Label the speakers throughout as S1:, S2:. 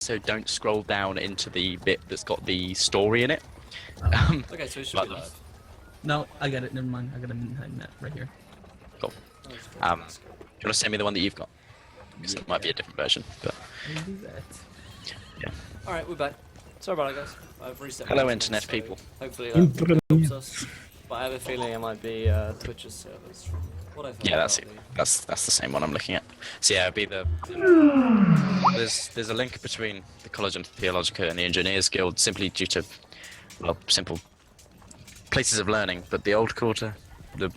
S1: so don't scroll down into the bit that's got the story in it.
S2: Okay, so it should be live.
S3: No, I got it. Never mind. I got a Middenheim map right here.
S1: Cool. Do you want to send me the one that you've got? Because it might be a different version. But
S3: I'll do that.
S1: yeah.
S2: All right, we're back. Sorry about it, guys. I've reset.
S1: Hello,
S2: my
S1: internet
S2: so
S1: people.
S2: Hopefully that helps us. But I have a feeling it might be Twitch's servers. From what I've heard.
S1: Yeah, that's it. That's the same one I'm looking at. So yeah, it'd be the there's a link between the College Theologica and the Engineers Guild simply due to simple places of learning. But the Old Quarter, the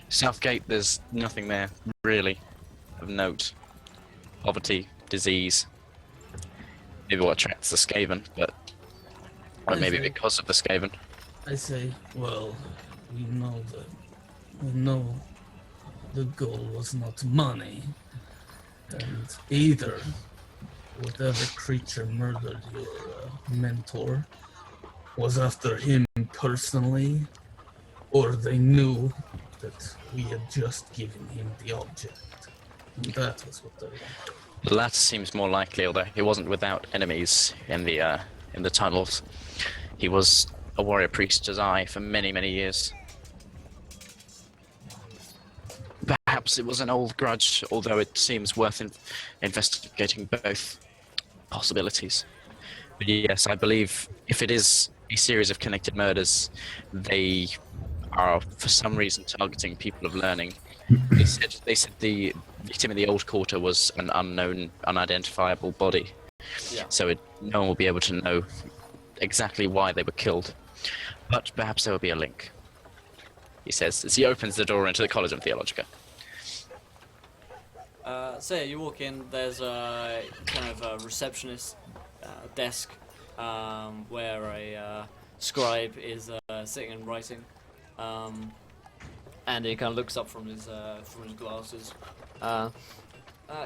S1: Southgate, there's nothing there really of note. Poverty, disease. Maybe what attracts the Skaven, but or maybe because of the Skaven.
S3: I say, well, we know the goal was not money, and either whatever creature murdered your mentor was after him personally, or they knew that we had just given him the object. And that was what they wanted.
S1: The latter seems more likely, although he wasn't without enemies in the tunnels. He was a warrior priest as I for many, many years. Perhaps it was an old grudge, although it seems worth investigating both possibilities. But yes, I believe if it is a series of connected murders, they are for some reason targeting people of learning. They said the victim in the Old Quarter was an unknown, unidentifiable body.
S2: Yeah.
S1: So no one will be able to know exactly why they were killed. But perhaps there will be a link. He says as he opens the door into the College of Theologica.
S2: So yeah, you walk in. There's a kind of a receptionist desk where a scribe is sitting and writing. And he kind of looks up from his glasses.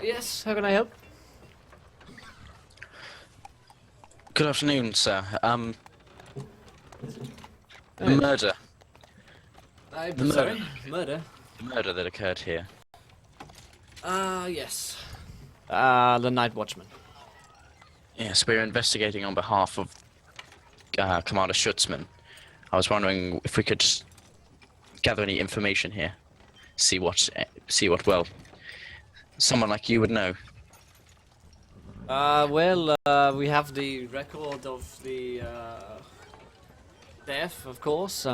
S2: Yes, how can I help?
S1: Good afternoon, sir. The murder.
S2: I'm sorry, murder?
S1: The murder that occurred here.
S2: Yes. The Night Watchman.
S1: Yes, we're investigating on behalf of Commander Schutzman. I was wondering if we could gather any information here. See what well, someone like you would know.
S2: Well, we have the record of the death, of course.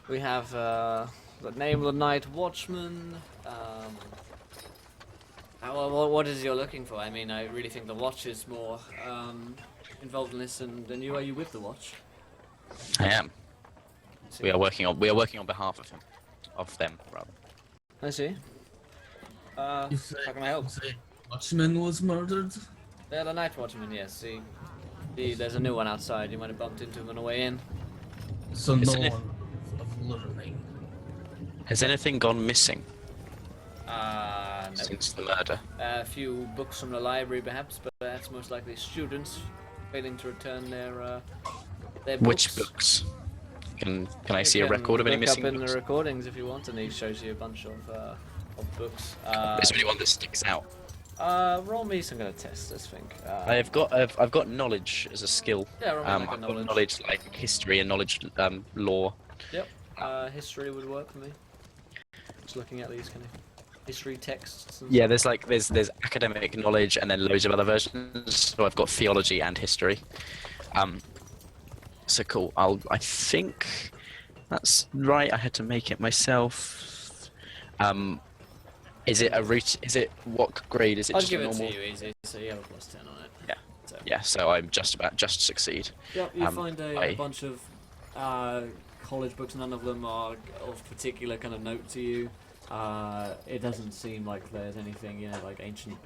S2: We have the name of the Night Watchman. What is you're looking for? I mean, I really think the Watch is more involved in this than you. Are you with the Watch?
S1: I am. We are working on behalf of him, of them rather.
S2: I see. How can I help?
S3: You say Watchman was murdered?
S2: Yeah, the Night Watchman. Yes. See, there's a new one outside. You might have bumped into him on the way in.
S3: So no
S1: Isn't it?
S3: one of learning.
S1: Has anything gone missing
S2: No.
S1: since the murder?
S2: A few books from the library, perhaps, but that's most likely students failing to return their books.
S1: Which books? Can I see a record of any missing
S2: look up in
S1: books?
S2: the recordings if you want, and he shows you a bunch of books.
S1: Is there anyone that sticks out?
S2: Roll me some kind of test, let's think.
S1: I've got knowledge as a skill.
S2: Yeah, roll me like a
S1: I've got
S2: knowledge.
S1: knowledge like history and knowledge law.
S2: Yep. History would work for me. Just looking at these kind of history texts. And
S1: Yeah, there's academic knowledge and then loads of other versions. So I've got theology and history. So cool. I think that's right. I had to make it myself. Is it a route? Is it what grade? Is it
S2: I'll
S1: just
S2: give
S1: a
S2: it
S1: normal?
S2: to you easy, so you have a +10 on it.
S1: Yeah.
S2: So.
S1: Yeah. So I'm just succeed.
S2: Yep, you find a
S1: I-
S2: bunch of college books. None of them are of particular kind of note to you. It doesn't seem like there's anything, like ancient.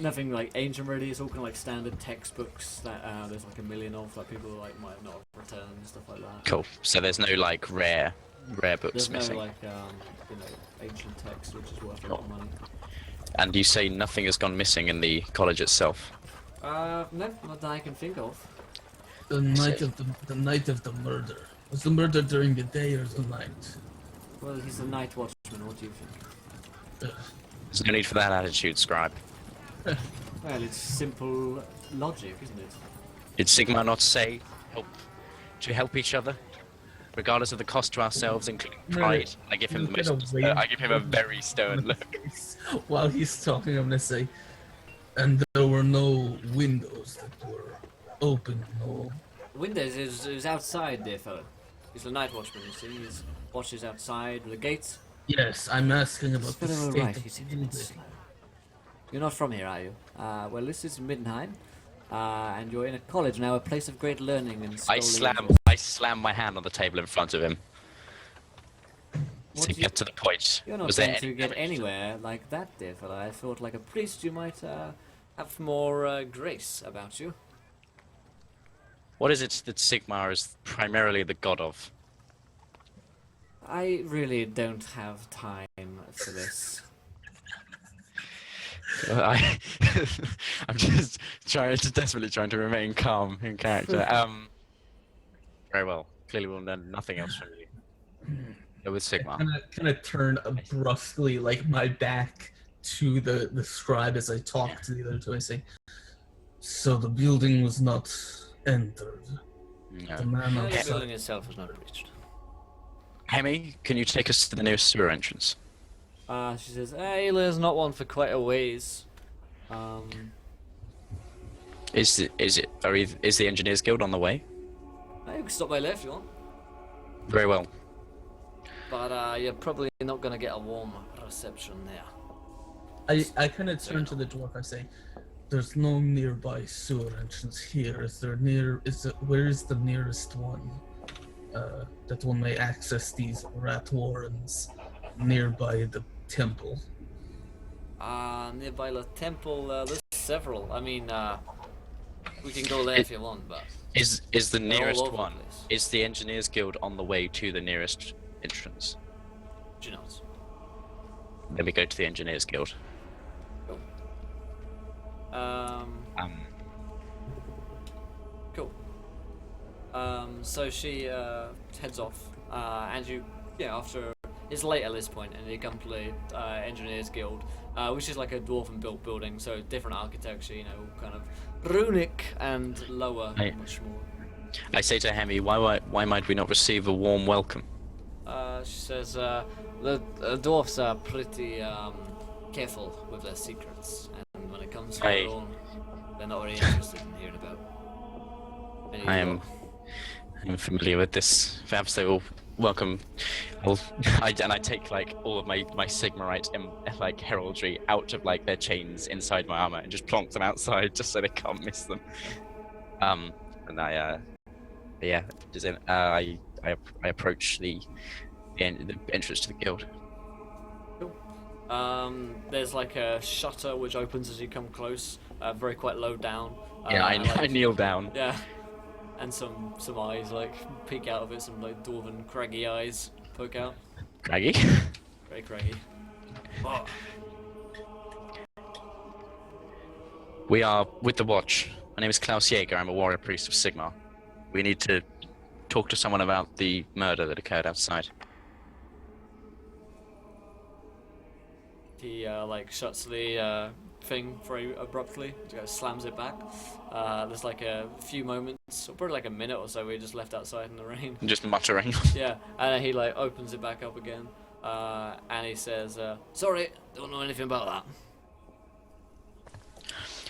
S2: Nothing like ancient really. It's all kind of like standard textbooks that there's like a million of that people like might not have returned and stuff like that.
S1: Cool. So there's no like rare books
S2: There's
S1: missing.
S2: no like ancient text which is worth a lot of money.
S1: And you say nothing has gone missing in the college itself.
S2: No, not that I can think of.
S3: The night of the murder. Was the murder during the day or the night?
S2: Well, he's the Night Watchman. What do you think?
S1: There's no need for that attitude, scribe.
S2: Well, it's simple logic, isn't it?
S1: Did Sigmar not say to help each other, regardless of the cost to ourselves, including pride? I give him the most. I give him a very stern look.
S3: While he's talking, I'm gonna say, and there were no windows that were open, no.
S2: Windows is outside, dear fellow. He's the night watchman, you see. He watches outside the gates.
S3: Yes, I'm asking about the state
S2: Right,
S3: of
S2: he seems a bit slow. You're not from here, are you? Well, this is Middenheim, and you're in a college now, a place of great learning and scholarly.
S1: I slam my hand on the table in front of him. To get to the point.
S2: You're not going to get anywhere like that, dear fellow. I thought, like a priest, you might have more grace about you.
S1: What is it that Sigmar is primarily the god of?
S2: I really don't have time for this.
S1: I'm just desperately trying to remain calm in character. Very well. Clearly, we'll learn nothing else from you. Go with Sigmar.
S3: Kind of turn brusquely, like my back to the scribe as I talk to the other two. I say, so the building was not entered.
S1: No.
S3: The man
S2: The
S3: outside.
S2: building itself was not breached.
S1: Hemi, can you take us to the nearest sewer entrance?
S2: She says, hey, there's not one for quite a ways.
S1: Is the Engineers Guild on the way?
S2: You can stop by there if you want.
S1: Very well.
S2: But you're probably not going to get a warm reception there.
S3: I kind of turn to the dwarf. I say, "There's no nearby sewer entrance here. Where is the nearest one that one may access these rat warrens nearby the temple?"
S2: Nearby the temple, there's several. I mean, we can go there if you want, but...
S1: Is the
S2: They're all
S1: nearest
S2: over the
S1: one?
S2: place.
S1: Is the Engineers Guild on the way to the nearest entrance?
S2: Do you know?
S1: Then we go to the Engineers Guild.
S2: Cool. Cool. So she heads off, and after it's late at this point, and you come to the Engineers Guild, which is like a dwarven-built building, so different architecture, kind of runic and lower, much more.
S1: I say to Hemi, why might we not receive a warm welcome?
S2: She says the dwarfs are pretty careful with their secrets, and when it comes to their own, they're not very interested in hearing about.
S1: I'm familiar with this. Perhaps they will welcome. I take like all of my Sigmarite like heraldry out of like their chains inside my armor and just plonk them outside just so they can't miss them. And I approach the entrance to the guild.
S2: Cool. There's like a shutter which opens as you come close, very quite low down.
S1: I kneel down.
S2: Yeah. And some eyes like peek out of it, some like dwarven craggy eyes poke out.
S1: Craggy?
S2: Very craggy. Oh.
S1: We are with the watch. My name is Klaus Jaeger. I'm a warrior priest of Sigmar. We need to talk to someone about the murder that occurred outside.
S2: He like shuts the thing very abruptly, slams it back. There's like a few moments, or probably like a minute or so, where he just left outside in the rain.
S1: Just muttering.
S2: Yeah, and then he like opens it back up again, and he says, "Sorry, don't know anything about that."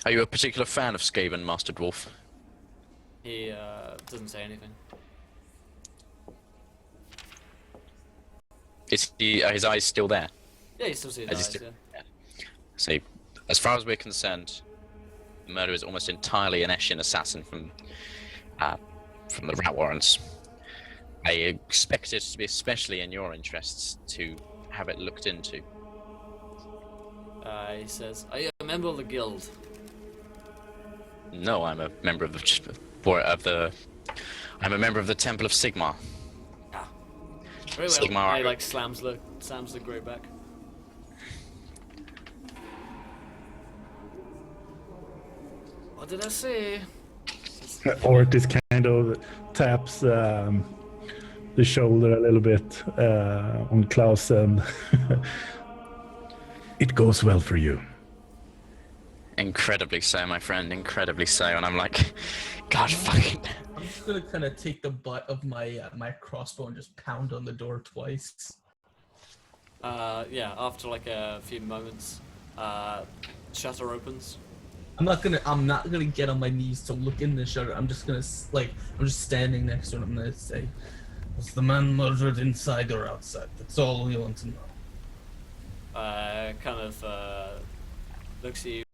S1: Are you a particular fan of Skaven, Master Dwarf?
S2: He doesn't say anything.
S1: Is his eyes still there?
S2: Yeah, you still see his eyes. Yeah.
S1: So, as far as we're concerned, the murder is almost entirely an Eshin assassin from the Rat Warrens. I expect it to be especially in your interests to have it looked into.
S2: He says, "Are you a member of the guild?"
S1: No, I'm a member of I'm a member of the Temple of Sigmar.
S2: Ah, very well.
S1: Sigmar.
S2: And he like slams the grate back. What did I say?
S4: Ortis kind of taps the shoulder a little bit on Klaus and it goes well for you.
S1: Incredibly so, my friend. Incredibly so. And I'm like, God fucking.
S3: I'm just gonna kind of take the butt of my my crossbow and just pound on the door twice.
S2: Yeah, after like a few moments, shutter opens.
S3: I'm not gonna get on my knees to look in the shutter. I'm just gonna I'm just standing next to it. I'm gonna say, "Was the man murdered inside or outside?" That's all we want to know.
S2: Kind of looks at you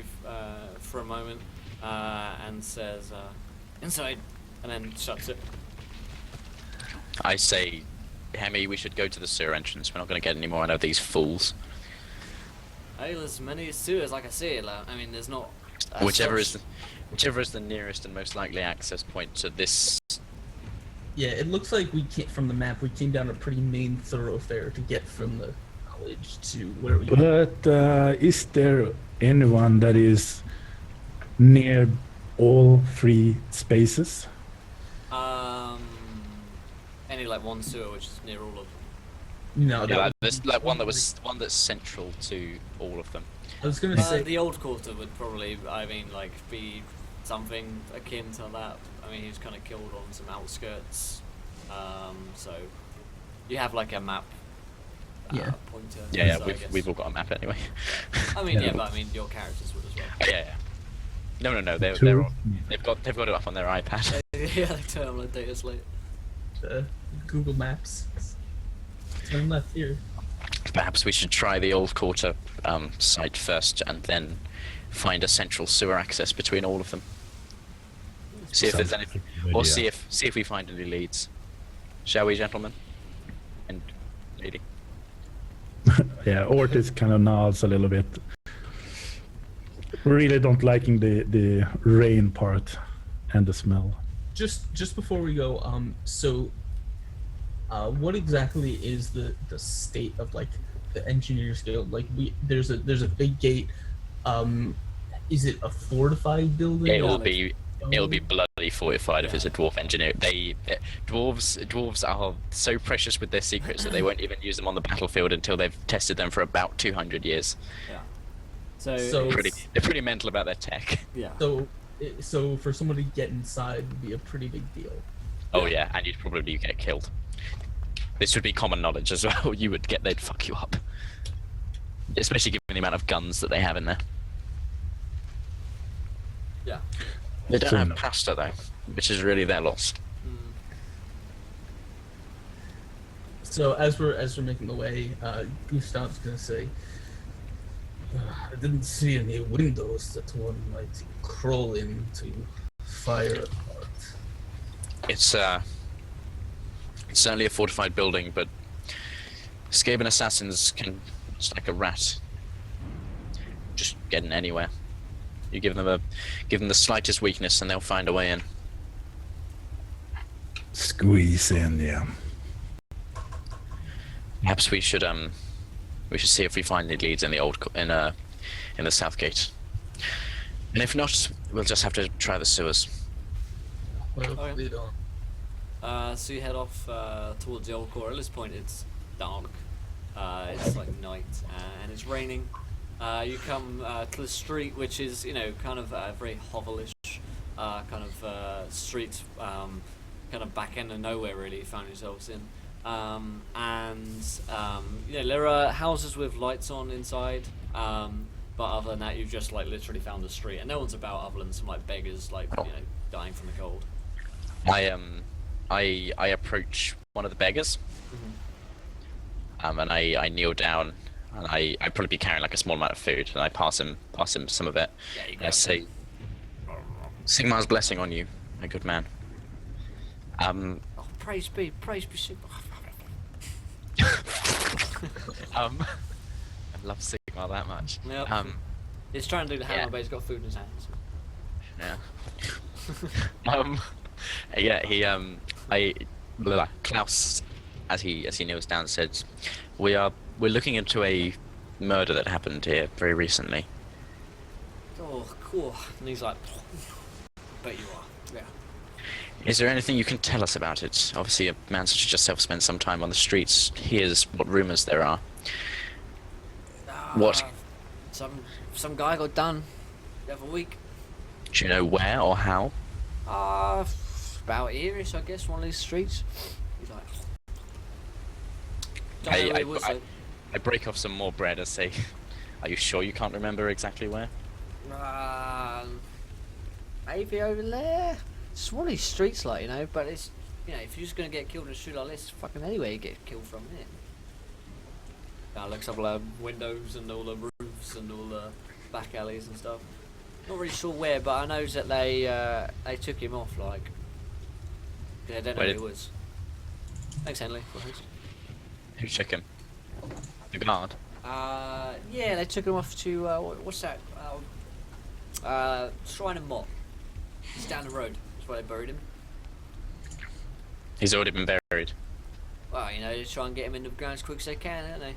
S2: for a moment and says, "Inside," and then shuts it.
S1: I say, Hemi, we should go to the sewer entrance. We're not going to get any more out of these fools.
S2: Hey, there's many sewers, like I say. Like, I mean, there's not.
S1: Whichever is the nearest and most likely access point to this.
S3: Yeah, it looks like we came from the map. We came down a pretty main thoroughfare to get from the college to where we.
S4: But is there anyone that is near all three spaces?
S2: Any like one sewer, which is near all of them.
S3: No,
S1: Yeah, there's like one that's central to all of them.
S3: I was gonna say
S2: The old quarter would probably, I mean, like be something akin to that. I mean, he was kind of killed on some outskirts. So you have like a map.
S3: Yeah.
S2: Pointer.
S1: Yeah,
S2: so I guess-
S1: we've all got a map anyway.
S2: I mean,
S4: Yeah.
S2: yeah, but I mean, your characters would as well.
S1: Yeah. No, they've
S4: True.
S1: got it up on their iPad.
S2: Yeah, they turn on data slate.
S3: Google Maps. Turn left here.
S1: Perhaps we should try the old quarter site first, and then find a central sewer access between all of them. See if there's
S4: Sounds
S1: anything,
S4: like a good
S1: or
S4: idea.
S1: see if we find any leads. Shall we, gentlemen? And lady.
S4: Yeah, Ortiz kind of nods a little bit. Really don't liking the rain part and the smell.
S3: Just before we go, what exactly is the state of like the Engineers Guild? Like there's a big gate. Is it a fortified building?
S1: It'll
S3: Like,
S1: be bloody fortified if it's a dwarf engineer. Dwarves are so precious with their secrets that they won't even use them on the battlefield until they've tested them for about 200 years.
S2: Yeah.
S3: So-
S1: They're pretty mental about their tech.
S2: Yeah.
S3: So for someone to get inside would be a pretty big deal.
S1: Oh yeah, and you'd probably get killed. This would be common knowledge as well. They'd fuck you up. Especially given the amount of guns that they have in there.
S2: Yeah.
S1: They don't
S4: So
S1: have
S4: no.
S1: pasta though, which is really their loss.
S3: So as we're making the way, Gustav's gonna say, "I didn't see any windows that one might crawl in to fire apart."
S1: It's certainly a fortified building, but Skaven assassins can, just like a rat, just get in anywhere. You give them the slightest weakness, and they'll find a way in.
S4: Squeeze in, yeah.
S1: Perhaps we should see if we find any leads in the south gate. And if not, we'll just have to try the sewers.
S3: Well,
S2: Okay.
S3: lead on.
S2: So you head off towards the old core. At this point, it's dark. It's like night, and it's raining. You come to the street, which is, kind of a very hovelish kind of street, kind of back end of nowhere, really, you found yourselves in. There are houses with lights on inside, but other than that, you've just, like, literally found the street, and no one's about other than some, like, beggars, like, dying from the cold.
S1: I approach one of the beggars, and I kneel down, and I probably be carrying like a small amount of food, and I pass him some of it.
S2: Yeah, you
S1: And I say, Sigmar's blessing on you, my good man.
S2: Oh, praise be Sigmar.
S1: I love Sigmar that much.
S2: Yep. He's trying to do the hammer,
S1: yeah.
S2: but he's got food in his hands.
S1: Yeah. Klaus, as he kneels down, says, we're looking into a murder that happened here very recently.
S2: Oh, cool. And he's like, bet you are. Yeah.
S1: Is there anything you can tell us about it? Obviously, a man such as yourself spends some time on the streets, hears what rumors there are. What?
S2: Some guy got done. the other week.
S1: Do you know where or how?
S2: About here-ish, I guess, one of these streets. He's like, don't know where it was, though.
S1: I break off some more bread and say, are you sure you can't remember exactly where?
S2: Maybe over there. It's one of these streets, like, you know, but it's, you know, if you're just gonna get killed in a street like this, fucking anywhere you get killed from it. Looks up the windows and all the roofs and all the back alleys and stuff. Not really sure where, but I know that they took him off, like. I don't know who it was. Thanks, Henley.
S1: Who took him? The guard?
S2: Yeah, they took him off to, what's that? Shrine of Mott. It's down the road. That's where they buried him.
S1: He's already been buried.
S2: Well, you know, they try and get him in the ground as quick as they can, don't they?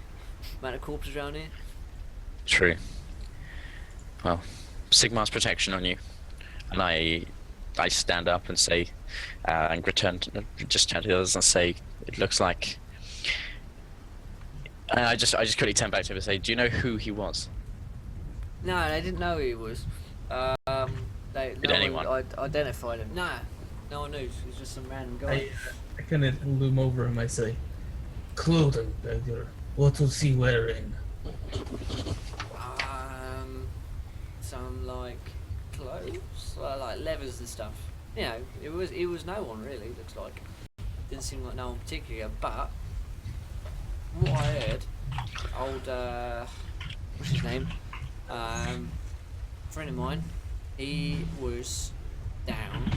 S2: Amount of corpses around here.
S1: True. Well, Sigmar's protection on you. And I stand up and say, and just turn to the others and say, it looks like... And I just quickly turn back to him and say, do you know who he was?
S2: No, they didn't know who he was.
S1: Did anyone?
S2: Identified him. Nah, no one knew. He was just some random guy.
S3: I kind of loom over him. I say, clothing beggar. What was he wearing?
S2: Some like clothes, like leathers and stuff. You know, it was no one really. Looks like didn't seem like no one particular. But from what I heard, old what's his name? Friend of mine. He was down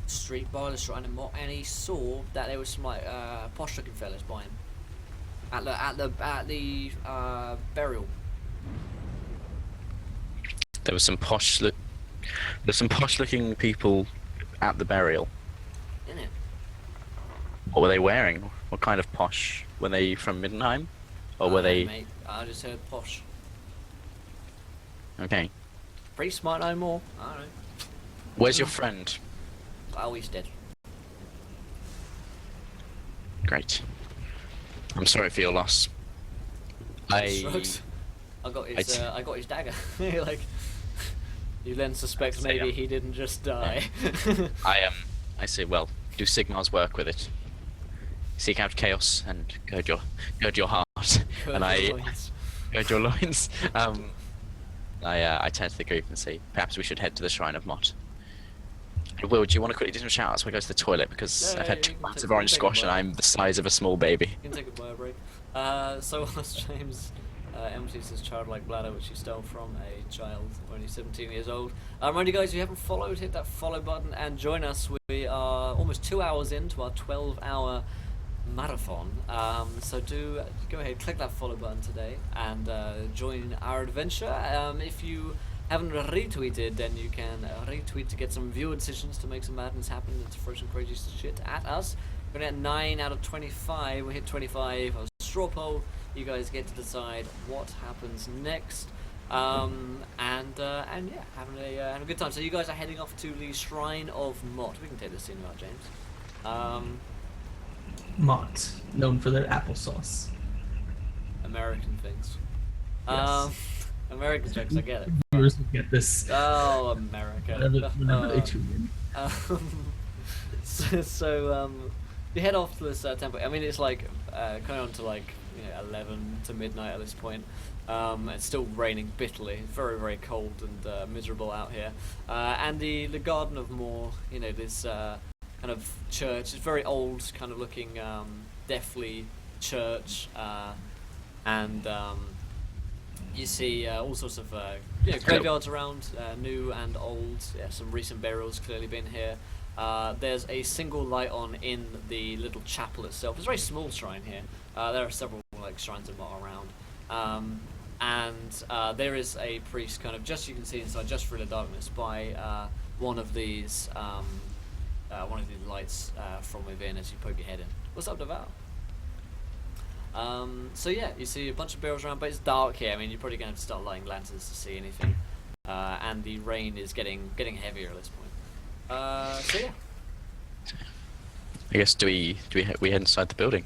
S2: street by the shrine of Mott, and he saw that there was some like posh looking fellas by him at the burial.
S1: There was some posh looking people at the burial.
S2: Isn't it?
S1: What were they wearing? What kind of posh? Were they from Middenheim? Or were they...
S2: Mate, I just heard posh.
S1: Okay.
S2: Priest might know more. I don't know.
S1: Where's your friend?
S2: Oh, he's dead.
S1: Great. I'm sorry for your loss.
S2: Shrugs. I got his dagger. Like, you then suspect maybe he didn't just die.
S1: I say, well, do Sigmar's work with it. Seek out chaos and gird your heart. And gird your loins. I turn to the group and say, perhaps we should head to the Shrine of Mott. Will, do you want to quickly do some shout-outs when I go to the toilet? Because I've had 2 pints of orange squash and I'm the size of a small baby.
S2: You can take a bio break. So whilst James empties his childlike bladder, which he stole from a child only 17 years old. Remind you guys, if you haven't followed, hit that follow button and join us. We are almost 2 hours into our 12-hour marathon. So do go ahead, click that follow button today and join our adventure. If you haven't retweeted, then you can retweet to get some viewer decisions to make some madness happen and to throw some crazy shit at us. We're gonna get 9 out of 25. We hit 25. A straw poll. You guys get to decide what happens next. And yeah, having a good time. So you guys are heading off to the Shrine of Mott. We can take this scene out, James.
S3: Mott, known for their applesauce.
S2: American things.
S3: Yes.
S2: American jokes, I get it.
S3: Viewers will get this.
S2: Oh, America.
S3: Whenever they tune in.
S2: So you head off to this temple. I mean, it's like going on to like 11 to midnight at this point. It's still raining bitterly. It's very, very cold and miserable out here. And the Garden of Moor, this kind of church. It's very old, kind of looking, deathly church, and you see all sorts of graveyards around, new and old. Yeah, some recent burials clearly been here. There's a single light on in the little chapel itself. It's a very small shrine here. There are several shrines of Mott around, and there is a priest, kind of just you can see inside, just through the darkness, by one of these lights from within as you poke your head in. What's up, Devour? So yeah, you see a bunch of barrels around, but it's dark here. I mean, you're probably going to have to start lighting lanterns to see anything. And the rain is getting heavier at this point. So yeah.
S1: I guess we head inside the building?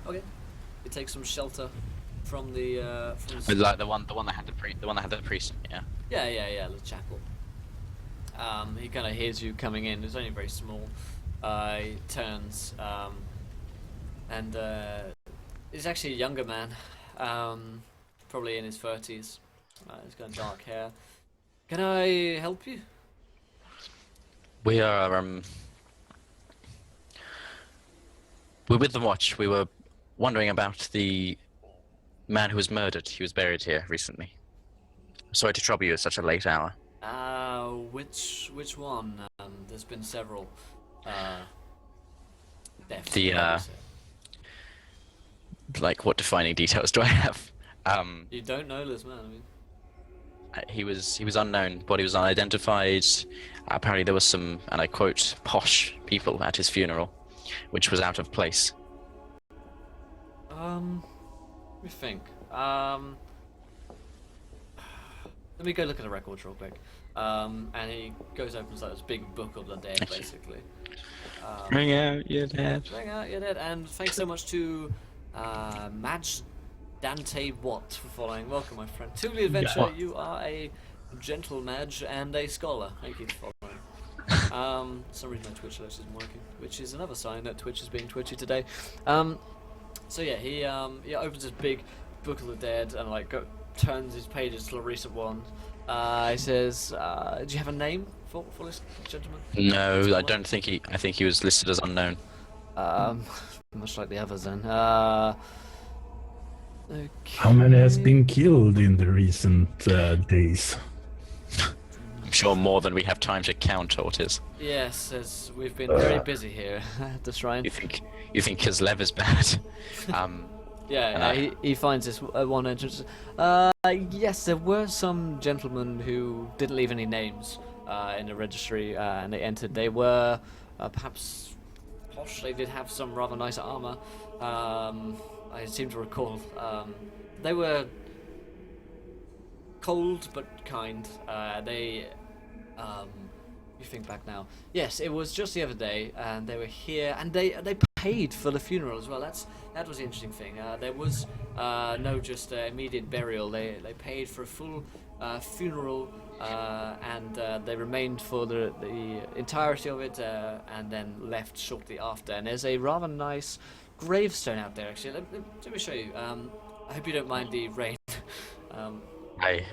S2: Okay. You take some shelter from the.
S1: Like the one that had the priest. Yeah.
S2: Yeah, the chapel. He kind of hears you coming in. It's only very small. He turns, and he's actually a younger man, probably in his 30s. He's got dark hair. Can I help you?
S1: We are we're with the watch. We were wondering about the man who was murdered. He was buried here recently. Sorry to trouble you at such a late hour.
S2: Which one? There's been several. Deaths.
S1: The like, what defining details do I have?
S2: You don't know this man. I mean,
S1: he was unknown. Body was unidentified. Apparently there was some, and I quote, posh people at his funeral, which was out of place.
S2: let me think. Let me go look at the records real quick. And he goes opens like this big book of the dead, basically.
S1: Bring out your dead.
S2: Bring out your dead, and thanks so much to Madge Dante Watt for following. Welcome, my friend, to the adventure.
S3: Yeah.
S2: You are a gentle Madge and a scholar. Thank you for following. For some reason my Twitch alert isn't working, which is another sign that Twitch is being twitchy today. So yeah, he opens his big book of the dead and like turns his pages to the recent one. He says, "Do you have a name for this gentleman?"
S1: No, I don't think he. I think he was listed as unknown.
S2: Much like the others then. Okay.
S4: How many has been killed in the recent days?
S1: I'm sure more than we have time to count, Ortiz.
S2: Yes, as we've been very busy here at the shrine.
S1: You think Kislev is bad?
S2: He finds this one entrance. Yes, there were some gentlemen who didn't leave any names in the registry, and they entered. They were perhaps posh. They did have some rather nice armor. I seem to recall. They were cold but kind. You think back now. Yes, it was just the other day, and they were here, and they paid for the funeral as well. That was the interesting thing. There was no just immediate burial. They paid for a full funeral, and they remained for the entirety of it, and then left shortly after. And there's a rather nice gravestone out there, actually. Let me show you. I hope you don't mind the rain.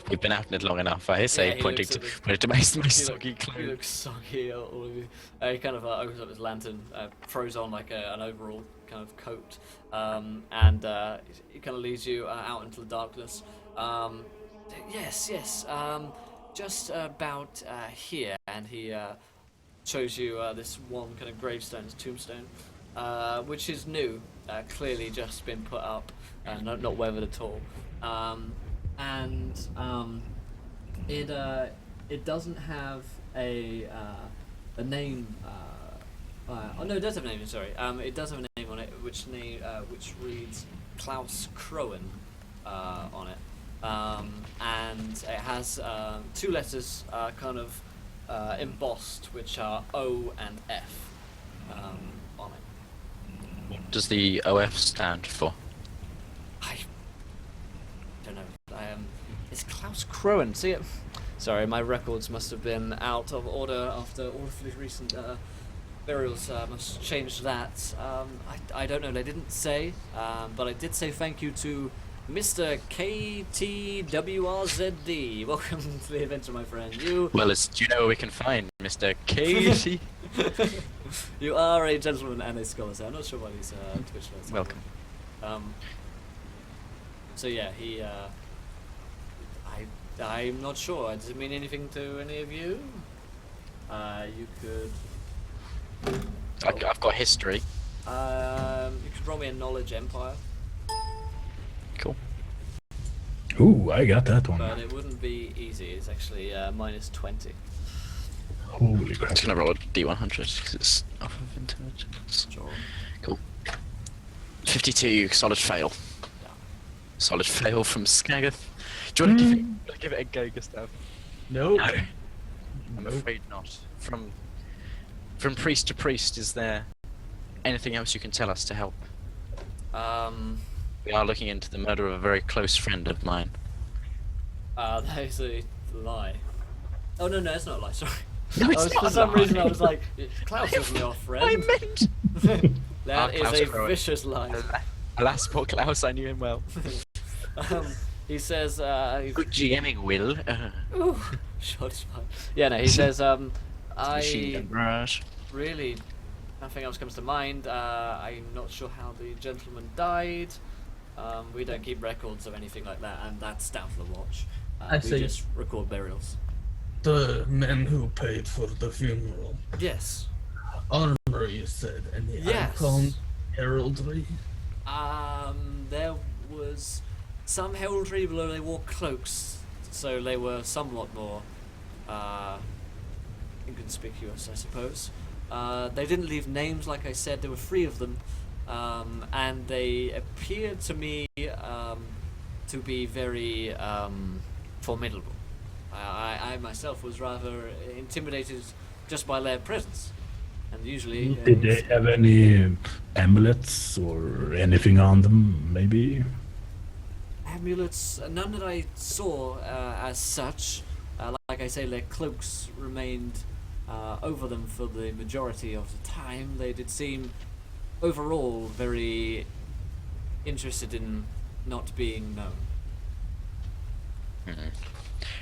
S1: We've been out in it long enough. I say,
S2: he
S1: pointing
S2: looks
S1: to my soggy
S2: He
S1: clothes.
S2: looks soggy, all of you. He kind of opens up his lantern, throws on like an overall kind of coat, and he kind of leads you out into the darkness. Yes, just about here, and he shows you this one kind of gravestone, this tombstone, which is new, clearly just been put up, not weathered at all. It doesn't have a name. Oh no, it does have a name. Sorry. It does have a name on it, which reads Klaus Kroen on it, and it has two letters kind of embossed, which are O and F on it.
S1: What does the OF stand for?
S2: I don't know. It's Klaus Kroen. See it? Sorry, my records must have been out of order after all of the recent burials. Must change that. I don't know. They didn't say, but I did say thank you to Mr. KTWRZD. Welcome to the adventure, my friend. Do
S1: you know where we can find Mr. Casey?
S2: You are a gentleman and a scholar, so I'm not sure why these Twitch notes.
S1: Welcome.
S2: So yeah, he. I'm not sure. Does it mean anything to any of you? You could.
S1: I've got history.
S2: You could roll me a knowledge empire.
S1: Cool.
S4: Ooh, I got that one.
S2: But it wouldn't be easy. It's actually minus 20.
S4: Holy crap.
S1: I'm just gonna roll a D100 because it's off of intelligence.
S2: Sure.
S1: Cool. 52, solid fail.
S2: Yeah.
S1: Solid fail from Skaggath. Do you want to give it a go, Gustav?
S3: No.
S1: No. I'm afraid not. From priest to priest, is there anything else you can tell us to help? We are looking into the murder of a very close friend of mine.
S2: He lie. Oh no, that's not a lie. Sorry.
S1: No, it's not
S2: For
S1: a
S2: some
S1: lie.
S2: reason, I was like, Klaus isn't your friend.
S1: I meant.
S2: That is
S1: Klaus
S2: a
S1: Groen.
S2: vicious lie.
S1: Alas, poor Klaus, I knew him well.
S2: He says,
S1: Good GMing, Will.
S2: ooh, shots fired. Yeah, no, he says,
S1: Machine
S2: I
S1: gun barrage.
S2: really, nothing else comes to mind. I'm not sure how the gentleman died. We don't keep records of anything like that, and that's down to the watch.
S3: I
S2: We
S3: see.
S2: just record burials.
S3: The men who paid for the funeral.
S2: Yes.
S3: Armor, you said, and the
S2: Yes.
S3: icon heraldry.
S2: There was some heraldry, but they wore cloaks, so they were somewhat more inconspicuous, I suppose. They didn't leave names, like I said. There were 3 of them, and they appeared to me to be very formidable. I myself was rather intimidated just by their presence, and usually.
S4: Did they have any amulets or anything on them, maybe?
S2: Amulets, none that I saw as such. Like I say, their cloaks remained over them for the majority of the time. They did seem overall very interested in not being known.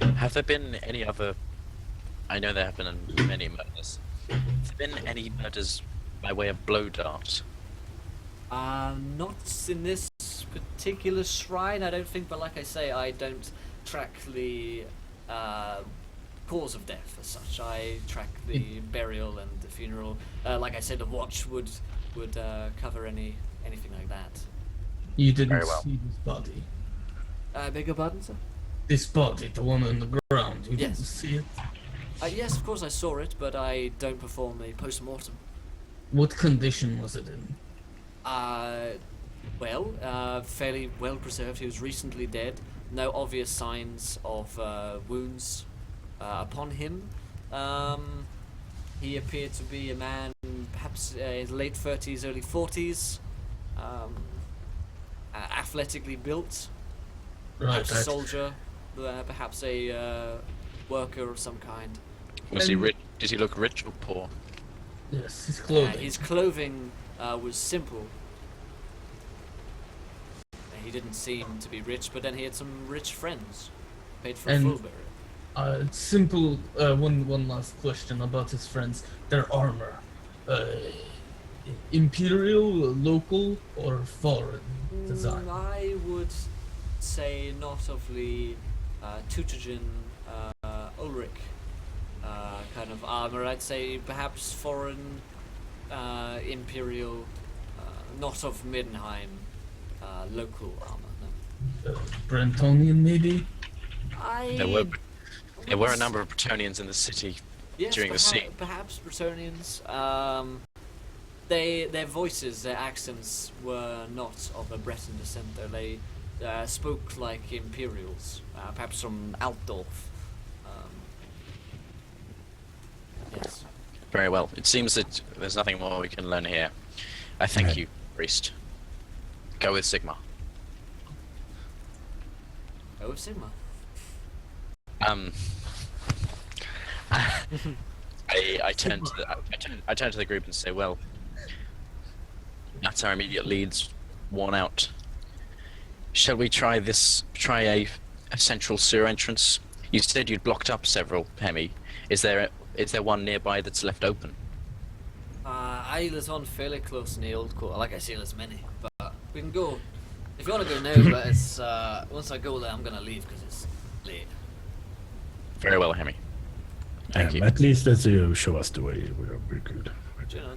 S1: Have there been any other? I know there have been many murders. Have there been any murders by way of blow dart?
S2: Not in this particular shrine, I don't think, but like I say, I don't track the cause of death as such. I track the burial and the funeral. Like I said, the watch would cover anything like that.
S3: You didn't
S1: Very well.
S3: see this body.
S2: I beg your pardon, sir?
S3: This body, the one on the ground, you
S2: Yes.
S3: didn't see it?
S2: Yes, of course I saw it, but I don't perform a post-mortem.
S3: What condition was it in?
S2: Fairly well preserved. He was recently dead. No obvious signs of wounds upon him. He appeared to be a man, perhaps in his late 30s, early 40s. Athletically built. Perhaps a
S3: Right.
S2: soldier. Perhaps a worker of some kind.
S1: Was he rich? Did he look rich or poor?
S3: Yes, his clothing.
S2: His clothing was simple. He didn't seem to be rich, but then he had some rich friends. Paid for a
S3: And-
S2: full burial.
S3: Simple. One last question about his friends. Their armor. Imperial, local, or foreign design?
S2: I would say not of the Teutogen Ulrich kind of armor. I'd say perhaps foreign, imperial, not of Middenheim, local armor. No.
S3: Brentonian, maybe?
S1: There were a number of Bretonians in the city
S2: Yes,
S1: during the siege.
S2: perhaps Bretonians. Their voices, their accents were not of a Breton descent, though. They spoke like Imperials, perhaps from Altdorf. Yes.
S1: Very well. It seems that there's nothing more we can learn here. I thank
S4: Right.
S1: you, priest. Go with Sigmar.
S2: Oh, Sigmar.
S1: I turn to I turn to the group and say, well, that's our immediate leads worn out. Shall we try a central sewer entrance? You said you'd blocked up several, Hemi. Is there one nearby that's left open?
S2: I live on fairly close in the old quarter. Like I say, there's many, but we can go. If you want to go now, but it's once I go there, I'm gonna leave because it's late.
S1: Very well, Hemi. Thank you.
S4: At least as you show us the way, we're good.
S2: Do you know,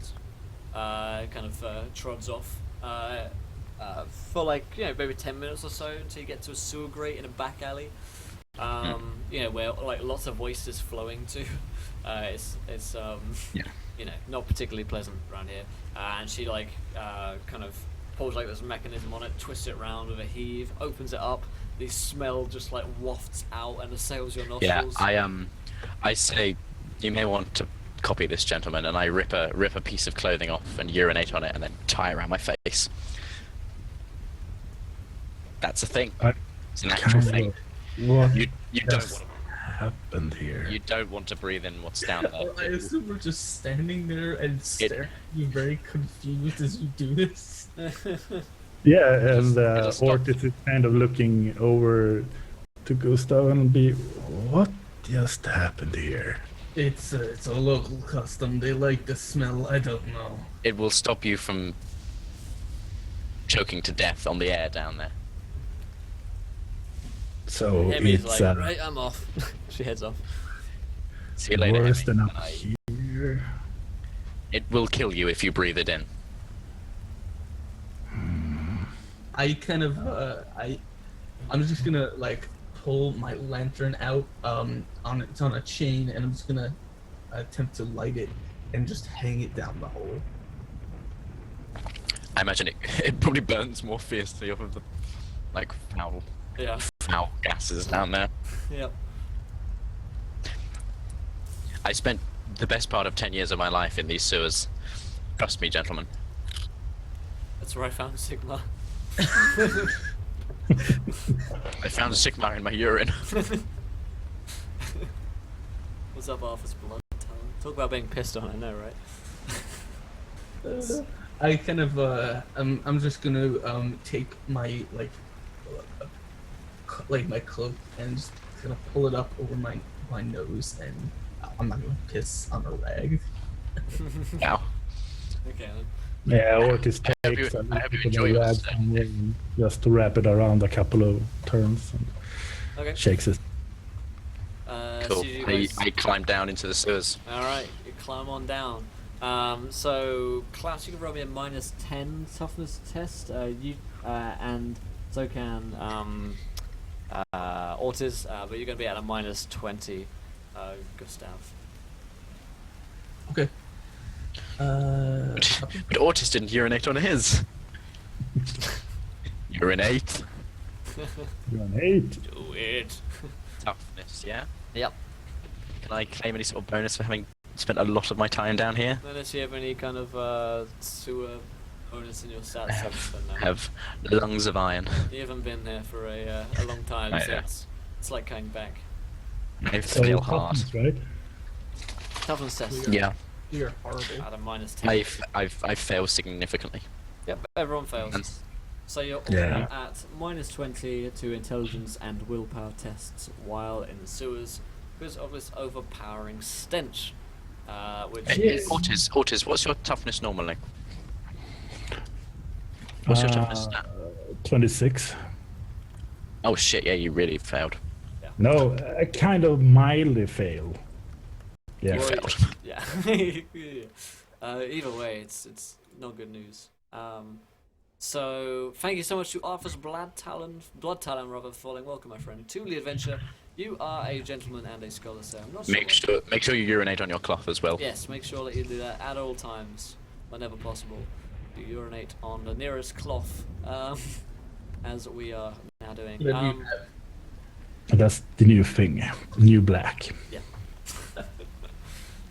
S2: kind of trods off for like maybe 10 minutes or so until you get to a sewer grate in a back alley. Where like lots of waste is flowing to. It's not particularly pleasant around here. And she like kind of pulls like this mechanism on it, twists it around with a heave, opens it up. The smell just like wafts out and assails your nostrils.
S1: Yeah, I say you may want to copy this gentleman, and I rip a piece of clothing off and urinate on it, and then tie it around my face. That's a thing. It's an actual thing.
S4: What
S1: You don't
S4: does
S1: want
S4: happened here?
S1: You don't want to breathe in what's down there.
S3: I assume we're just standing there and staring at you, very confused as you do this.
S4: Yeah, and
S1: it'll stop.
S4: Ortiz is kind of looking over to Gustav and be, what just happened here?
S3: It's a local custom. They like the smell. I don't know.
S1: It will stop you from choking to death on the air down there.
S4: So
S2: Emmy's
S4: it's
S2: like, right, I'm off. She heads off.
S1: See you later,
S4: worse
S1: Emmy.
S4: than up
S1: Bye.
S4: here.
S1: It will kill you if you breathe it in.
S3: I kind of I'm just gonna like pull my lantern out. It's on a chain, and I'm just gonna attempt to light it and just hang it down the hole.
S1: I imagine it probably burns more fiercely off of the like foul gases down there.
S2: Yep.
S1: I spent the best part of 10 years of my life in these sewers. Trust me, gentlemen.
S2: That's where I found Sigmar.
S1: I found a Sigmar in my urine.
S2: What's up, Arthur's blood talent? Talk about being pissed on, I know, right?
S3: I kind of I'm just gonna take my my cloak and just gonna pull it up over my nose, and I'm not gonna piss on a rag.
S1: Wow.
S2: Okay then.
S4: Yeah, Ortiz
S1: I hope
S4: takes
S1: you-
S4: a
S1: I hope you
S4: little
S1: enjoy
S4: bit of
S1: yours
S4: rag somewhere and just to wrap it around a couple of turns and
S2: Okay.
S4: shakes it.
S1: Cool.
S2: So you guys...
S1: I climbed down into the sewers.
S2: Alright, you climb on down. So Klaus, you can roll me a -10 toughness test. And so can Ortiz, but you're gonna be at a -20, Gustav.
S3: Okay.
S1: But Ortiz didn't urinate on his. Urinate.
S4: You're an 8.
S2: Do it.
S1: Toughness, yeah?
S2: Yep.
S1: Can I claim any sort of bonus for having spent a lot of my time down here?
S2: Unless you have any kind of sewer bonus in your stats. Then no.
S1: Have lungs of iron.
S2: You haven't been there for a long time,
S1: Right,
S2: so
S1: yeah.
S2: it's like coming back.
S1: I
S4: So
S1: feel hard.
S4: toughness, right?
S2: Toughness test.
S1: Yeah,
S3: You're horrible.
S2: At a -10.
S1: I failed significantly.
S2: Yep, everyone fails.
S1: And
S2: So you're all
S4: Yeah.
S2: at -20 to intelligence and willpower tests while in the sewers because of this overpowering stench, which is...
S1: Ortiz, what's your toughness normally? What's your toughness stat?
S4: 26.
S1: Oh shit, yeah, you really failed.
S4: No, I kind of mildly fail. Yeah.
S1: You
S2: Well,
S1: failed.
S2: Yeah. Either way, it's not good news. So thank you so much to Arthur's Blood Talon rather, for falling. Welcome, my friend, to the adventure. You are a gentleman and a scholar, so I'm not sure.
S1: Make sure you urinate on your cloth as well.
S2: Yes, make sure that you do that at all times, whenever possible. You urinate on the nearest cloth, as we are now doing.
S4: That's the new thing. New black.
S2: Yeah.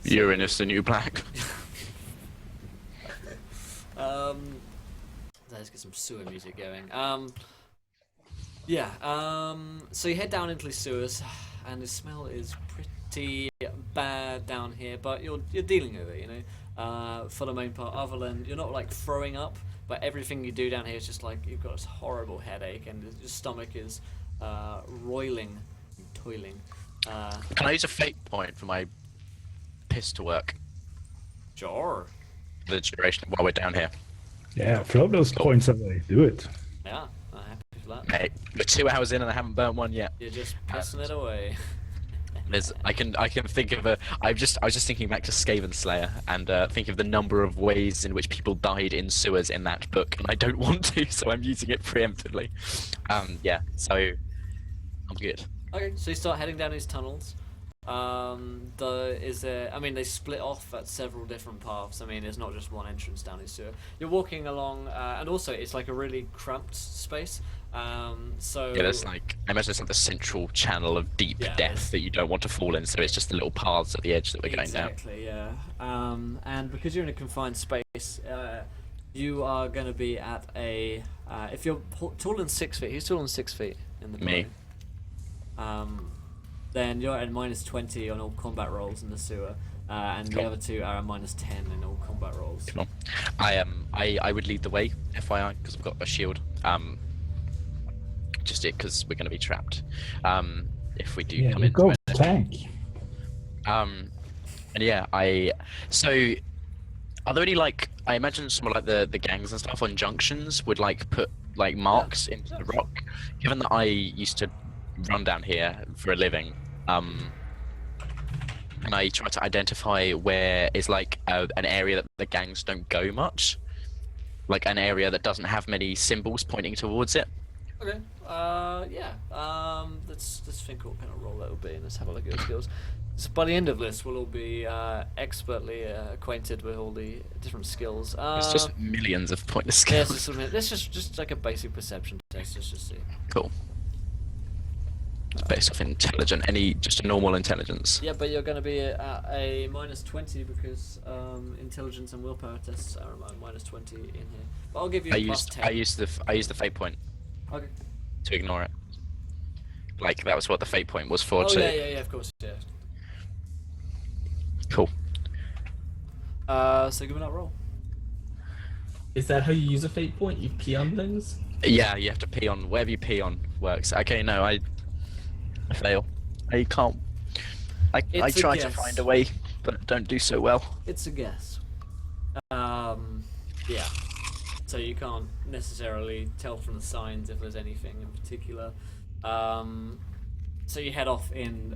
S1: Urine is the new black.
S2: Let's get some sewer music going. So you head down into the sewers, and the smell is pretty bad down here, but you're dealing with it, you know. For the main part, other than you're not like throwing up, but everything you do down here is just like you've got this horrible headache, and your stomach is roiling, and toiling.
S1: Can I use a fate point for my piss to work?
S2: Sure.
S1: For the duration while we're down here.
S4: Yeah, throw those points away. Do it.
S2: Yeah, I'm happy for that.
S1: Mate, we're 2 hours in and I haven't burnt one yet.
S2: You're just pissing it away.
S1: I can think of I was just thinking back to Skaven Slayer and think of the number of ways in which people died in sewers in that book, and I don't want to, so I'm using it preemptively. Yeah, so I'm good.
S2: Okay, so you start heading down these tunnels. They split off at several different paths. I mean, there's not just one entrance down this sewer. You're walking along, and also it's like a really cramped space. So
S1: Yeah, there's like I imagine it's like the central channel of deep
S2: Yeah,
S1: death that you don't want to fall in, so it's just the little paths at the edge that we're going down.
S2: exactly, yeah. And because you're in a confined space, you are going to be at a. If you're taller than 6 feet, who's taller than 6 feet in the
S1: Me.
S2: building? then you're at -20 on all combat rolls in the sewer, and the
S1: Cool.
S2: other two are at -10 in all combat rolls.
S1: Cool. I would lead the way, FYI, because I've got a shield. Just it because we're going to be trapped. If we do
S4: Yeah,
S1: come
S4: you
S1: into
S4: go
S1: it.
S4: tank.
S1: And yeah, so are there any like I imagine some of like the gangs and stuff on junctions would like put like marks into the rock. Given that I used to run down here for a living, and I try to identify where is like an area that the gangs don't go much, like an area that doesn't have many symbols pointing towards it.
S2: Okay. Yeah. Let's think what kind of role that will be, and let's have a look at your skills. So by the end of this, we'll all be expertly acquainted with all the different skills.
S1: It's just millions of pointless
S2: Yeah,
S1: skills.
S2: let's just like a basic perception test. Let's just see.
S1: Cool. It's based off just a normal intelligence.
S2: Yeah, but you're going to be at a -20 because intelligence and willpower tests are -20 in here. But I'll give you a +10.
S1: I used the fate point
S2: Okay.
S1: to ignore it. Like that was what the fate point was for.
S2: Oh
S1: too.
S2: yeah, of course, yeah.
S1: Cool.
S2: So give me that roll.
S3: Is that how you use a fate point? You pee on things?
S1: Yeah, you have to pee on whatever you pee on works. Okay, no, I fail. I can't. I
S2: It's a
S1: try to
S2: guess.
S1: find a way, but don't do so well.
S2: It's a guess. Yeah. So you can't necessarily tell from the signs if there's anything in particular. So you head off in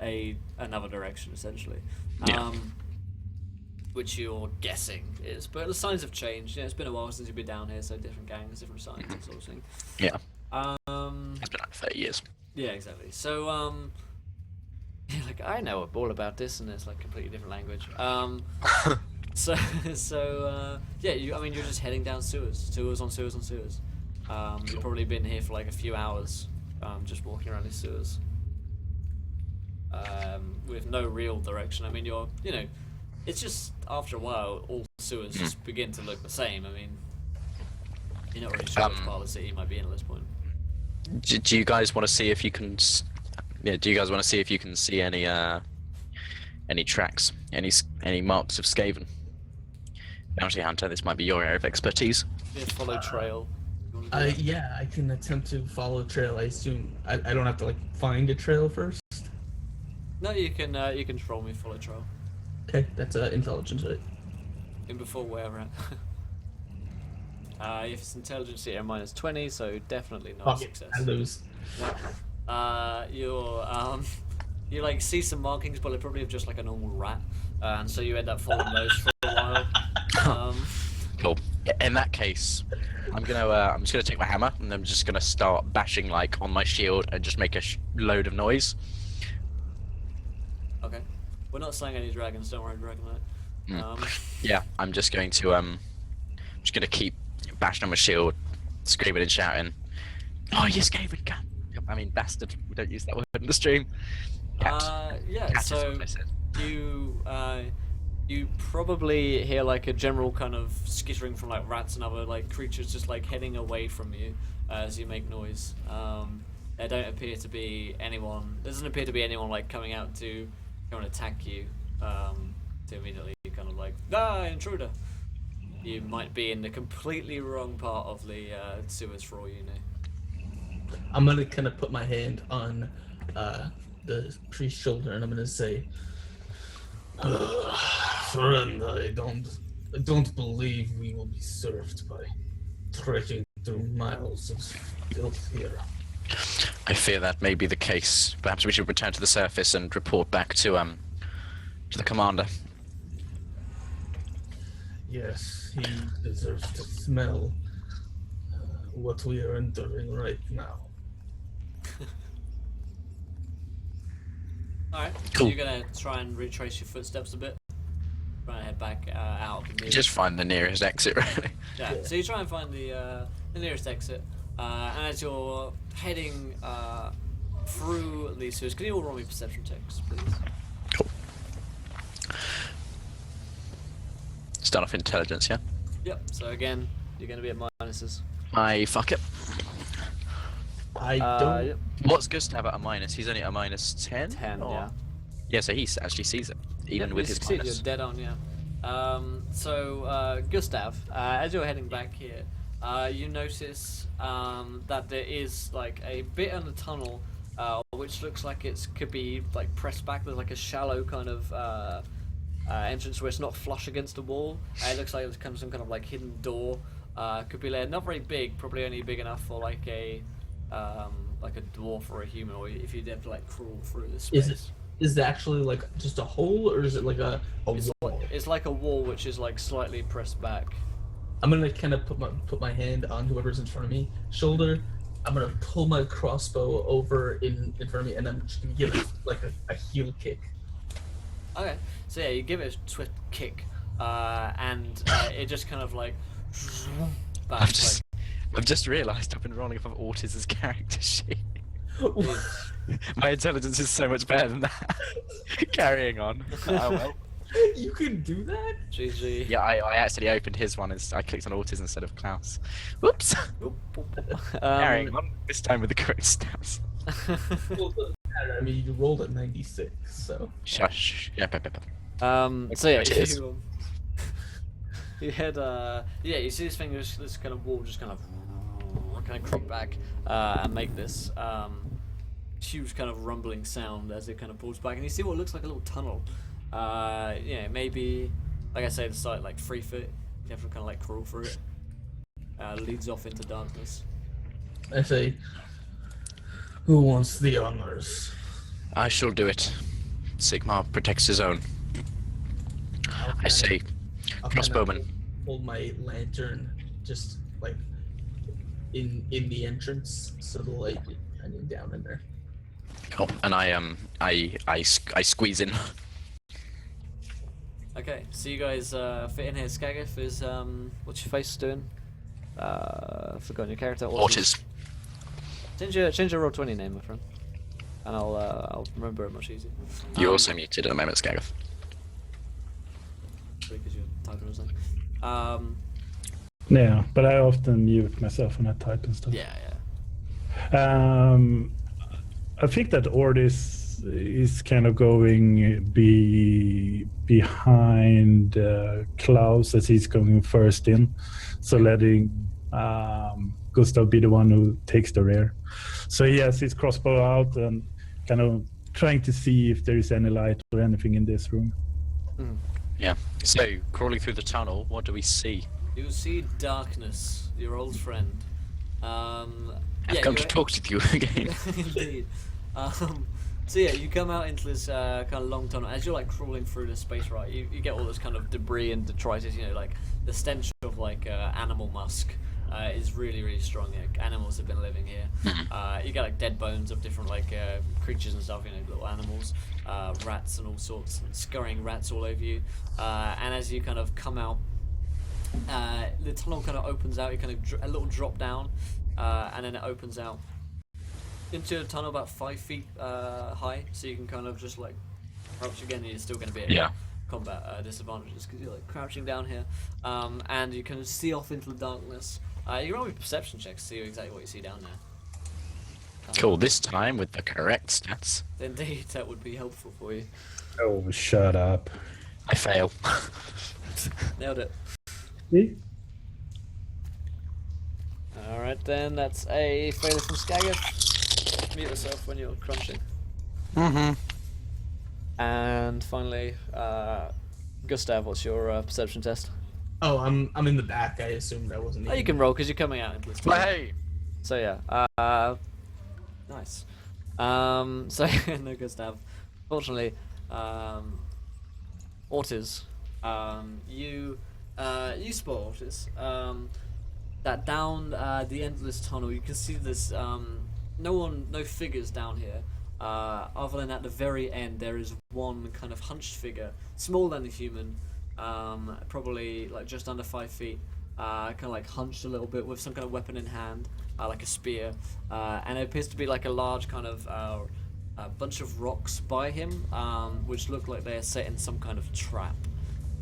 S2: another direction essentially.
S1: Yeah.
S2: Which you're guessing is, but the signs have changed. Yeah, it's been a while since you've been down here, so different gangs, different signs, that sort of thing.
S1: Yeah,
S2: Um,
S1: it's been like 30 years.
S2: yeah, exactly. So yeah, like I know all about this, and it's like completely different language. So yeah, I mean, you're just heading down sewers on sewers on sewers. You've probably been here for like a few hours, just walking around these sewers, with no real direction. I mean, it's just after a while, all sewers just begin to look the same. I mean, you're not really sure which part of the city you might be in at this point.
S1: Do you guys want to see if you can? Do you guys want to see if you can see any tracks, any marks of Skaven? Bounty Hunter, this might be your area of expertise.
S2: Yeah, follow trail. You wanna do that?
S3: Yeah, I can attempt to follow a trail. I assume I don't have to like find a trail first.
S2: No, you can troll me, follow trail.
S3: Okay, that's intelligence, right?
S2: In before where we're at. If it's intelligence, you're -20, so definitely not a
S3: Fuck it,
S2: success.
S3: I lose.
S2: You like see some markings, but they're probably just like a normal rat, and so you end up following those for a while.
S1: Cool. In that case, I'm just gonna take my hammer and I'm just gonna start bashing like on my shield and just make a load of noise.
S2: Okay, we're not slaying any dragons. Don't worry, Dragonite.
S1: Yeah, I'm just going to keep bashing on my shield, screaming and shouting. Oh, you Skaven cat! I mean, bastard. We don't use that word in the stream. Cat.
S2: Yeah.
S1: Cat is
S2: So
S1: what I said.
S2: you probably hear like a general kind of skittering from like rats and other like creatures just like heading away from you as you make noise. There doesn't appear to be anyone like coming out to go and attack you. To immediately kind of like intruder. You might be in the completely wrong part of the sewers for all you know.
S3: I'm gonna kind of put my hand on the priest's shoulder and I'm gonna say, "Friend, I don't believe we will be served by trekking through miles of filth here."
S1: I fear that may be the case. Perhaps we should return to the surface and report back to the commander.
S3: Yes, he deserves to smell what we are enduring right now.
S2: Alright, so
S1: Cool.
S2: you're gonna try and retrace your footsteps a bit. Try and head back out of the
S1: Just find the nearest exit, really.
S2: Yeah, so you try and find the nearest exit, and as you're heading through these sewers, can you all roll me perception checks, please?
S1: Cool. Start off intelligence, yeah?
S2: Yep, so again, you're going to be at minuses.
S1: I fuck it.
S3: I don't.
S2: Yep,
S1: What's Gustav at a minus? He's only at a minus 10?
S2: 10, yeah.
S1: Yeah, so he actually sees it, even
S2: Yep,
S1: with
S2: you
S1: his
S2: succeed,
S1: minus.
S2: You're dead on, yeah. Gustav, as you're heading back here, you notice that there is like a bit in the tunnel, which looks like it could be like pressed back. There's like a shallow kind of entrance where it's not flush against the wall. It looks like it's kind of some kind of like hidden door. Could be there, not very big, probably only big enough for like a dwarf or a human, or if you'd have to like crawl through this space.
S3: Is it actually like just a hole, or is it like a wall?
S2: It's like a wall which is like slightly pressed back.
S3: I'm gonna kind of put my hand on whoever's in front of me shoulder. I'm gonna pull my crossbow over in front of me, and I'm just gonna give it like a heel kick.
S2: Okay, so yeah, you give it a swift kick, and it just kind of like back,
S1: I've just realised I've been rolling off of Ortiz's character sheet.
S2: like,
S1: My intelligence is so much better than that. Carrying on. Oh well.
S3: You can do that?
S2: GG.
S1: Yeah, I actually opened his one as I clicked on Ortiz instead of Klaus. Whoops. Carrying on, this time with the correct stats.
S3: Well, it doesn't matter. I mean, you rolled at 96, so.
S1: Shush. Yep.
S2: So yeah,
S1: Cheers.
S2: you head, you see this thing, this kind of wall just kind of creep back, and make this, huge kind of rumbling sound as it kind of pulls back, and you see what looks like a little tunnel. Maybe, like I say, the site like 3 foot. You have to kind of like crawl through it. Leads off into darkness.
S3: I say, who wants the honors?
S1: I shall do it. Sigmar protects his own. I say,
S3: I'll
S1: crossbowman.
S3: Hold my lantern just like in the entrance, so the light is shining down in there.
S1: Cool. And I squeeze in.
S2: Okay, so you guys fit in here. Skaggith is what's your face doing? Forgotten your character.
S1: Ortiz.
S2: Change your roll 20 name, my friend, and I'll remember it much easier.
S1: You're also muted at the moment, Skaggith.
S2: Because you're typing or something.
S4: Yeah, but I often mute myself when I type and stuff.
S2: Yeah.
S4: I think that Ortiz is kind of going behind Klaus as he's going first in, so letting Gustav be the one who takes the rear. So he has his crossbow out and kind of trying to see if there is any light or anything in this room.
S1: Yeah. So, crawling through the tunnel, what do we see?
S2: You see darkness, your old friend.
S1: I've come to talk to you again.
S2: Indeed. So yeah, you come out into this kind of long tunnel. As you're like crawling through this space, right, you get all this kind of debris and detritus, like the stench of like animal musk is really, really strong. Animals have been living here. You get like dead bones of different like creatures and stuff, little animals, rats and all sorts, and scurrying rats all over you. And as you kind of come out, the tunnel kind of opens out. You kind of a little drop down, and then it opens out into a tunnel about 5 feet high, so you can kind of just like crouch again, and you're still going to be at combat disadvantages because you're like crouching down here, and you can see off into the darkness. You can roll me perception checks to see exactly what you see down there.
S1: Cool, this time with the correct stats.
S2: Indeed, that would be helpful for you.
S4: Oh, shut up.
S1: I fail.
S2: Nailed it.
S4: See?
S2: Alright then, that's a failure from Skaggith. Mute yourself when you're crunching. And finally, Gustav, what's your perception test?
S3: Oh, I'm in the back. I assumed I wasn't.
S2: Oh, you can roll because you're coming out into this.
S1: Hey!
S2: So yeah, nice. So no, Gustav. Fortunately, Ortiz, you spot Ortiz. That down the endless tunnel, you can see this. No figures down here. Other than at the very end, there is one kind of hunched figure, smaller than a human, probably like just under 5 feet, kind of like hunched a little bit with some kind of weapon in hand, like a spear, and it appears to be like a large kind of a bunch of rocks by him, which look like they are set in some kind of trap.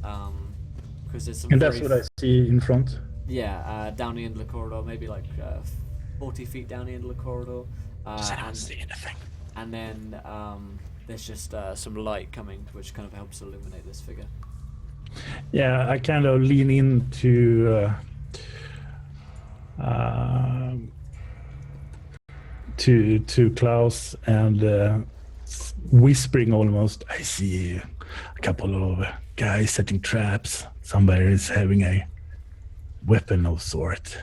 S2: Because there's some.
S4: And that's what I see in front.
S2: Yeah, down the end of the corridor, maybe like 40 feet down the end of the corridor.
S1: Does anyone see anything?
S2: And then there's just some light coming, which kind of helps illuminate this figure.
S4: Yeah, I kind of lean into to Klaus and whispering almost. I see a couple of guys setting traps. Somebody is having a weapon of sort.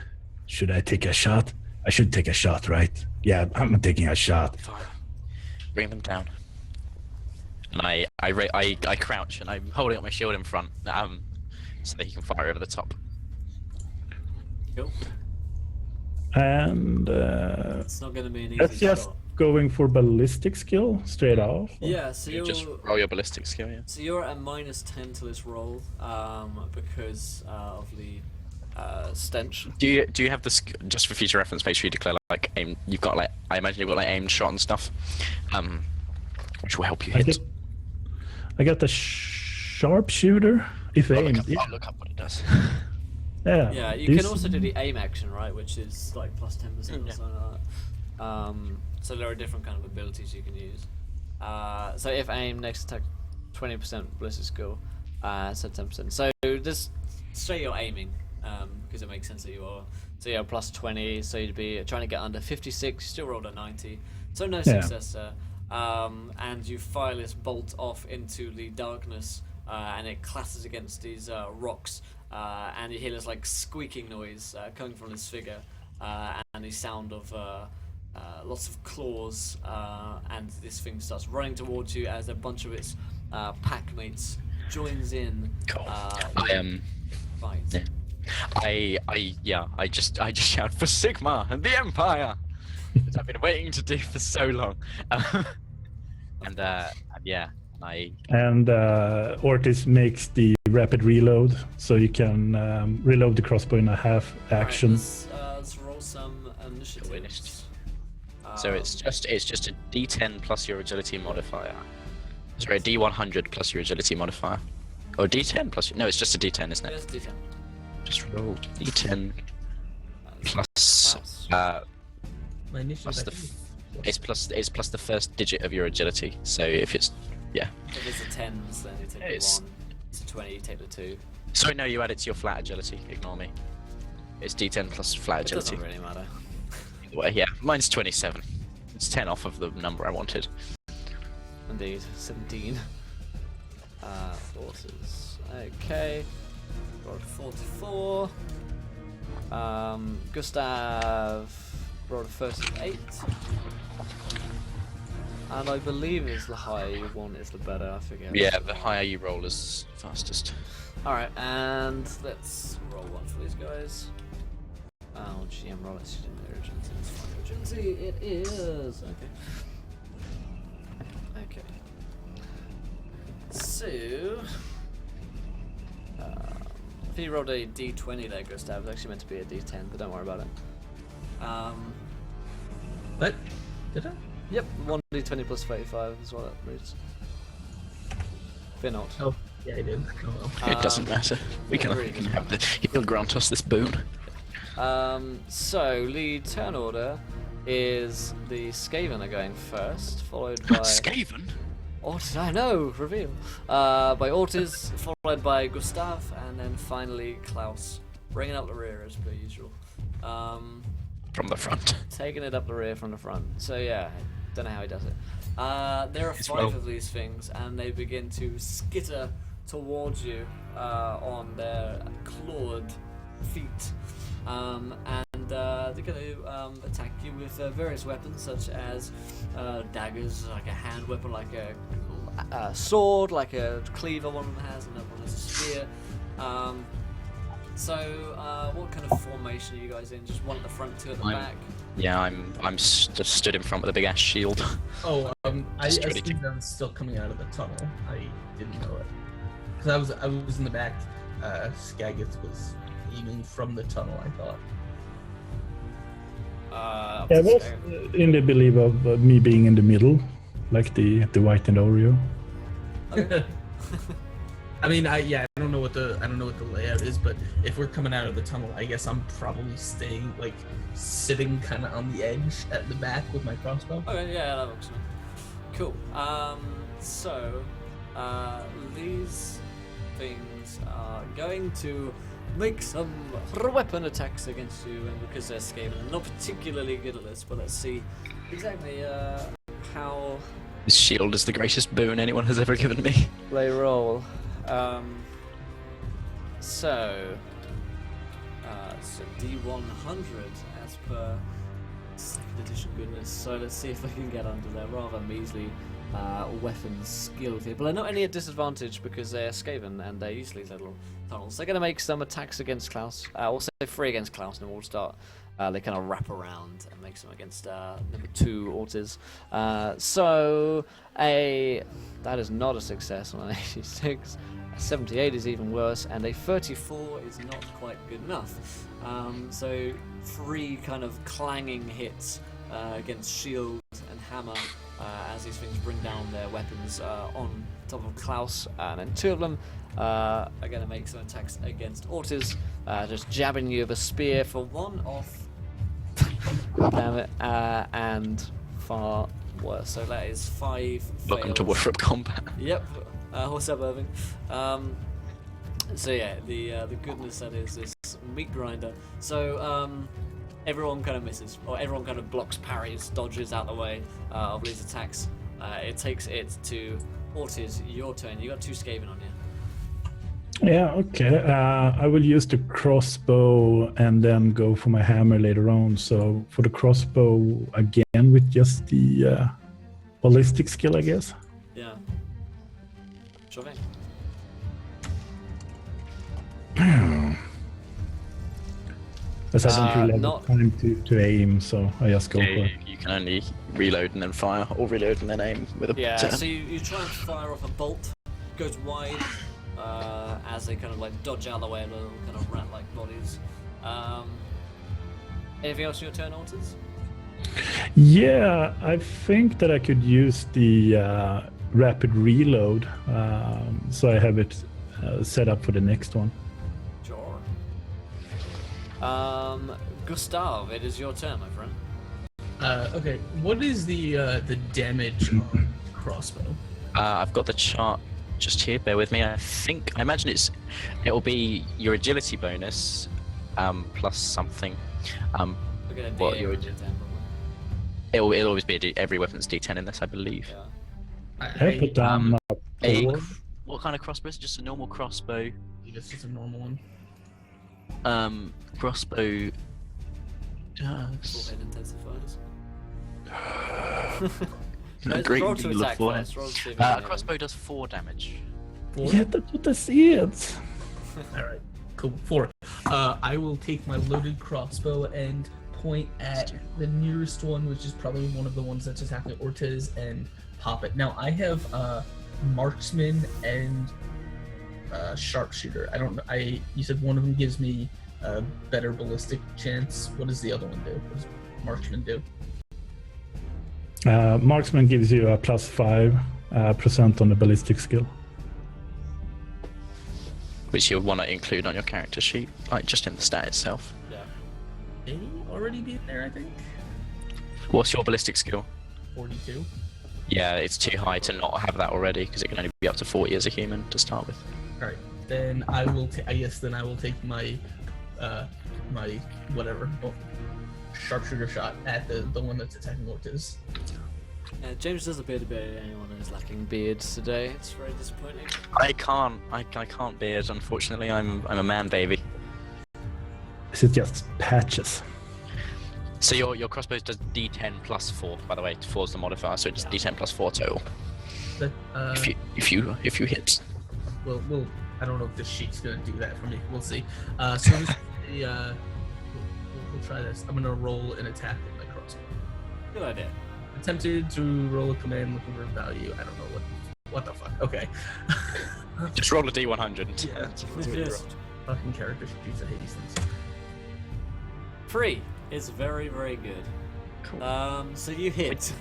S4: Should I take a shot? I should take a shot, right? Yeah, I'm taking a shot.
S1: Fine. Bring them down. And I crouch and I'm holding up my shield in front, so that he can fire over the top.
S2: Cool.
S4: And
S2: It's not going to be an easy
S4: that's just
S2: shot.
S4: going for ballistic skill straight off.
S2: Yeah, so
S1: You
S2: you're
S1: just roll your ballistic skill, yeah.
S2: So you're at -10 to this roll, because of the stench.
S1: Do you have this, just for future reference, make sure you declare like aim, you've got like, I imagine you've got like aimed shot and stuff, which will help you hit.
S4: I got the sharpshooter. If
S1: I'll
S4: aimed.
S1: I'll look up what it does.
S4: Yeah.
S2: Yeah, you
S4: this-
S2: can also do the aim action, right, which is like +10% or something like that. So there are different kind of abilities you can use. So if aim, next attack 20% ballistic skill, so 10%. So just say you're aiming, because it makes sense that you are. So you're +20, so you'd be trying to get under 56, you still rolled a 90, so no success there. And you fire this bolt off into the darkness, and it clashes against these rocks, and you hear this like squeaking noise coming from this figure, and the sound of lots of claws, and this thing starts running towards you as a bunch of its pack mates joins in.
S1: Cool.
S2: Fight.
S1: Yeah. I just shout for Sigmar and the Empire, which I've been waiting to do for so long. And
S4: Ortiz makes the rapid reload, so you can reload the crossbow in a half action.
S2: Alright, let's roll some initiative.
S1: Finished. So it's just a D10 plus your agility modifier. Sorry, a D100 plus your agility modifier. Or D10 plus. No, it's just a D10, isn't it?
S2: Yes, D10.
S1: Just roll D10 plus.
S3: My initiative.
S1: Plus
S3: I
S1: the
S3: think
S1: it's plus the first digit of your agility. So if it's
S2: If it's a 10s, then you take
S1: It's-
S2: the 1. It's a 20, you take the 2.
S1: sorry, no, you add it to your flat agility. Ignore me. It's D10 plus flat
S2: It
S1: agility.
S2: doesn't really matter.
S1: Well, yeah, mine's 27. It's 10 off of the number I wanted.
S2: Indeed, 17. Forces. Okay. Rolled 44. Gustav rolled a first of 8. And I believe it's the higher you want is the better, I forget.
S1: Yeah, the higher you roll is fastest.
S2: Alright, and let's roll one for these guys. Oh, GM roll it. Urgency. It's fine. Urgency, it is. Okay. Okay. So, if you rolled a D20 there, Gustav, it's actually meant to be a D10, but don't worry about it.
S3: What? Did I?
S2: Yep, 1D20 plus 35 is what that reads. Fear not.
S3: Oh, yeah, I did. Oh well.
S1: It doesn't matter. We
S2: yeah,
S1: can,
S2: really doesn't
S1: have the. He'll grant us this boon.
S2: So the turn order is the Skaven are going first, followed by
S1: Skaven?
S2: Ortiz. I know, reveal. By Ortiz, followed by Gustav, and then finally Klaus, bringing up the rear as per usual.
S1: From the front.
S2: Taking it up the rear from the front. So yeah, don't know how he does it. There are
S1: It's
S2: 5
S1: well.
S2: of these things, and they begin to skitter towards you on their clawed feet. And they're going to attack you with various weapons, such as daggers, like a hand weapon, like a sword, like a cleaver one of them has, another one has a spear. So, what kind of formation are you guys in? Just one at the front, 2 at the back?
S1: Yeah, I'm just stood in front with a big ass shield.
S3: Oh, I
S1: Just ready
S3: assumed I was still coming out of the tunnel. I didn't know it. Because I was in the back. Skagith was aiming from the tunnel, I thought.
S4: Yeah, I was in the belief of me being in the middle, like the white and Oreo.
S2: Okay.
S3: I mean, I don't know what the layout is, but if we're coming out of the tunnel, I guess I'm probably staying like sitting kind of on the edge at the back with my crossbow.
S2: Okay, yeah, that works. Cool. So these things are going to make some weapon attacks against you, and because they're Skaven, I'm not particularly good at this, but let's see exactly how
S1: This shield is the greatest boon anyone has ever given me.
S2: they roll. So D100 as per second edition goodness. So let's see if I can get under their rather measly weapons skill here. But they're not any at disadvantage because they're Skaven and they're usually little tunnels. They're going to make some attacks against Klaus. Also 3 against Klaus, and we'll start. They kind of wrap around and make some against number 2 Ortiz. So that is not a success on an 86. A 78 is even worse, and a 34 is not quite good enough. So 3 kind of clanging hits against shield and hammer as these things bring down their weapons on top of Klaus, and then 2 of them are going to make some attacks against Ortiz, just jabbing you with a spear for 1 off. Damn it, and far worse. So that is 5
S1: Welcome to
S2: fails.
S1: Warhammer combat.
S2: Yep. What's up, Irving? So yeah, the goodness that is this meat grinder. So everyone kind of misses, or everyone kind of blocks, parries, dodges out the way of these attacks. It takes it to Ortiz. Your turn. You got 2 Skaven on you.
S4: Yeah, okay. I will use the crossbow and then go for my hammer later on. So for the crossbow, again with just the ballistic skill, I guess.
S2: Yeah. Sure thing.
S4: As I don't really have
S2: not-
S4: time to aim, so I just go for
S1: Yeah,
S4: it.
S1: you can only reload and then fire, or reload and then aim with a
S2: Yeah.
S1: turn.
S2: So you try and fire off a bolt, goes wide. As they kind of like dodge out of the way of little kind of rat-like bodies. Anything else in your turn, Ortiz?
S4: Yeah, I think that I could use the rapid reload, so I have it set up for the next one.
S2: Sure. Gustav, it is your turn, my friend.
S3: Okay, what is the damage on crossbow?
S1: I've got the chart just here. Bear with me. I imagine it'll be your agility bonus, plus something.
S2: We're gonna
S1: What,
S2: D8
S1: your-
S2: or D10
S1: It'll always be every weapon's D10 in this, I believe.
S2: probably.
S4: I put down
S1: A,
S4: 4.
S1: what kind of crossbow is it? Just a normal crossbow.
S3: It's just a normal one.
S1: Crossbow
S2: Yeah.
S1: does.
S2: Forehead intensifiers.
S1: A great
S2: Roll to
S1: deal of
S2: attack
S1: forehead.
S2: first. Roll to see if
S1: A
S2: you can
S1: crossbow does 4 damage.
S3: 4?
S4: Yeah, that's what I said.
S3: Alright, cool. 4. I will take my loaded crossbow and point at the nearest one, which is probably one of the ones that's attacking Ortiz, and pop it. Now, I have marksman and sharpshooter. I don't know. You said one of them gives me a better ballistic chance. What does the other one do? What does marksman do?
S4: Marksman gives you a plus 5% on the ballistic skill.
S1: Which you'll want to include on your character sheet, like just in the stat itself.
S2: Yeah.
S3: May already be in there, I think.
S1: What's your ballistic skill?
S3: 42.
S1: Yeah, it's too high to not have that already, because it can only be up to 40 as a human to start with.
S3: All right, then I will. I guess then I will take my, my whatever sharpshooter shot at the one that's attacking Ortiz.
S2: James does appear to be anyone who's lacking beards today. It's very disappointing.
S1: I can't beard, unfortunately. I'm a man baby.
S4: Is it just patches?
S1: So your crossbow does D10 plus 4, by the way. 4 is the modifier, so it's D10 plus 4 total.
S3: But
S1: If you hit.
S3: well, I don't know if this sheet's gonna do that for me. We'll see. So we'll try this. I'm gonna roll an attack with my crossbow.
S2: Good idea.
S3: Attempted to roll a command looking for value. I don't know what the fuck. Okay.
S1: Just roll a D100.
S3: Yeah.
S1: That's what you
S2: Yes.
S3: roll. Fucking character sheets. I hate these things.
S2: 3 is very, very good.
S1: Cool.
S2: So you hit.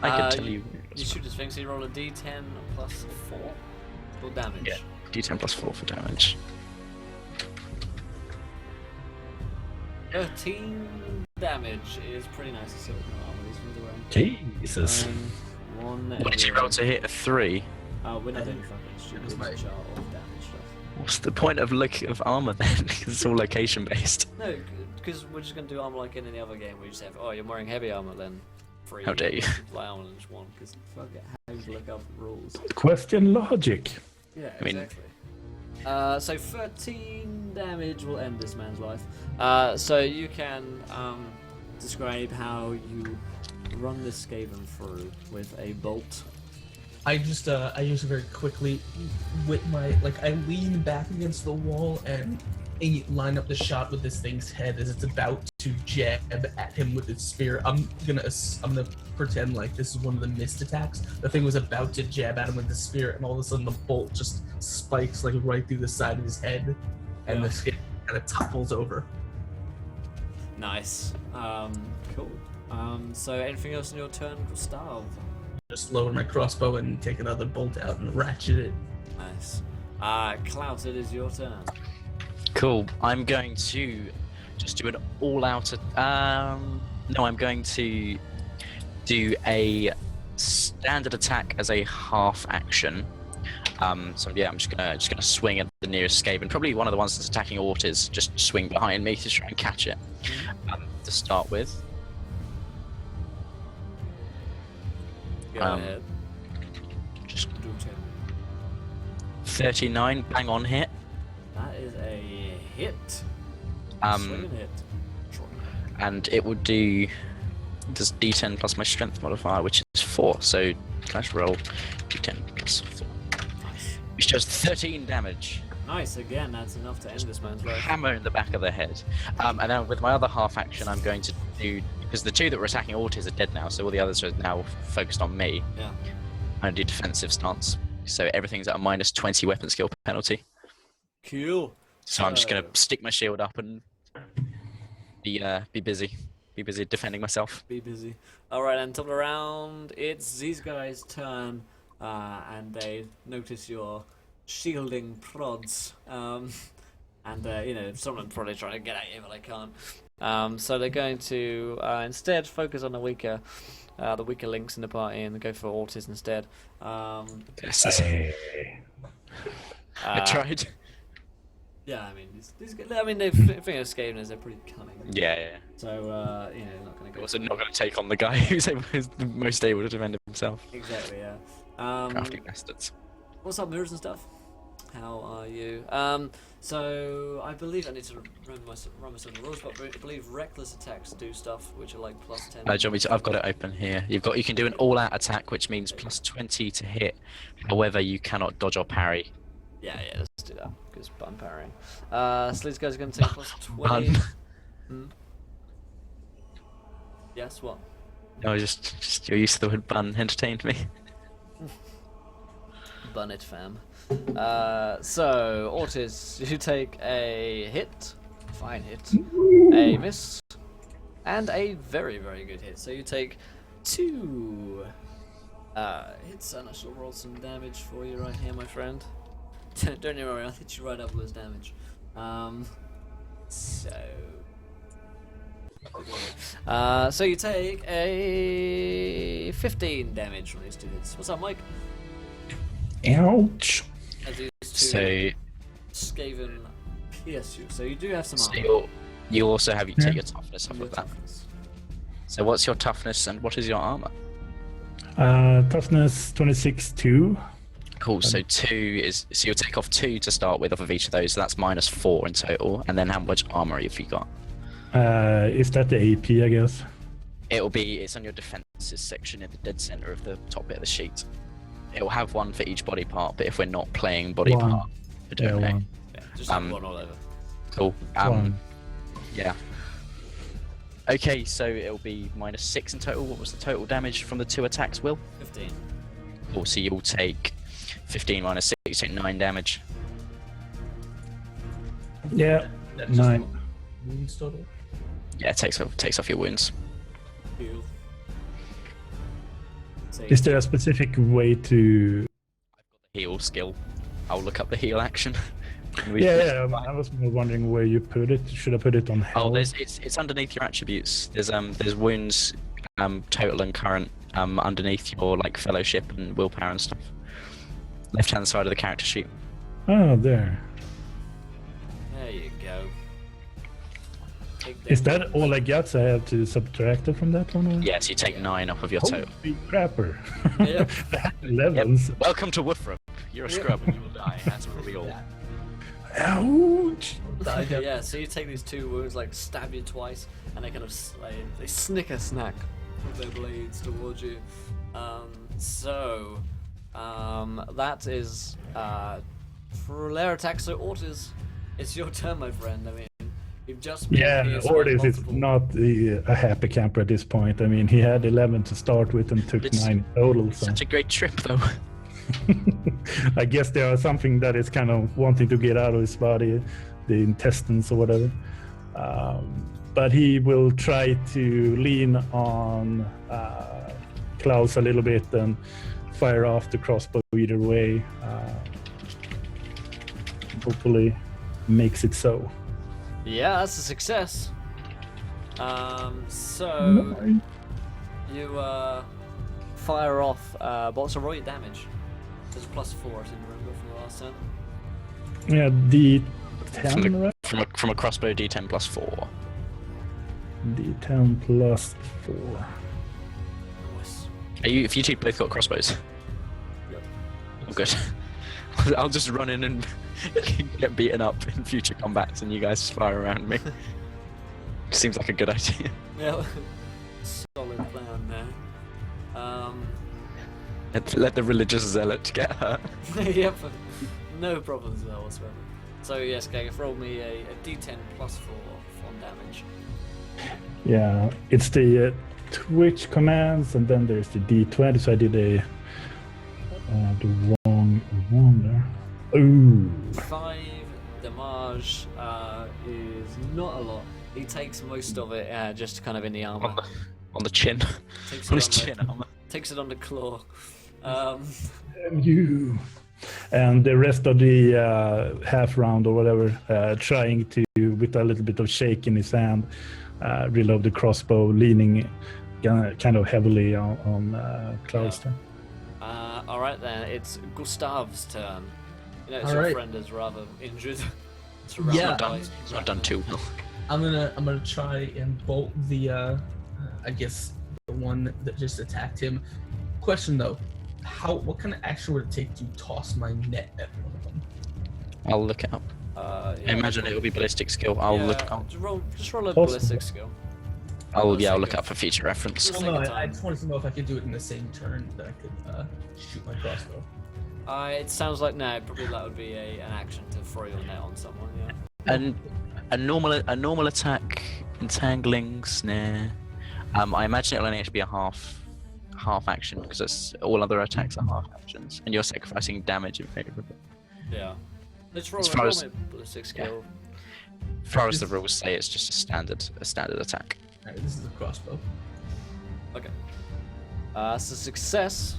S1: I can tell you.
S2: You shoot this thing, so you roll a D10 plus 4. for damage.
S1: Yeah. D10 plus 4 for damage.
S2: 13 damage is pretty nice to see what kind of armor he's really wearing.
S4: Jesus.
S2: One
S1: What did you roll to hit? A 3?
S2: we're not doing fucking stupid chart of damage stuff.
S1: What's the point of armor then? Because it's all location based.
S2: No, because we're just going to do armor like in any other game where you just have, oh, you're wearing heavy armor, then 3.
S1: How dare you.
S2: Light armor, then just 1, because fuck it, how do you look up rules?
S4: Question logic.
S2: Yeah,
S1: I mean-
S2: exactly. So 13 damage will end this man's life. So you can describe how you run this Skaven through with a bolt.
S3: I use it very quickly with my, like, I lean back against the wall and line up the shot with this thing's head as it's about to jab at him with its spear. I'm gonna pretend like this is one of the missed attacks. The thing was about to jab at him with the spear, and all of a sudden the bolt just spikes like right through the side of his head, and the skin kind of topples over.
S2: Nice. Cool. So anything else in your turn, Gustav?
S3: Just lower my crossbow and take another bolt out and ratchet it.
S2: Nice. Klaus, it is your turn.
S1: Cool. I'm going to just do an all-out. No, I'm going to do a standard attack as a half action. So yeah, I'm just gonna swing at the nearest Skaven. Probably one of the ones that's attacking Ortiz. Just swing behind me to try and catch it. To start with.
S2: Go ahead.
S1: Just
S2: Do 10.
S1: 39, bang on hit.
S2: That is a hit. Swing and hit.
S1: And it would do this D10 plus my strength modifier, which is 4. So can I just roll D10 plus 4?
S2: Nice.
S1: Which does 13 damage.
S2: Nice. Again, that's enough to end this man's life.
S1: Hammer in the back of the head. And then with my other half action, I'm going to do, because the 2 that were attacking Ortiz are dead now, so all the others are now focused on me.
S2: Yeah.
S1: I'm going to do defensive stance. So everything's at a minus 20 weapon skill penalty.
S2: Cool.
S1: So I'm just going to stick my shield up and be busy. Be busy defending myself.
S2: Be busy. Alright, and top of the round, it's these guys' turn, and they notice your shielding prods. And, someone's probably trying to get at you, but they can't. So they're going to instead focus on the weaker links in the party and go for Ortiz instead.
S4: Hey.
S1: I tried.
S2: Yeah, I mean, they think of Skaveners, they're pretty cunning.
S1: Yeah.
S2: So, not going to go.
S1: Also not going to take on the guy who's the most able to defend himself.
S2: Exactly, yeah.
S1: Crafty bastards.
S2: What's up, mirrors and stuff? How are you? So I believe I need to run myself the rules, but I believe reckless attacks do stuff which are like plus 10.
S1: Do you want me to? I've got it open here. You can do an all-out attack, which means plus 20 to hit. However, you cannot dodge or parry.
S2: Yeah, let's do that because I'm parrying. So these guys are going to take plus 20. Yes, what?
S1: No, just your use of the word bun entertained me.
S2: Bun it, fam. So, Ortiz, you take a hit, fine hit, a miss, and a very, very good hit. So you take 2 hits, and I shall roll some damage for you right here, my friend. Don't you worry, I'll hit you right up with this damage. So you take a 15 damage from these 2 hits. What's up, Mike?
S4: Ouch.
S2: As these 2
S1: So
S2: Skaven pierce you. So you do have some
S1: So
S2: armor.
S1: you also have take your toughness off
S2: Your
S1: of that.
S2: toughness.
S1: So what's your toughness and what is your armor?
S4: Toughness 26 2.
S1: Cool. So 2 is you'll take off 2 to start with off of each of those. So that's minus 4 in total. And then how much armor have you got?
S4: Is that the AP, I guess?
S1: It's on your defenses section in the dead center of the top bit of the sheet. It'll have one for each body part, but if we're not playing body
S4: One.
S1: part, I don't know.
S4: One.
S2: Yeah, just have one all over.
S1: Cool.
S4: One.
S1: Yeah. Okay, so it'll be minus 6 in total. What was the total damage from the 2 attacks, Will?
S2: 15.
S1: Cool, so you'll take 15 minus 6, you take 9 damage.
S4: Yeah,
S3: That's just
S4: 9.
S3: wounds total.
S1: Yeah, it takes off your wounds.
S2: Heal. So
S4: Is there a specific way to...
S1: Heal skill. I'll look up the heal action.
S4: Yeah, I was more wondering where you put it. Should I put it on health?
S1: Oh, it's underneath your attributes. There's wounds, total and current, underneath your like fellowship and willpower and stuff. Left hand side of the character sheet.
S4: Oh, there.
S2: There you go. Take
S4: Is
S2: them
S4: that all I got? So I have to subtract it from that one? Or?
S1: Yes, you take 9 off of your total.
S4: Holy crapper.
S2: Yep.
S4: Levels.
S1: Welcome to Woofrup. You're a scrub and you will die. That's what we all.
S4: Ouch.
S2: Yeah, so you take these 2 wounds, like stab you twice, and they kind of they snicker snack with their blades towards you. That is for lair attack. So Ortiz, it's your turn, my friend. I mean, you've just been
S4: Yeah,
S2: pierced by
S4: Ordis is
S2: multiple-
S4: not a happy camper at this point. I mean, he had 11 to start with and took
S1: It's
S4: 9 total. So
S1: Such a great trip, though.
S4: I guess there are something that is kind of wanting to get out of his body, the intestines or whatever. But he will try to lean on Klaus a little bit and fire off the crossbow either way. Hopefully makes it so.
S2: Yeah, that's a success. So you fire off. What's a roll your damage? There's +4, I didn't remember from the last turn.
S4: Yeah, D10, right?
S1: From a crossbow, D10 plus 4.
S4: D10 plus 4.
S2: Nice.
S1: If you two both got crossbows,
S2: Yep.
S1: I'm good. I'll just run in and get beaten up in future combats, and you guys just fire around me. Seems like a good idea.
S2: Yeah. Solid plan there.
S1: Let the religious zealot get hurt.
S2: Yep. No problems there whatsoever. So yes, Gagif, roll me a D10 plus 4 on damage.
S4: Yeah, it's the Twitch commands, and then there's the D20. So I did the wrong one there. Ooh.
S2: 5 damage is not a lot. He takes most of it just kind of in the armor.
S1: On the chin.
S2: Takes
S1: On
S2: it
S1: his
S2: on
S1: chin
S2: the,
S1: armor.
S2: takes it on the claw.
S4: Damn you. And the rest of the half round or whatever, trying to, with a little bit of shake in his hand, reload the crossbow, leaning kind of heavily on Klaus.
S2: Yeah. Alright then, it's Gustav's turn. You know,
S3: All
S2: your
S3: right.
S2: friend is rather injured.
S3: Yeah.
S1: He's not done too well.
S3: I'm gonna try and bolt the I guess the one that just attacked him. Question though, what kind of action would it take to toss my net at one of them?
S1: I'll look it up.
S2: Yeah,
S1: I imagine it'll be ballistic skill. I'll look.
S2: Just roll a
S4: Possible.
S2: ballistic skill.
S1: I'll look it up for future reference.
S2: Just
S3: Well, no,
S2: take your
S3: I
S2: time.
S3: just wanted to know if I could do it in the same turn that I could shoot my crossbow.
S2: It sounds like no, probably that would be an action to throw your net on someone. Yeah.
S1: And a normal attack, entangling snare. I imagine it'll only have to be a half action because all other attacks are half actions, and you're sacrificing damage in favor of it.
S2: Yeah. Let's roll,
S1: As far
S2: roll
S1: as-
S2: a ballistic skill.
S1: As far as the rules say, it's just a standard attack.
S3: Alright, this is a crossbow.
S2: Okay. It's a success.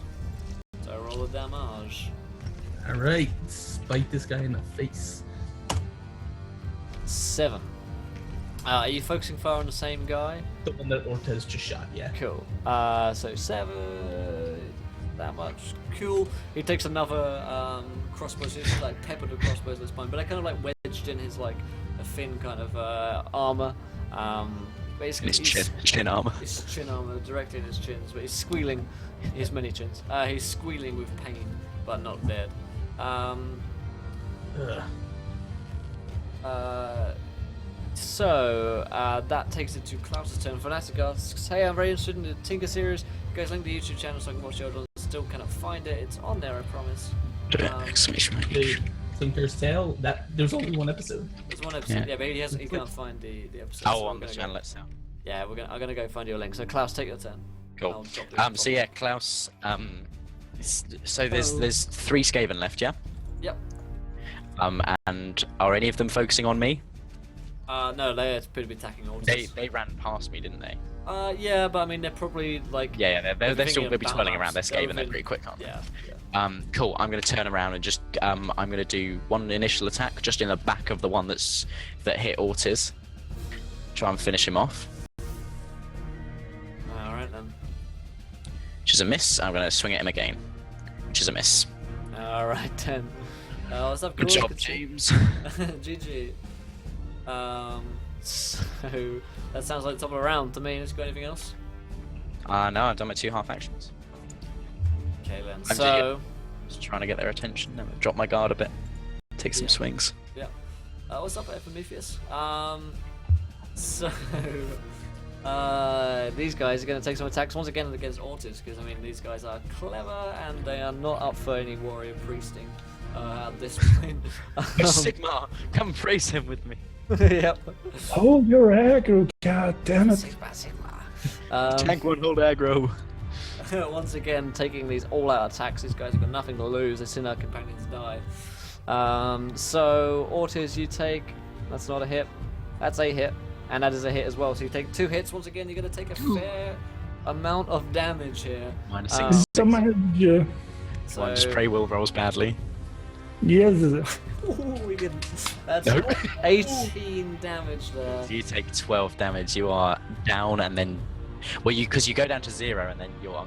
S2: So I roll the damage.
S3: Alright, spike this guy in the face.
S2: 7. Are you focusing fire on the same guy?
S3: The one that Ortez just shot, yeah.
S2: Cool. So 7. That much. Cool. He takes another crossbow, so it's like peppered with crossbows at this point, but I kind of like wedged in his like a thin kind of armor. Basically,
S1: His chin armor.
S2: His chin armor directly in his chins, but he's squealing. His many chins. He's squealing with pain, but not dead.
S3: Ugh.
S2: That takes it to Klaus's turn. Fanatic asks, hey, I'm very interested in the Tinker series. You guys link the YouTube channel so I can watch the old ones. Still cannot find it. It's on there, I promise.
S1: Exclamation mark.
S3: The Tinker's Tale, there's only one episode.
S2: There's one episode,
S1: Yeah.
S2: but he can't find the episode.
S1: Oh,
S2: so
S1: on
S2: we're
S1: the
S2: gonna
S1: channel
S2: go,
S1: itself.
S2: Yeah, I'm gonna go find your link. So Klaus, take your turn.
S1: Cool.
S2: I'll drop the link
S1: So
S2: on.
S1: yeah, Klaus. So there's 3 Skaven left, yeah.
S2: Yep.
S1: And are any of them focusing on me?
S2: No, they appear to be attacking Ortiz.
S1: They ran past me, didn't they?
S2: Yeah, but I mean they're probably like.
S1: Yeah, they'll
S2: thinking
S1: still
S2: of
S1: be twirling
S2: balance,
S1: around. They're Skaven. They're
S2: Govin.
S1: pretty quick, aren't they?
S2: Yeah, yeah.
S1: Cool. I'm going to turn around and just I'm going to do one initial attack just in the back of the one that hit Ortiz. Try and finish him off.
S2: All right then.
S1: Which is a miss. I'm going to swing at him again. Which is a miss.
S2: All right then. What's up,
S1: Good
S2: cool?
S1: job, James.
S2: GG. So that sounds like the top of the round to me. Has got anything else?
S1: No, I've done my 2 half actions.
S2: Okay then.
S1: I'm
S2: So
S1: just trying to get their attention. I'm gonna drop my guard a bit. Take some
S2: Yeah.
S1: swings.
S2: yeah. What's up, Epimetheus? So these guys are going to take some attacks once again against Ortiz, because I mean these guys are clever and they are not up for any warrior priesting at this point.
S1: Sigmar, come praise him with me.
S2: Yep.
S4: Hold your aggro, god damn it.
S1: Tank won't hold aggro.
S2: Once again, taking these all-out attacks. These guys have got nothing to lose. They've seen our companions die. So Ortiz, you take. That's not a hit. That's a hit, and that is a hit as well. So you take 2 hits. Once again, you're going to take a fair amount of damage here.
S1: -6.
S4: Damage.
S1: So I just pray Will rolls badly.
S4: Yes.
S2: Ooh, we didn't. That's
S1: Nope.
S2: 18 damage there.
S1: You take 12 damage. You are down, and then, well, because you go down to 0, and then you're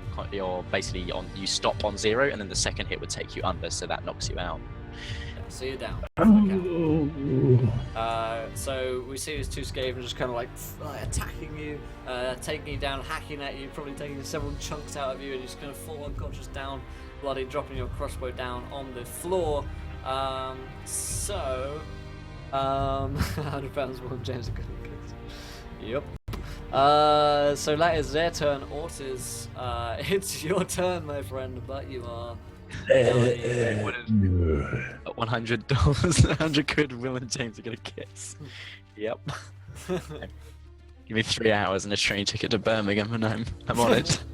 S1: basically on. You stop on 0, and then the second hit would take you under, so that knocks you out.
S2: Yeah, so you're down.
S4: Oh.
S2: So we see these 2 Skaven just kind of like attacking you, taking you down, hacking at you, probably taking several chunks out of you, and you just kind of fall unconscious down, bloody, dropping your crossbow down on the floor. 100 pounds more than James are gonna get. Yep. So that is their turn. Ortiz, it's your turn, my friend, but you are.
S1: $100, 100 quid. Will and James are gonna kiss. Yep. Give me 3 hours and a train ticket to Birmingham, and I'm on it.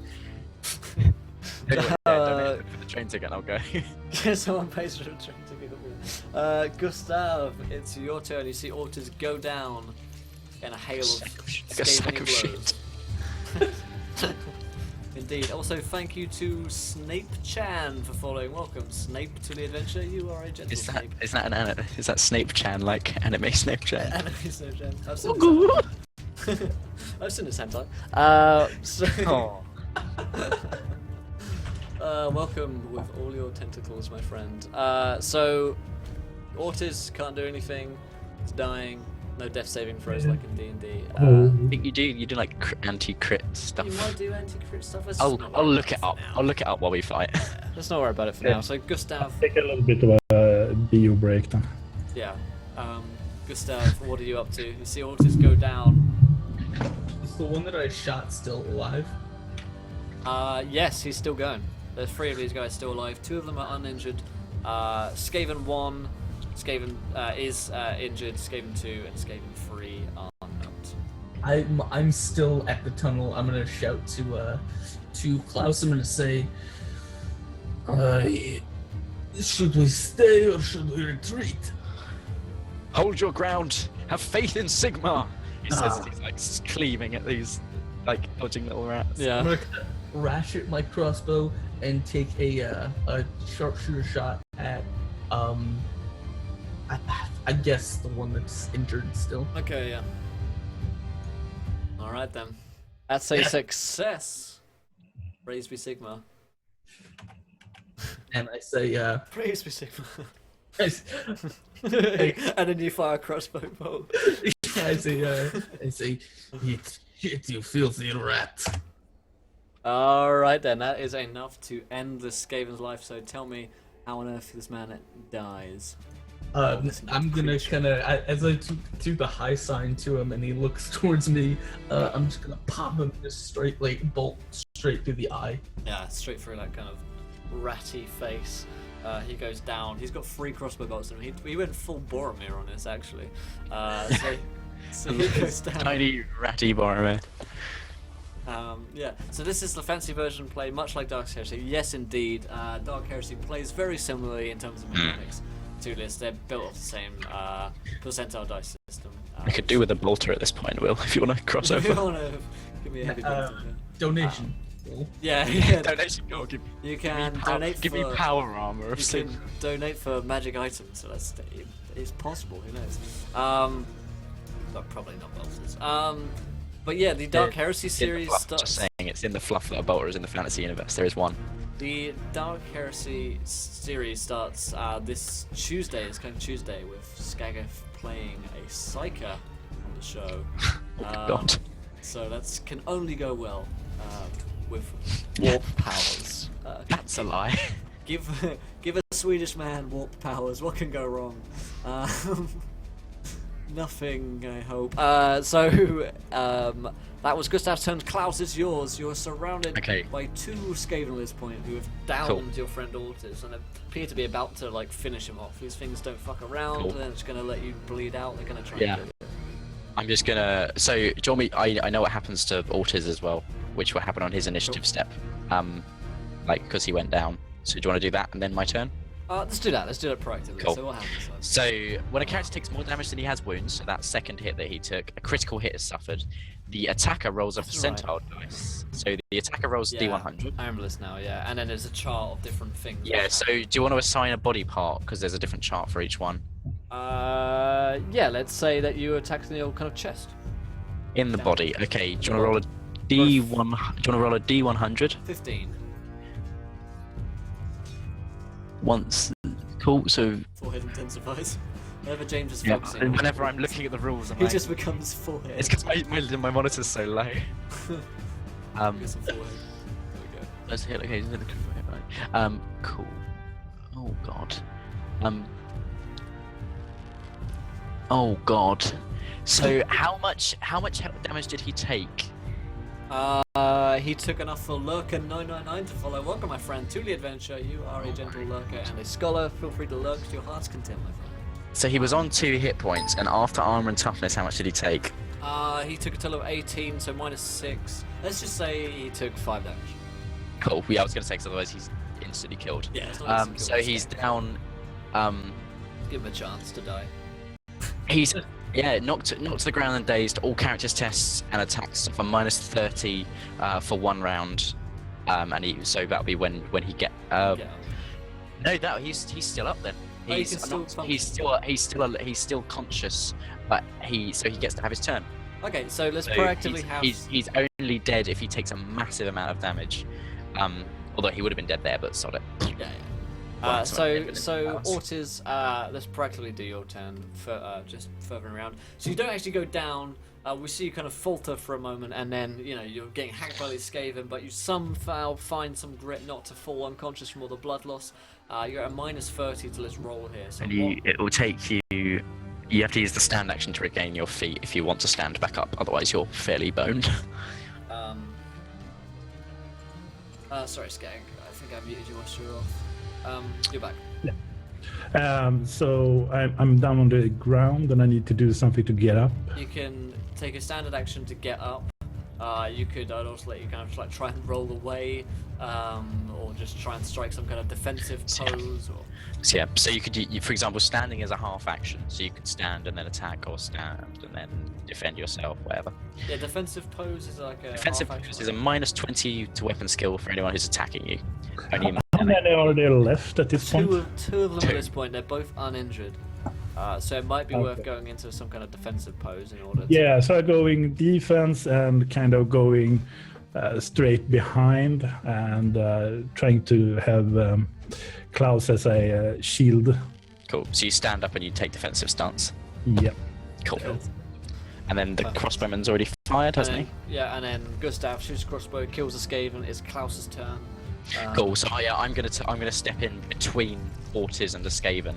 S1: Anyway, donate for the train ticket. I'll go.
S2: Someone pays for a train ticket. Gustav, it's your turn. You see Ortiz go down in a hail of
S1: Like a sack of
S2: blows. Indeed. Also, thank you to Snape Chan for following. Welcome, Snape, to the adventure. You are a gentle
S1: Is that
S2: Snape.
S1: is that Snape Chan, like anime Snape Chan?
S2: Anime Snape Chan. I've seen this. I've seen this hentai. So. Welcome with all your tentacles, my friend. So, Ortiz can't do anything. He's dying. No death saving throws like in D&D.
S1: I think you do like anti-crit stuff.
S2: You might do anti-crit stuff. Let's
S1: I'll
S2: not
S1: I'll
S2: worry
S1: look
S2: about
S1: it up.
S2: for now.
S1: I'll look it up while we fight.
S2: Let's not worry about it for now. So, Gustav.
S4: Take a little bit of a bio break then.
S2: Yeah. Gustav, what are you up to? You see Ortiz go down.
S3: Is the one that I shot still alive?
S2: Yes, he's still going. There's 3 of these guys still alive. 2 of them are uninjured. Skaven 1, Skaven is injured. Skaven 2 and Skaven 3 are not.
S3: I'm still at the tunnel. I'm gonna shout to Klaus. I'm gonna say, should we stay or should we retreat?
S1: Hold your ground. Have faith in Sigmar. He says he's like cleaving at these like dodging little rats.
S2: Yeah.
S3: I'm gonna ratchet my crossbow and take a sharpshooter shot at I guess the one that's injured still.
S2: Okay, yeah. Alright then. That's a success. Praise be Sigma.
S3: And I say,
S2: Praise be Sigma.
S3: I
S2: And then you fire a crossbow bolt.
S3: say, eat shit, you filthy rat.
S2: Alright then, that is enough to end this Skaven's life, so tell me how on earth this man dies.
S3: I'm gonna kinda, as I do the high sign to him and he looks towards me, I'm just gonna pop him this straight, like, bolt straight through the eye.
S2: Yeah, straight through that kind of ratty face. He goes down. He's got 3 crossbow bolts in him. He went full Boromir on this, actually. So he goes down.
S1: Tiny ratty Boromir.
S2: Yeah, so this is the fancy version played much like Dark Heresy. Yes, indeed. Dark Heresy plays very similarly in terms of mechanics to this. They're built off the same percentile dice system.
S1: I could do with a bolter at this point, Will, if you want to cross
S2: If you
S1: over.
S2: want to give me a heavy bolter,
S3: Donation. goal.
S2: Yeah, yeah.
S1: Donation goal.
S2: You can donate
S1: give
S2: for...
S1: me power armor of
S2: You
S1: Sigmar.
S2: can donate for magic items, so it's possible, who knows. But probably not Bolters. But yeah, the Dark Heresy series
S1: Just
S2: starts...
S1: saying, it's in the fluff that a bolter is in the fantasy universe. There is one.
S2: The Dark Heresy series starts this Tuesday. It's coming Tuesday with Skageth playing a Psyker on the show.
S1: Oh God.
S2: So that can only go well with warp powers.
S1: That's a lie.
S2: Give a Swedish man warp powers. What can go wrong? Nothing, I hope. That was Gustav's turn. Klaus, it's yours. You're surrounded by two Skaven at this point who have downed your friend Ortiz and appear to be about to like finish him off. These things don't fuck around. They're just gonna let you bleed out. They're gonna try and do it.
S1: I'm just gonna. So, do you want me? I know what happens to Ortiz as well, which will happen on his initiative step. Like because he went down. So, do you want to do that and then my turn?
S2: Let's do that. Let's do it proactively.
S1: Cool.
S2: So what happens?
S1: So when a character takes more damage than he has wounds, so that second hit that he took, a critical hit is suffered. The attacker rolls a percentile dice. So the attacker rolls D100.
S2: I remember this now. Yeah, and then there's a chart of different things.
S1: Yeah. So do you want to assign a body part because there's a different chart for each one?
S2: Yeah. Let's say that you attack the old kind of chest.
S1: In the body. Okay. Do you want to roll a D1? Do you want to roll a D100?
S2: 15.
S1: Once. Cool. So.
S2: Forehead intensifies. Whenever James is
S1: Yeah.
S2: focusing.
S1: And whenever I'm looking at the rules, I'm
S2: he
S1: like,
S2: just becomes forehead.
S1: it's because my monitor's so low.
S2: Get some forehead. There we go.
S1: Let's hit. Okay. Cool. Oh God. Oh God. So how much damage did he take?
S2: He took enough for Lurker 999 to follow. Welcome, my friend, to the adventure. You are a gentle lurker and a scholar. Feel free to lurk to your heart's content, my friend.
S1: So he was on 2 hit points, and after armor and toughness, how much did he take?
S2: He took a total of 18, so -6. Let's just say he took 5 damage.
S1: Cool. Yeah, I was gonna say, because otherwise he's instantly killed.
S2: Yeah, it's not instant
S1: So
S2: kill,
S1: he's
S2: it's
S1: down.
S2: give him a chance to die.
S1: He's knocked to the ground and dazed. All characters, tests, and attacks suffer -30 for 1 round. So that'll be when he get. No, he's still up then. He's still conscious, but he gets to have his turn.
S2: Okay, so let's proactively have.
S1: He's only dead if he takes a massive amount of damage. Although he would have been dead there, but sod it.
S2: Yeah. So Ortiz, let's practically do your turn for just further around. So you don't actually go down. We see you kind of falter for a moment, and then you're getting hacked by these Skaven, but you somehow find some grit not to fall unconscious from all the blood loss. You're at a -30 to this roll here. So
S1: it will take you. You have to use the stand action to regain your feet if you want to stand back up. Otherwise, you're fairly boned.
S2: Sorry, Skag. I think I muted you whilst you were off. You're back.
S4: So I'm down on the ground and I need to do something to get up.
S2: You can take a standard action to get up. I'd also let you kind of like try and roll away, or just try and strike some kind of defensive pose. Or...
S1: So you could, for example, standing is a half action. So you could stand and then attack, or stand and then defend yourself, whatever.
S2: Yeah, defensive pose is like a
S1: defensive
S2: half
S1: pose is a -20 to weapon skill for anyone who's attacking you. Only
S4: How many are there left at this point?
S2: Two of them at this point. They're both uninjured. So it might be worth going into some kind of defensive pose in order to...
S4: Yeah, so I'm going defense and kind of going straight behind and trying to have Klaus as a shield.
S1: Cool. So you stand up and you take defensive stance.
S4: Yeah.
S1: Cool. And then the crossbowman's already fired, hasn't he?
S2: Yeah, and then Gustav shoots a crossbow, kills a Skaven. It's Klaus's turn.
S1: Cool. So I'm gonna step in between Ortiz and the Skaven,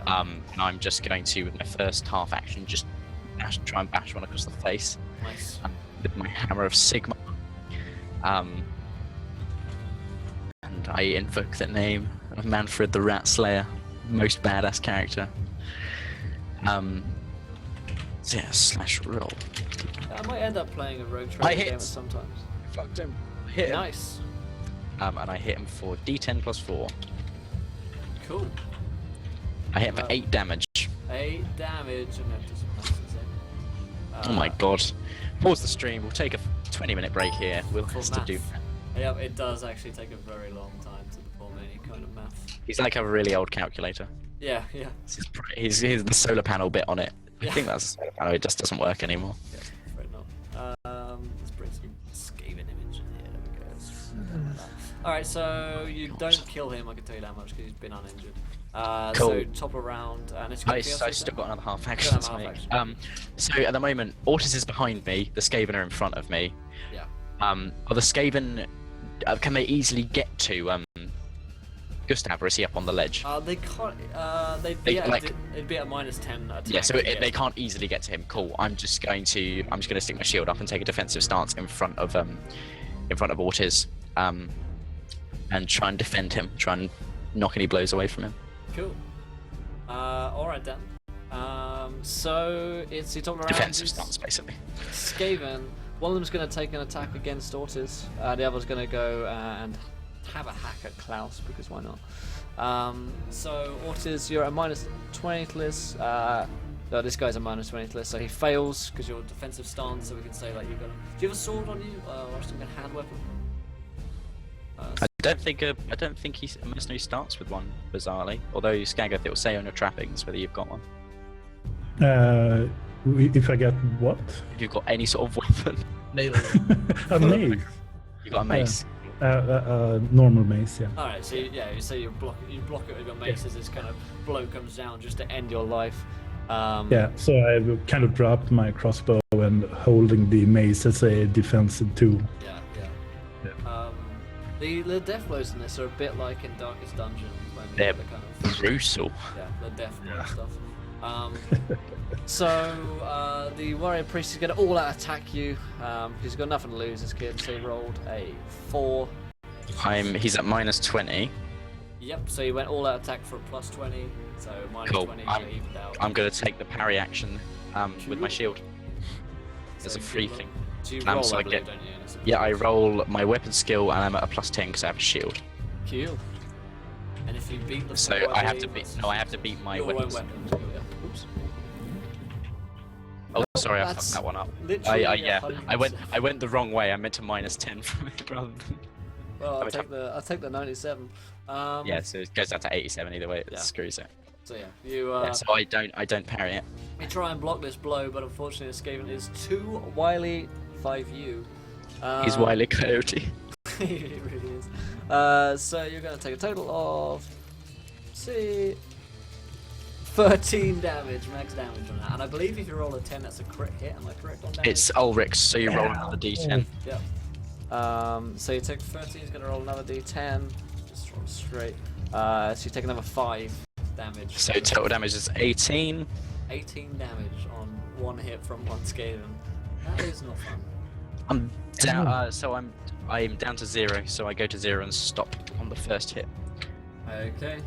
S1: and I'm just going to, with my first half action, just try and bash one across the face.
S2: Nice.
S1: With my hammer of Sigmar. And I invoke the name of Manfred the Rat Slayer, most badass character. So yeah, slash roll.
S2: I might end up playing a rogue trader game sometimes.
S1: Fucked him. Hit him.
S2: Nice.
S1: And I hit him for D10 plus 4.
S2: Cool.
S1: I hit him for 8 damage.
S2: 8 damage, and then do some passes in.
S1: Oh my god. Pause the stream. We'll take a 20-minute break here. We'll have to do.
S2: Yeah, it does actually take a very long time to perform any kind of math.
S1: He's like a really old calculator.
S2: Yeah, yeah.
S1: He's the solar panel bit on it. I
S2: Yeah.
S1: think that's a solar panel. It just doesn't work anymore.
S2: Yeah, afraid not. Let's bring some scaven image in here. There we go. Let's Alright, so you don't kill him, I can tell you that much, because he's been uninjured.
S1: Cool.
S2: So top around, and it's
S1: I still got another half action to make. So at the moment, Ortiz is behind me, the Skaven are in front of me.
S2: Yeah.
S1: Are the Skaven, can they easily get to Gustav, or is he up on the ledge?
S2: They can't. They'd
S1: They,
S2: be at,
S1: like-
S2: it'd be at -10 attack.
S1: Yeah, so
S2: to get
S1: they
S2: him.
S1: can't easily get to him. Cool. I'm just going to stick my shield up and take a defensive stance in front of Ortiz, and try and defend him. Try and knock any blows away from him.
S2: Cool. Alright then. So it's your top around.
S1: Defensive stance, basically.
S2: Skaven. One of them's going to take an attack against Ortiz. The other's going to go and have a hack at Klaus, because why not? So Ortiz, you're at -20 to this. No, this guy's a -20 to this, so he fails because you're defensive stance. So we can say like you've got. Do you have a sword on you, or some kind of hand weapon?
S1: I don't think he's a mercenary starts with one, bizarrely. Although Skaggoth, it will say on your trappings whether you've got one.
S4: If I get what?
S1: If you've got any sort of weapon.
S3: Melee.
S4: A mace.
S1: You got a mace.
S4: Normal mace, yeah.
S2: Alright, so you say you block it with your mace as this kind of blow comes down just to end your life.
S4: Yeah, so I've kind of dropped my crossbow and holding the mace as a defensive tool.
S2: Yeah. The death blows in this are a bit like in Darkest Dungeon when
S1: They're
S2: the kind of
S1: brutal.
S2: the death blow stuff. So the warrior priest is going to all out attack you. He's got nothing to lose, this kid. So he rolled a 4.
S1: He's at -20.
S2: Yep. So he went all out attack for a +20. So
S1: Cool.
S2: -20 evened out.
S1: I'm going to take the parry action with my shield. There's
S2: So
S1: a free
S2: you
S1: thing.
S2: So you roll,
S1: so I
S2: I believe,
S1: get-
S2: don't you? And it's a
S1: Yeah, I roll my weapon skill and I'm at a +10 because I have a shield.
S2: Cool. And if you beat the
S1: So
S2: four,
S1: I have to
S2: believe
S1: beat.
S2: that's
S1: No, I have to beat my
S2: your own
S1: weapons.
S2: weapon. Yeah. Oops.
S1: Oh, sorry, I
S2: That's
S1: fucked that one up.
S2: literally
S1: Yeah,
S2: 100%.
S1: I went the wrong way. I meant to -10 from it rather than.
S2: Well,
S1: I would
S2: I'll take the 97.
S1: Yeah, so it goes down to 87 either way. It
S2: Yeah.
S1: screws it.
S2: So yeah, you
S1: Yeah, so I don't parry it.
S2: you try and block this blow, but unfortunately, Skaven is too wily 5U.
S1: He's Wile E. Coyote.
S2: He really is. So you're going to take a total of, see, 13 damage, max damage on that. And I believe if you roll a 10, that's a crit hit. Am I correct on damage?
S1: It's Ulrich, so you roll another d10.
S2: Yeah. So you take 13, he's going to roll another d10. Just roll straight. So you take another 5 damage.
S1: So total damage is 18.
S2: 18 damage on one hit from one Skaven. That is not fun.
S1: I'm down. I'm down to 0, so I go to 0 and stop on the first hit.
S2: Okay.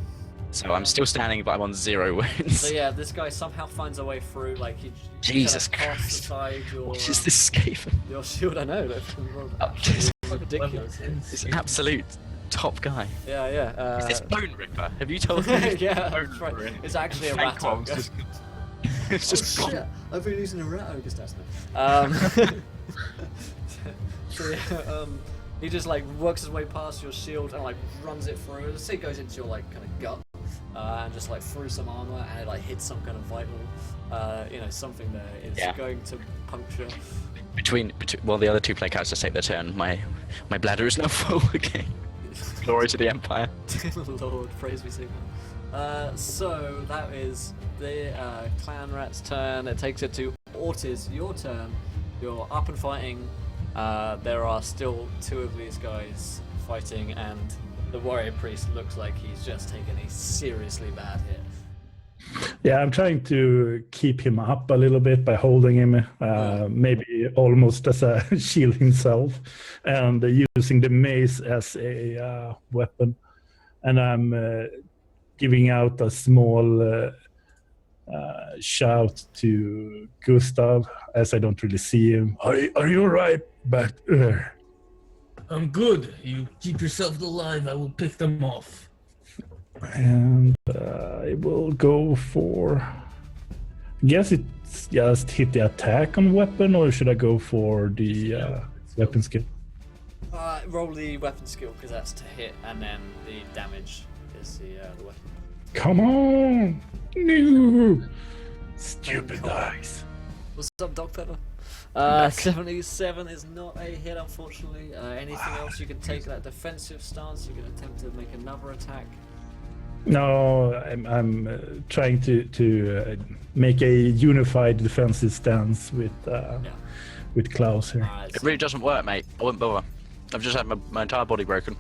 S1: So I'm still standing, but I'm on 0 wounds.
S2: So yeah, this guy somehow finds a way through. Like he
S1: Jesus
S2: kind of casts
S1: Christ.
S2: aside your,
S1: What is this Skaven?
S2: your shield. I know.
S1: It's
S2: Ridiculous.
S1: an absolute top guy.
S2: Yeah.
S1: Is this Bone Ripper? Have you told me?
S2: Yeah,
S1: Bone
S2: that's right.
S1: Ripper?
S2: It's actually a
S1: Thank
S2: rat
S1: God,
S2: ogre.
S1: It's just
S2: Oh,
S1: gone.
S2: shit. I've been using a rat ogre stats now. So yeah, he just like works his way past your shield and like runs it through. The sea goes into your like kind of gut and just like through some armor, and it like hits some kind of vital, something there is going to puncture.
S1: While the other two play cards just take their turn, my bladder is now full again. Glory to the Empire.
S2: Lord, praise be Sigmar. So that is the clan rat's turn. It takes it to Ortiz, your turn. You're up and fighting. There are still 2 of these guys fighting, and the warrior priest looks like he's just taken a seriously bad hit.
S4: Yeah, I'm trying to keep him up a little bit by holding him, maybe almost as a shield himself, and using the mace as a weapon. And I'm giving out a small shout to Gustav, as I don't really see him. Are you all right back there?
S3: I'm good. You keep yourself alive. I will pick them off.
S4: And I will go for... I guess it's just hit the attack on weapon, or should I go for the weapon skill?
S2: Roll the weapon skill because that's to hit, and then the damage is the weapon.
S4: Come on! No! Stupid dice.
S2: What's up, Doc Pepper? 77 is not a hit, unfortunately. Anything else you can take that defensive stance? You can attempt to make another attack.
S4: No, I'm trying to make a unified defensive stance with Klaus here.
S1: It really doesn't work, mate. I wouldn't bother. I've just had my entire body broken.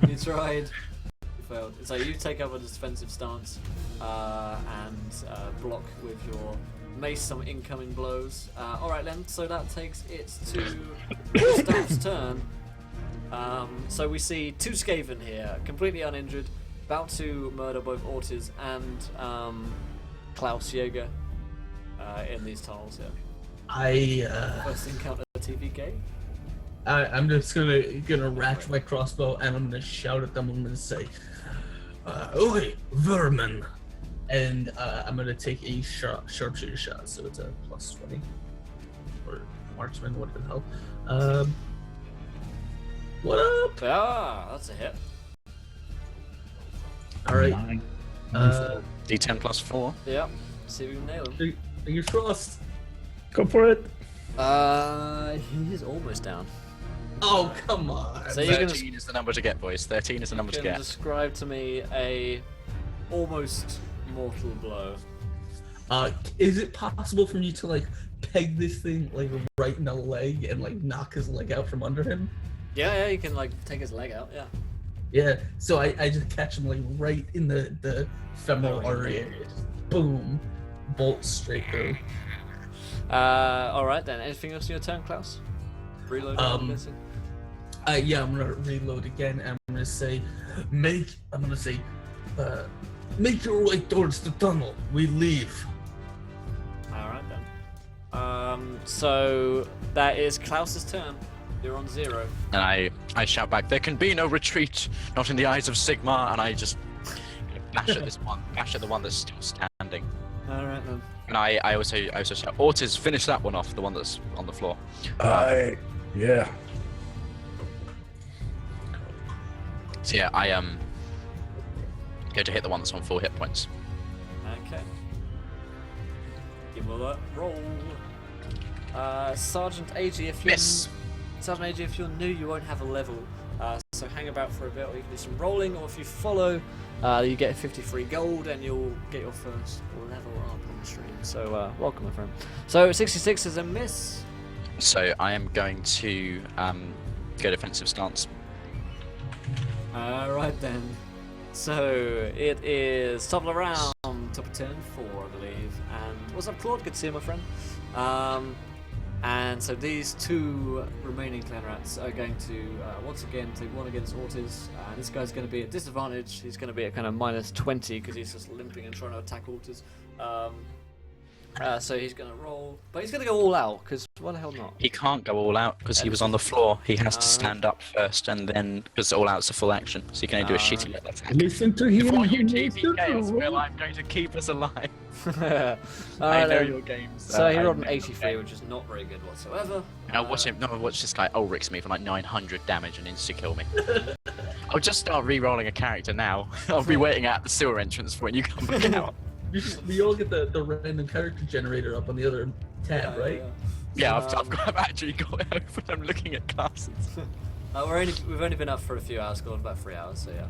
S2: You tried. You failed. So you take up a defensive stance and block with your mace some incoming blows. Alright then, so that takes it to Gustav's turn. So we see two Skaven here, completely uninjured, about to murder both Ortiz and Klaus Jaeger in these tunnels here. First encounter TV game.
S3: I'm just gonna ratchet my crossbow and I'm gonna shout at them. I'm gonna say, "Okay, vermin," and I'm gonna take a sharpshooter shot. So it's a +20 or marksman. What the hell? What up?
S2: Ah, that's a hit.
S3: All right.
S4: 9.
S1: D10 +4.
S2: Yep. See if we can nail him.
S3: Fingers crossed.
S4: Go for it.
S2: He is almost down.
S3: Oh, come on.
S2: So you're
S1: 13 is the number to get, boys. 13 is the number to
S2: gonna
S1: get.
S2: describe to me a almost mortal blow.
S3: Is it possible for me to like peg this thing like right in the leg and like knock his leg out from under him?
S2: Yeah, you can like take his leg out. Yeah.
S3: Yeah. So I just catch him like right in the femoral artery area. Just boom, bolt straight through.
S2: All right then. Anything else in your turn, Klaus? Reload.
S3: Yeah, I'm gonna reload again, and I'm gonna say, make your way towards the tunnel. We leave.
S2: All right then. So that is Klaus's turn. You're on 0.
S1: And I shout back, "There can be no retreat, not in the eyes of Sigmar," and I just bash at the one that's still standing.
S2: All right then.
S1: And I also shout, "Ortiz, finish that one off, the one that's on the floor."
S4: Yeah.
S1: So yeah, I go to hit the one that's on 4 hit points.
S2: Okay. Give all that roll. Sergeant AG, if you're Sergeant AG, if you're new, you won't have a level. So hang about for a bit, or you can do some rolling, or if you follow, you get 53 gold, and you'll get your first level up on the stream. So welcome, my friend. So 66 is a miss.
S1: So I am going to go defensive stance.
S2: Alright then. So it is top of the round, top of turn 4, I believe. And what's up, Claude? Good to see you, my friend. And so these two remaining clan rats are going to once again take one against Ortiz. This guy's going to be at disadvantage. He's going to be at kind of -20 because he's just limping and trying to attack Ortiz. So he's going to roll, but he's going to go all out because why the hell not?
S1: He can't go all out because he was on the floor. He has to stand up first, and then because all out's a full action, so he can only do a shitty little attack.
S4: Listen to him.
S1: Before you
S4: he needs to
S1: TPK as
S4: know.
S1: well, I'm going to keep us alive.
S2: I
S1: know your games.
S2: So he
S1: I
S2: rolled an
S1: know your
S2: 83,
S1: games.
S2: which is not very good whatsoever.
S1: Now watch him. No, watch this guy Ulrichs me for like 900 damage and insta kill me. I'll just start re-rolling a character now. I'll be waiting at the sewer entrance for when you come back out.
S3: We all get the random character generator up on the other tab, right?
S1: Yeah, I've actually got it open. I'm looking at classes.
S2: We've only been up for a few hours, got about 3 hours, so yeah.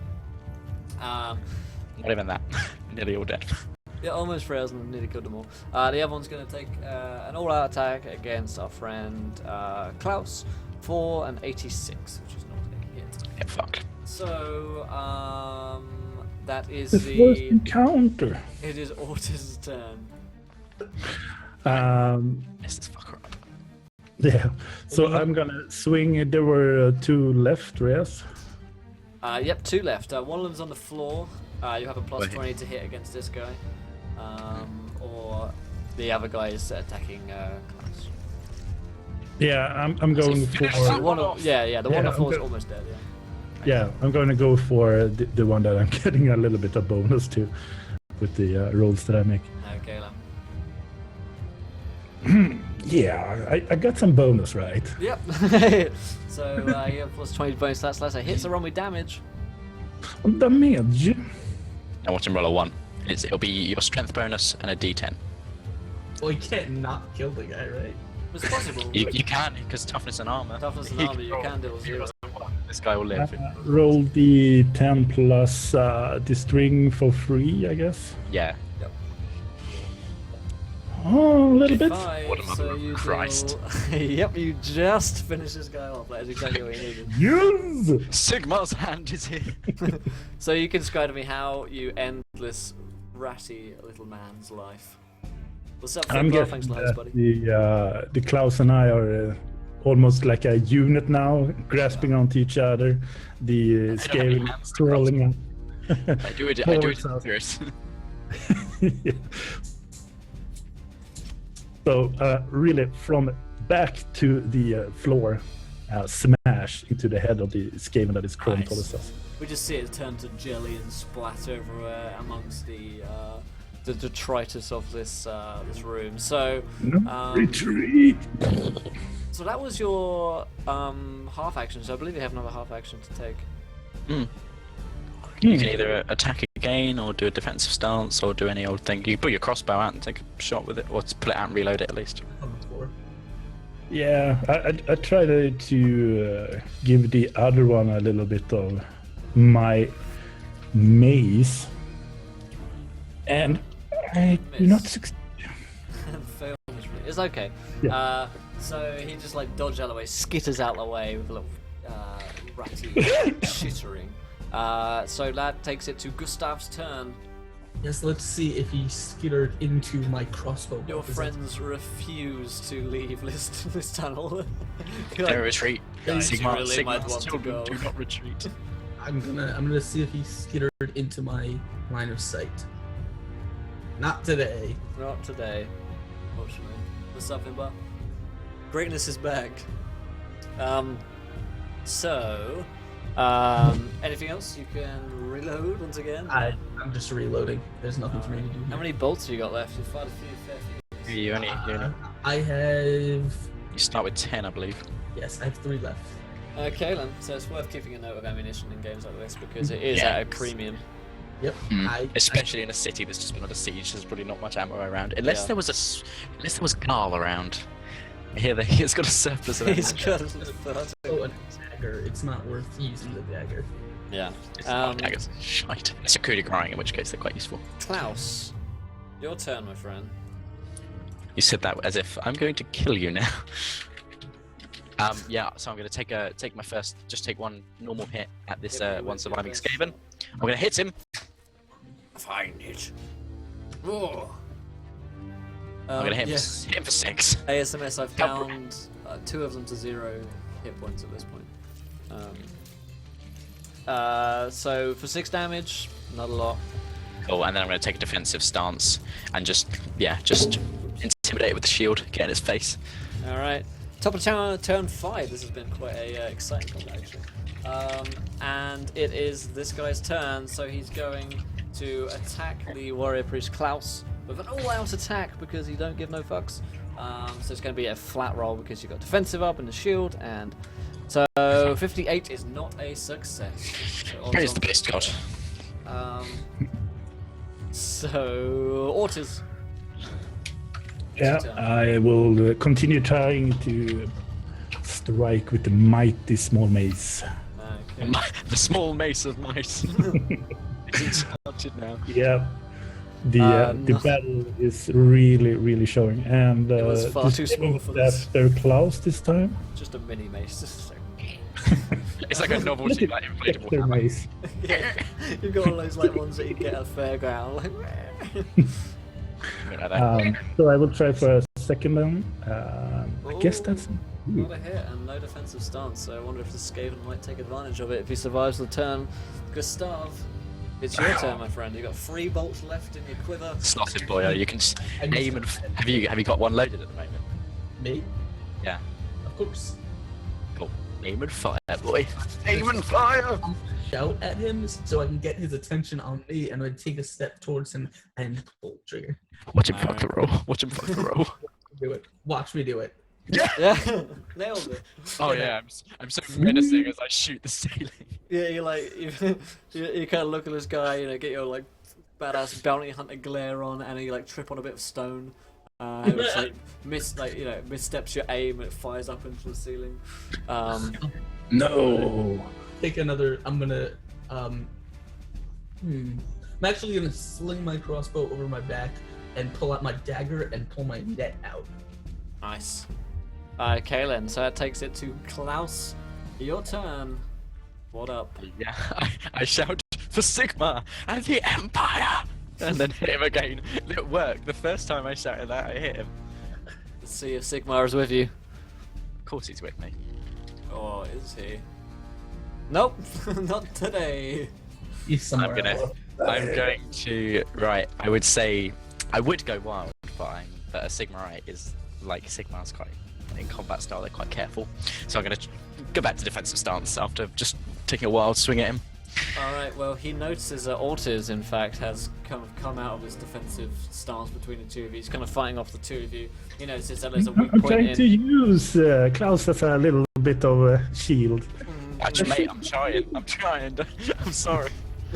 S1: Not even that. Nearly all dead.
S2: Yeah, almost 3 hours and nearly killed them all. The other one's going to take an all-out attack against our friend Klaus for an 86, which is not a hit.
S1: Yeah, fuck.
S2: So, that is
S4: The first
S2: the...
S4: encounter.
S2: It is Ortiz's turn.
S1: Mess this fucker up.
S4: Yeah. So I'm gonna swing. There were 2 left, yes.
S2: Yep, 2 left. One of them's on the floor. You have a +20 to hit against this guy. Or the other guy is attacking Klaus.
S4: Yeah, I'm going
S1: finish
S4: for.
S1: that
S2: One of, yeah, the one on the floor is
S4: okay.
S2: almost dead, yeah.
S4: Yeah, I'm going to go for the one that I'm getting a little bit of bonus to with the rolls that I make.
S2: Okay,
S4: Yeah, I got some bonus, right?
S2: Yep. So you have plus 20 bonus stats. That's a hit, so roll me damage.
S4: Damage.
S1: Now watch him roll a 1. It'll be your strength bonus and a d10.
S3: Well, you can't not kill the guy, right?
S2: It's possible.
S1: You can, because toughness and armor.
S2: Toughness and armor, you can deal 0.
S1: This guy will live.
S4: Roll the 10 plus the string for free, I guess.
S1: Yeah.
S4: Oh, a little bit.
S1: What a mother
S2: So
S1: of
S2: you
S1: Christ.
S2: deal... Yep, you just finish this guy off. That is exactly what you needed.
S4: Yes!
S1: Sigmar's hand is here.
S2: So you can describe to me how you end this ratty little man's life. What's up,
S4: I'm
S2: Sigmar?
S4: guessing
S2: Thanks for the host, buddy.
S4: the Klaus and I are almost like a unit now, grasping onto each other. The scale
S1: hands,
S4: swirling up.
S1: I do it in
S4: Forward,
S1: serious.
S4: Yeah. So really, from back to the floor, smash into the head of the Skaven that is Chrome
S2: Nice.
S4: Tolossus.
S2: We just see it turn to jelly and splatter everywhere amongst the detritus of this this room. So
S4: Retreat!
S2: so that was your half action. So I believe you have another half action to take.
S1: You can either attack again, or do a defensive stance, or do any old thing. You can put your crossbow out and take a shot with it, or pull it out and reload it at least.
S3: On the floor.
S4: Yeah, I try to give the other one a little bit of my mace, and I do not succeed.
S2: Fail miserably. It's okay.
S4: Yeah.
S2: So he just like dodges out of the way, skitters out of the way with a little ratty chittering. So that takes it to Gustav's turn.
S3: Yes, let's see if he skittered into my crossbow.
S2: Your
S3: bolt.
S2: friends refuse to leave this tunnel. You're
S1: Don't
S2: like,
S1: retreat.
S2: "Guys, you really might
S1: Sigmar's
S2: want to
S1: children
S2: go."
S1: do not retreat.
S3: I'm gonna see if he skittered into my line of sight. Not today.
S2: Not today, unfortunately. What's up, Imba? Greatness is back. Anything else? You can reload once again.
S3: I'm just reloading. There's nothing for me to do.
S2: How many bolts have you got left? You've fired a fair few.
S1: You only
S3: I have.
S1: you start with 10, I believe.
S3: Yes, I have 3 left.
S2: Okay, then. So it's worth keeping a note of ammunition in games like this because it is
S1: Yeah.
S2: at a premium.
S3: Yep.
S1: Especially in a city that's just been under siege, there's probably not much ammo around. Unless there was unless there was Garl around. I hear that he's got a surplus of ammo.
S2: He's got
S3: Oh, a dagger. It's not worth using the dagger.
S2: Yeah.
S1: It's not daggers. Shite. It's a coup de grace, in which case they're quite useful.
S2: Klaus, your turn, my friend.
S1: You said that as if I'm going to kill you now. Yeah, so I'm going to take my first, just take one normal hit at this one surviving Skaven. I'm going to hit him.
S2: Find it. Oh.
S1: I'm going to hit him for 6.
S2: ASMS, I've found 2 of them to 0 hit points at this point. So for 6 damage, not a lot.
S1: Cool, and then I'm going to take a defensive stance and just intimidate with the shield, get in his face.
S2: Alright. Top of turn 5. This has been quite a exciting combat, actually. And it is this guy's turn, so he's going to attack the warrior priest Klaus with an all-out attack because you don't give no fucks. So it's going to be a flat roll because you've got defensive up and the shield, and so 58 is not a success. So
S1: Here's the beast god.
S2: So Ortiz.
S4: Yeah, I will continue trying to strike with the mighty small mace.
S2: Okay.
S1: The small mace of mice. It's started now.
S4: Yeah, the battle is really showing, and
S2: It was far too small for this.
S4: After Klaus this time.
S2: Just a mini mace. Just like...
S1: It's like a novelty, like inflatable
S4: Their
S1: hammer.
S4: mace.
S2: Yeah, you've got all those like ones that you get at a fairground. Like,
S1: Like that.
S4: So I will try for a second then. I guess that's.
S2: not a hit and no defensive stance. So I wonder if the Skaven might take advantage of it if he survives the turn. Gustav, it's your turn, my friend. You've got 3 bolts left in your quiver.
S1: Slotted boy, you can aim and have you got one loaded at the moment?
S3: Me?
S1: Yeah.
S3: Of course.
S1: Cool. Aim and fire, boy. Aim and fire.
S3: Shout at him so I can get his attention on me, and I take a step towards him and pull trigger.
S1: Watch him fuck the roll. Watch him fuck the roll.
S3: Do it. Watch me do it.
S2: Yeah, nailed it.
S1: Oh yeah, I'm so menacing as I shoot the ceiling.
S2: Yeah, you like you kind of look at this guy, you know, get your like badass bounty hunter glare on, and you like trip on a bit of stone. Which like missteps your aim, and it fires up into the ceiling.
S4: No.
S3: Take another. I'm gonna. I'm actually gonna sling my crossbow over my back and pull out my dagger and pull my net out.
S2: Nice. Kaylin, so that takes it to Klaus. Your turn. What up?
S1: Yeah, I shout for Sigmar and the Empire, and then hit him again. It worked. The first time I shouted that, I hit him.
S2: Let's see if Sigmar is with you.
S1: Of course he's with me.
S2: Oh, is he? Nope, not today.
S3: He's somewhere else.
S1: I'm going to. Right, I would say I would go wild, but a Sigmarite is like Sigmar's quite in combat style. They're quite careful, so I'm going to go back to defensive stance after just taking a wild swing at him.
S2: Alright, well, he notices that Ortiz, in fact, has come out of his defensive stance between the two of you. He's kind of fighting off the two of you. He notices that there's a weak
S4: I'm
S2: point
S4: trying
S2: in.
S4: to use Klaus as a little bit of a shield.
S1: Actually, mate, I'm trying. I'm sorry.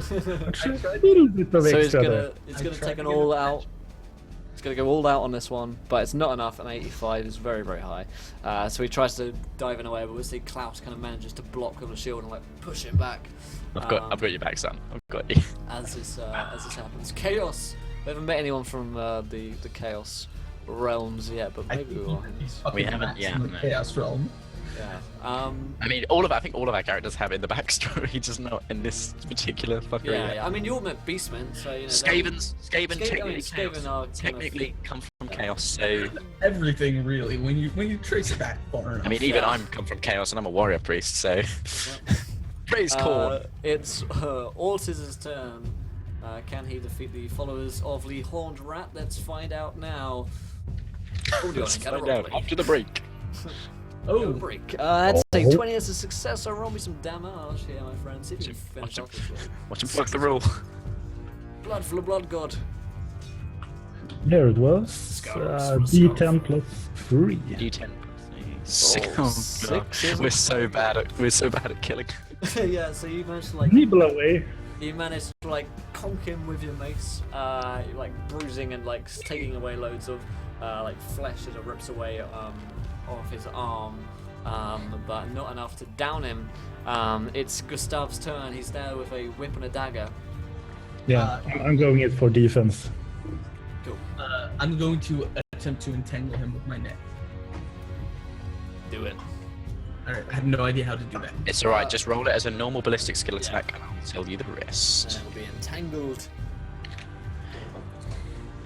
S4: A little bit of
S2: So he's
S4: extra
S2: gonna
S4: there.
S2: take an all out. He's gonna go all out on this one, but it's not enough. An 85 is very, very high. So he tries to dive in away, but we see Klaus kind of manages to block with the shield and like push him back.
S1: I've got your back, son. I've got you.
S2: As this happens. Chaos. We haven't met anyone from the Chaos realms yet, but maybe we will.
S1: We haven't yet,
S3: In the
S1: no.
S3: Chaos realm.
S2: Yeah.
S1: I mean, I think all of our characters have it in the backstory, just not in this particular fuckery.
S2: Yeah, yeah. I mean, you all met Beastmen, so you know.
S1: Skaven
S2: Skaven
S1: technically,
S2: are
S1: technically come from Chaos, so
S3: Everything really, when you trace it back far enough.
S1: I mean, even I'm come from Chaos, and I'm a warrior priest, so praise corn.
S2: It's Ortiz's turn. Can he defeat the followers of the Horned Rat? Let's find out now. Oh,
S1: Let's find out after the break.
S2: Oh, break. That's a 20 as a success, so roll me some damage here, my friend. See if you can finish off this one.
S1: Watch him fuck the rule.
S2: Blood for the blood god.
S4: There it was. D10 plus 3.
S1: D10.
S2: Oh,
S1: Six. We're so bad at killing.
S2: Yeah, so you managed to like
S4: Nibble away.
S2: you managed to like conk him with your mace, like bruising and like taking away loads of like flesh as it rips away off his arm, but not enough to down him. It's Gustav's turn. He's there with a whip and a dagger.
S4: Yeah, I'm going it for defense.
S2: Cool.
S3: I'm going to attempt to entangle him with my net.
S2: Do it.
S3: Alright, I have no idea how to do that.
S1: It's alright, just roll it as a normal ballistic skill attack, and I'll tell you the rest.
S2: And it'll be entangled.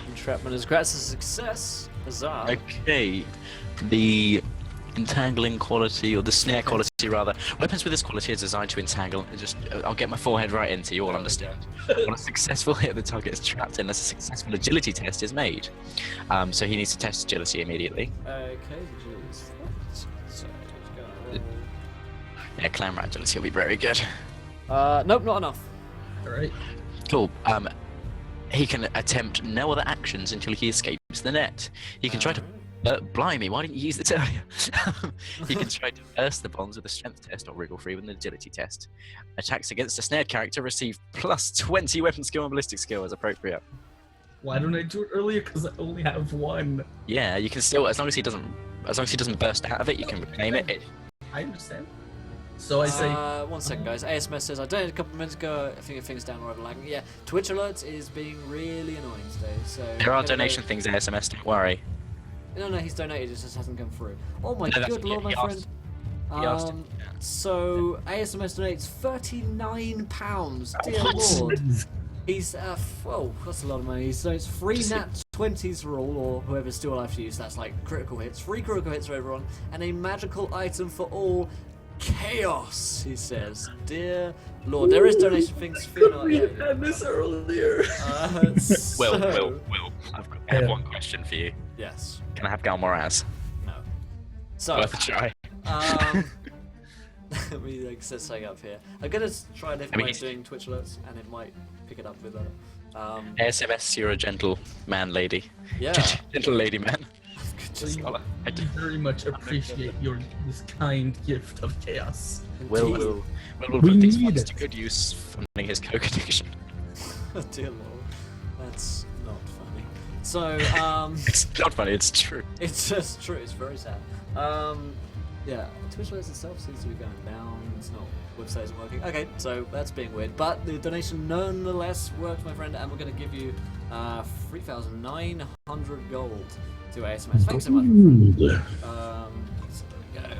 S2: Entrapment is granted a success. Huzzah.
S1: Okay, the entangling quality, or the snare quality rather. Weapons with this quality are designed to entangle. I'll get my forehead right into you all understand. When a successful hit, the target is trapped unless a successful agility test is made. So he needs to test agility immediately.
S2: Okay, jeez. So let's go.
S1: Yeah, clan rat agility will be very good.
S2: Nope, not enough.
S3: Alright.
S1: Cool. He can attempt no other actions until he escapes the net. He can try to. Blimey, why didn't you use this earlier? He can try to burst the bonds with a strength test or wriggle free with an agility test. Attacks against a snared character receive plus 20 weapon skill and ballistic skill as appropriate.
S3: Why don't I do it earlier? Because I only have one.
S1: Yeah, you can still, as long as he doesn't burst out of it, you can reclaim it.
S3: I understand. So I say,
S2: 1 second, guys. ASMS says I donated a couple of minutes ago. I think your thing's down or lagging. Yeah, Twitch alerts is being really annoying today. So
S1: There are donation things at SMS, don't worry.
S2: No, he's donated. It just hasn't come through. Oh my
S1: No, that's-
S2: good lord, my
S1: he
S2: friend.
S1: asked.
S2: So ASMS donates £39. Dear lord. He's well, that's a lot of money. He donates 3 nat 20s for all, or whoever's still alive to use. That's like critical hits. 3 critical hits for everyone, and a magical item for all. Chaos, he says. Dear lord, there is donation things. Fear not.
S3: we had this earlier.
S1: Will. I have one question for you.
S2: Yes.
S1: Can I have Galmoraz?
S2: No. So.
S1: Worth a try.
S2: Let me like set something up here. I'm gonna try a different way of doing Twitch alerts, and it might pick it up with
S1: SMS, you're a gentle man, lady.
S2: Yeah.
S1: Gentle lady man.
S3: Actually,
S1: Scholar.
S3: I very much appreciate this kind gift of chaos.
S1: We'll
S4: We
S1: put these
S4: need
S1: funds
S4: it.
S1: to good use funding his coke addiction.
S2: Dear Lord, that's not funny. So,
S1: It's not funny, it's true.
S2: it's just true. It's very sad. Yeah, Twitch Layers itself seems to be going down. It's not. Website isn't working. Okay, so that's being weird. But the donation nonetheless worked, my friend, and we're going to give you 3,900 gold to ASMS. Thanks so much, my friend.
S4: Good.
S2: So there we go. There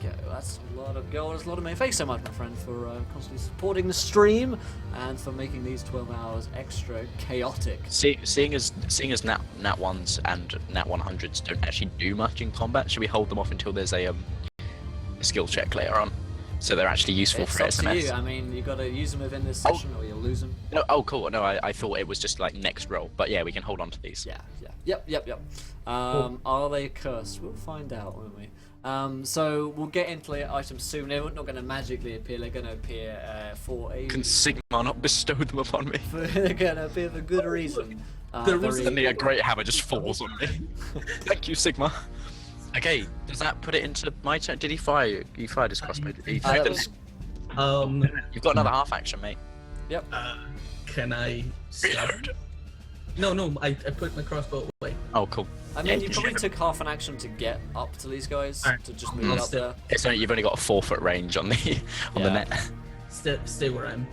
S2: we go. That's a lot of gold. That's a lot of money. Thanks so much, my friend, for constantly supporting the stream and for making these 12 hours extra chaotic.
S1: Seeing as nat ones and nat 100s don't actually do much in combat, should we hold them off until there's a skill check later on? So they're actually useful
S2: It's
S1: for
S2: up to
S1: SMS.
S2: you. I mean, you got to use them within this session, or you'll lose them.
S1: No, oh cool. No, I thought it was just like next roll, but yeah, we can hold on to these.
S2: Yeah. Yep. Are they cursed? We'll find out, won't we? So we'll get into the items soon. They're not going to magically appear. They're going to appear for a.
S1: Can Sigmar not bestow them upon me?
S2: They're going to appear for good reason.
S3: There was
S1: Suddenly a great hammer just falls on me. Thank you, Sigmar. Okay, does that put it into my turn? Did he fire? He fired his crossbow. He fired
S2: that
S1: the-
S2: was-
S1: You've got another half action, mate.
S2: Yep.
S3: Can I stop? No, I put my crossbow away.
S1: Oh, cool.
S2: I mean, you probably took half an action to get up to these guys
S3: Alright.
S2: to just move up there.
S1: It's only, you've only got a 4-foot range on the on the
S2: Yeah.
S1: net.
S3: Stay where I'm.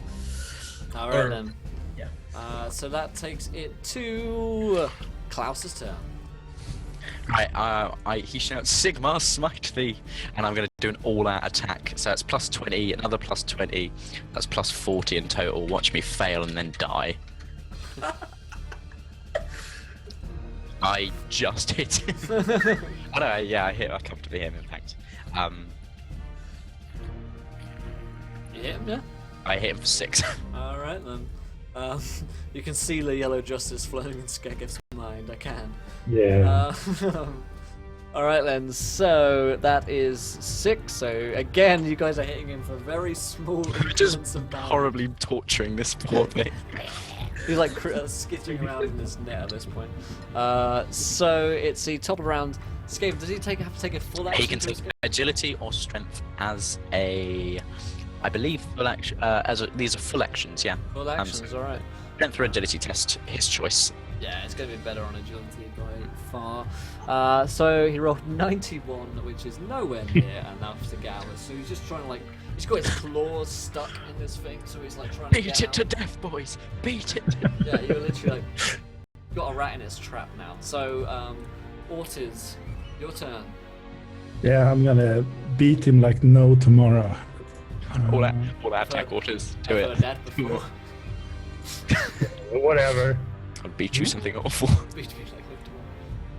S2: All right
S3: Or-
S2: then.
S3: Yeah.
S2: So that takes it to Klaus's turn.
S1: Right, he shouts, Sigmar, smite thee! And I'm going to do an all-out attack. So that's plus 20, another plus 20. That's plus 40 in total. Watch me fail and then die. I just hit him. Oh no, yeah, I comfortably hit him, in fact.
S2: You hit him, yeah?
S1: I hit him for 6.
S2: All right then. You can see the yellow justice flowing in Skegev's mind. I can.
S4: Yeah.
S2: Alright then, so that is 6. So again, you guys are hitting him for very small
S1: Just
S2: increments of damage.
S1: horribly torturing this poor thing.
S2: He's like skittering around in this net at this point. So it's the top of round. Skaven, does he have to take a full action?
S1: He can
S2: to
S1: take
S2: escape?
S1: agility or strength as a, I believe, full action. These are full actions, yeah.
S2: Full actions, alright.
S1: Strength or agility test, his choice.
S2: Yeah, it's going to be better on agility by far. So he rolled 91, which is nowhere near enough to get out of it. So he's just trying to he's got his claws stuck in this thing, so he's like trying to
S1: Beat
S2: get
S1: it
S2: out.
S1: to death, boys! Beat it to
S2: Yeah, you're literally got a rat in its trap now. So, Ortiz, your turn.
S4: Yeah, I'm gonna beat him like no tomorrow.
S1: all that attack orders. Do
S2: I've
S1: it.
S2: heard that before.
S4: Whatever.
S1: I'll beat you something awful.
S2: Beat me like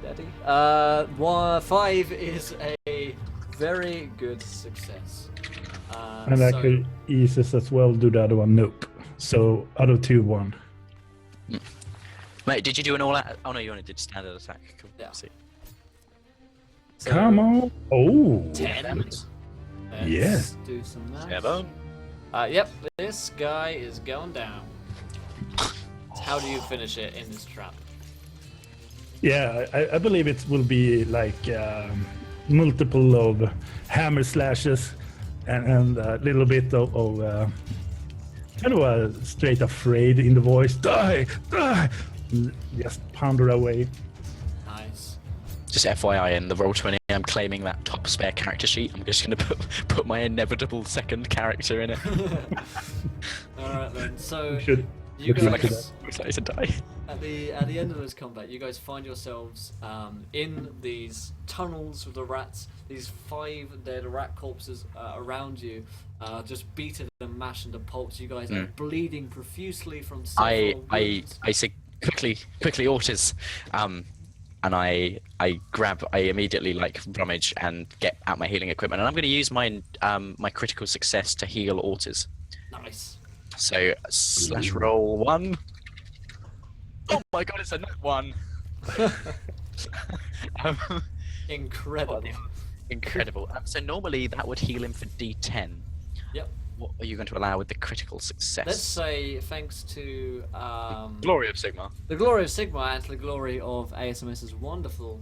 S2: Lift Daddy. 5 is a very good success.
S4: And I
S2: so-
S4: could eases as well do the other one. Nope. So out of 2, 1.
S1: Mate, did you do an all out? Oh no, you only did standard attack. Cool.
S2: Yeah.
S1: See.
S2: so
S4: Come on. Oh.
S2: 10. Let's
S4: Yeah.
S2: do some math.
S1: 7.
S2: Yep, this guy is going down. How do you finish it in this trap?
S4: Yeah, I believe it will be like multiple of hammer slashes and a little bit of kind of a straight afraid in the voice. Die! Die! Just ponder away.
S2: Nice.
S1: Just FYI, in the Roll20, I'm claiming that top spare character sheet. I'm just gonna put my inevitable second character in it.
S2: Alright then, so
S4: Should
S2: you
S4: look into
S2: guys,
S1: Looks like it's a die.
S2: at the end of this combat, you guys find yourselves in these tunnels with the rats, these 5 dead rat corpses around you, just beaten and mashed into pulps. You guys are bleeding profusely from several wounds.
S1: I say quickly Ortiz, and I immediately like rummage and get out my healing equipment, and I'm going to use my my critical success to heal Ortiz.
S2: Nice.
S1: So slash roll 1. Oh my god, it's a net 1.
S2: Incredible.
S1: Incredible. So normally that would heal him for D10.
S2: Yep.
S1: What are you going to allow with the critical success?
S2: Let's say thanks to
S1: Glory of Sigmar.
S2: the glory of Sigmar and to the glory of ASMS's wonderful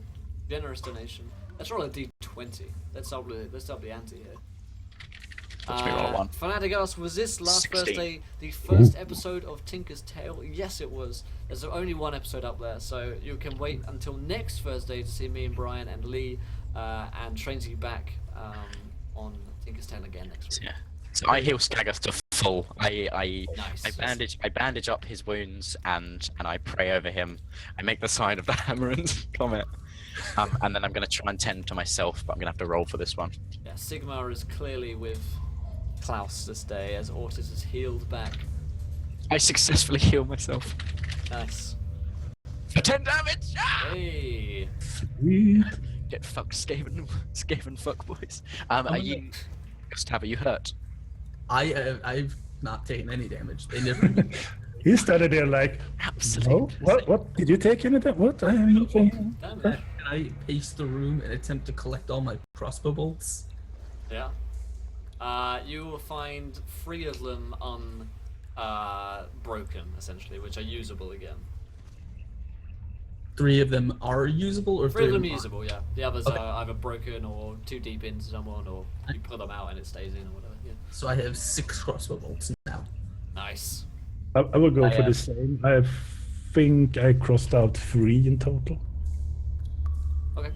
S2: Generous donation. Let's roll a d20. Let's up the ante here.
S1: Watch me roll a 1.
S2: Fanaticos, was this last
S1: 16.
S2: Thursday the first episode of Tinker's Tale? Yes, it was. There's only one episode up there, so you can wait until next Thursday to see me and Brian and Lee and Trainsy back on Tinker's Tale again next week.
S1: Yeah. So I heal Skaggas to full. I
S2: Nice.
S1: bandage up his wounds and I pray over him. I make the sign of the hammer and comet. And then I'm gonna try and tend to myself, but I'm gonna have to roll for this one.
S2: Yeah, Sigmar is clearly with Klaus this day as Ortiz is healed back.
S1: I successfully heal myself.
S2: Nice.
S1: For 10 damage! Ah!
S2: Hey.
S4: Sweet.
S1: Get fucked, Skaven fuck boys. Are you, Gustav, are you hurt?
S3: I've not taken any damage. They never.
S4: He started there like,
S1: Absolutely.
S4: no, what? Did you take anything? What? I am okay.
S2: Damage.
S3: Can I pace the room and attempt to collect all my crossbow bolts?
S2: Yeah. You will find 3 of them broken, essentially, which are usable again.
S3: 3 of them are usable, or
S2: 3 of them are
S3: aren't?
S2: usable, yeah. The others
S3: Okay.
S2: are either broken or too deep into someone, or you pull them out and it stays in, or whatever. Yeah.
S3: So I have 6 crossbow bolts now.
S2: Nice.
S4: I will go
S3: I,
S4: for the same. I think I crossed out 3 in total.
S2: Okay.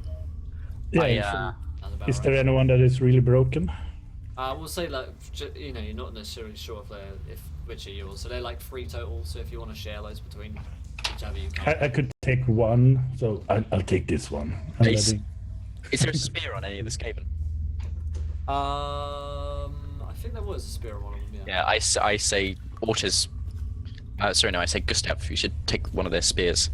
S4: Yeah.
S2: That's about
S4: Is
S2: right.
S4: there anyone that is really broken?
S2: We'll say like you're not necessarily sure if which are yours. So they're like 3 total. So if you want to share those between whichever you can.
S4: I could take one, so I'll take this one. I'm
S1: Ace.
S4: letting-
S1: Is there a spear on any of the Skaven?
S2: I think there was a spear on one of them. Yeah.
S1: Yeah, I say Ortiz. Sorry, no, I say Gustav. You should take one of their spears.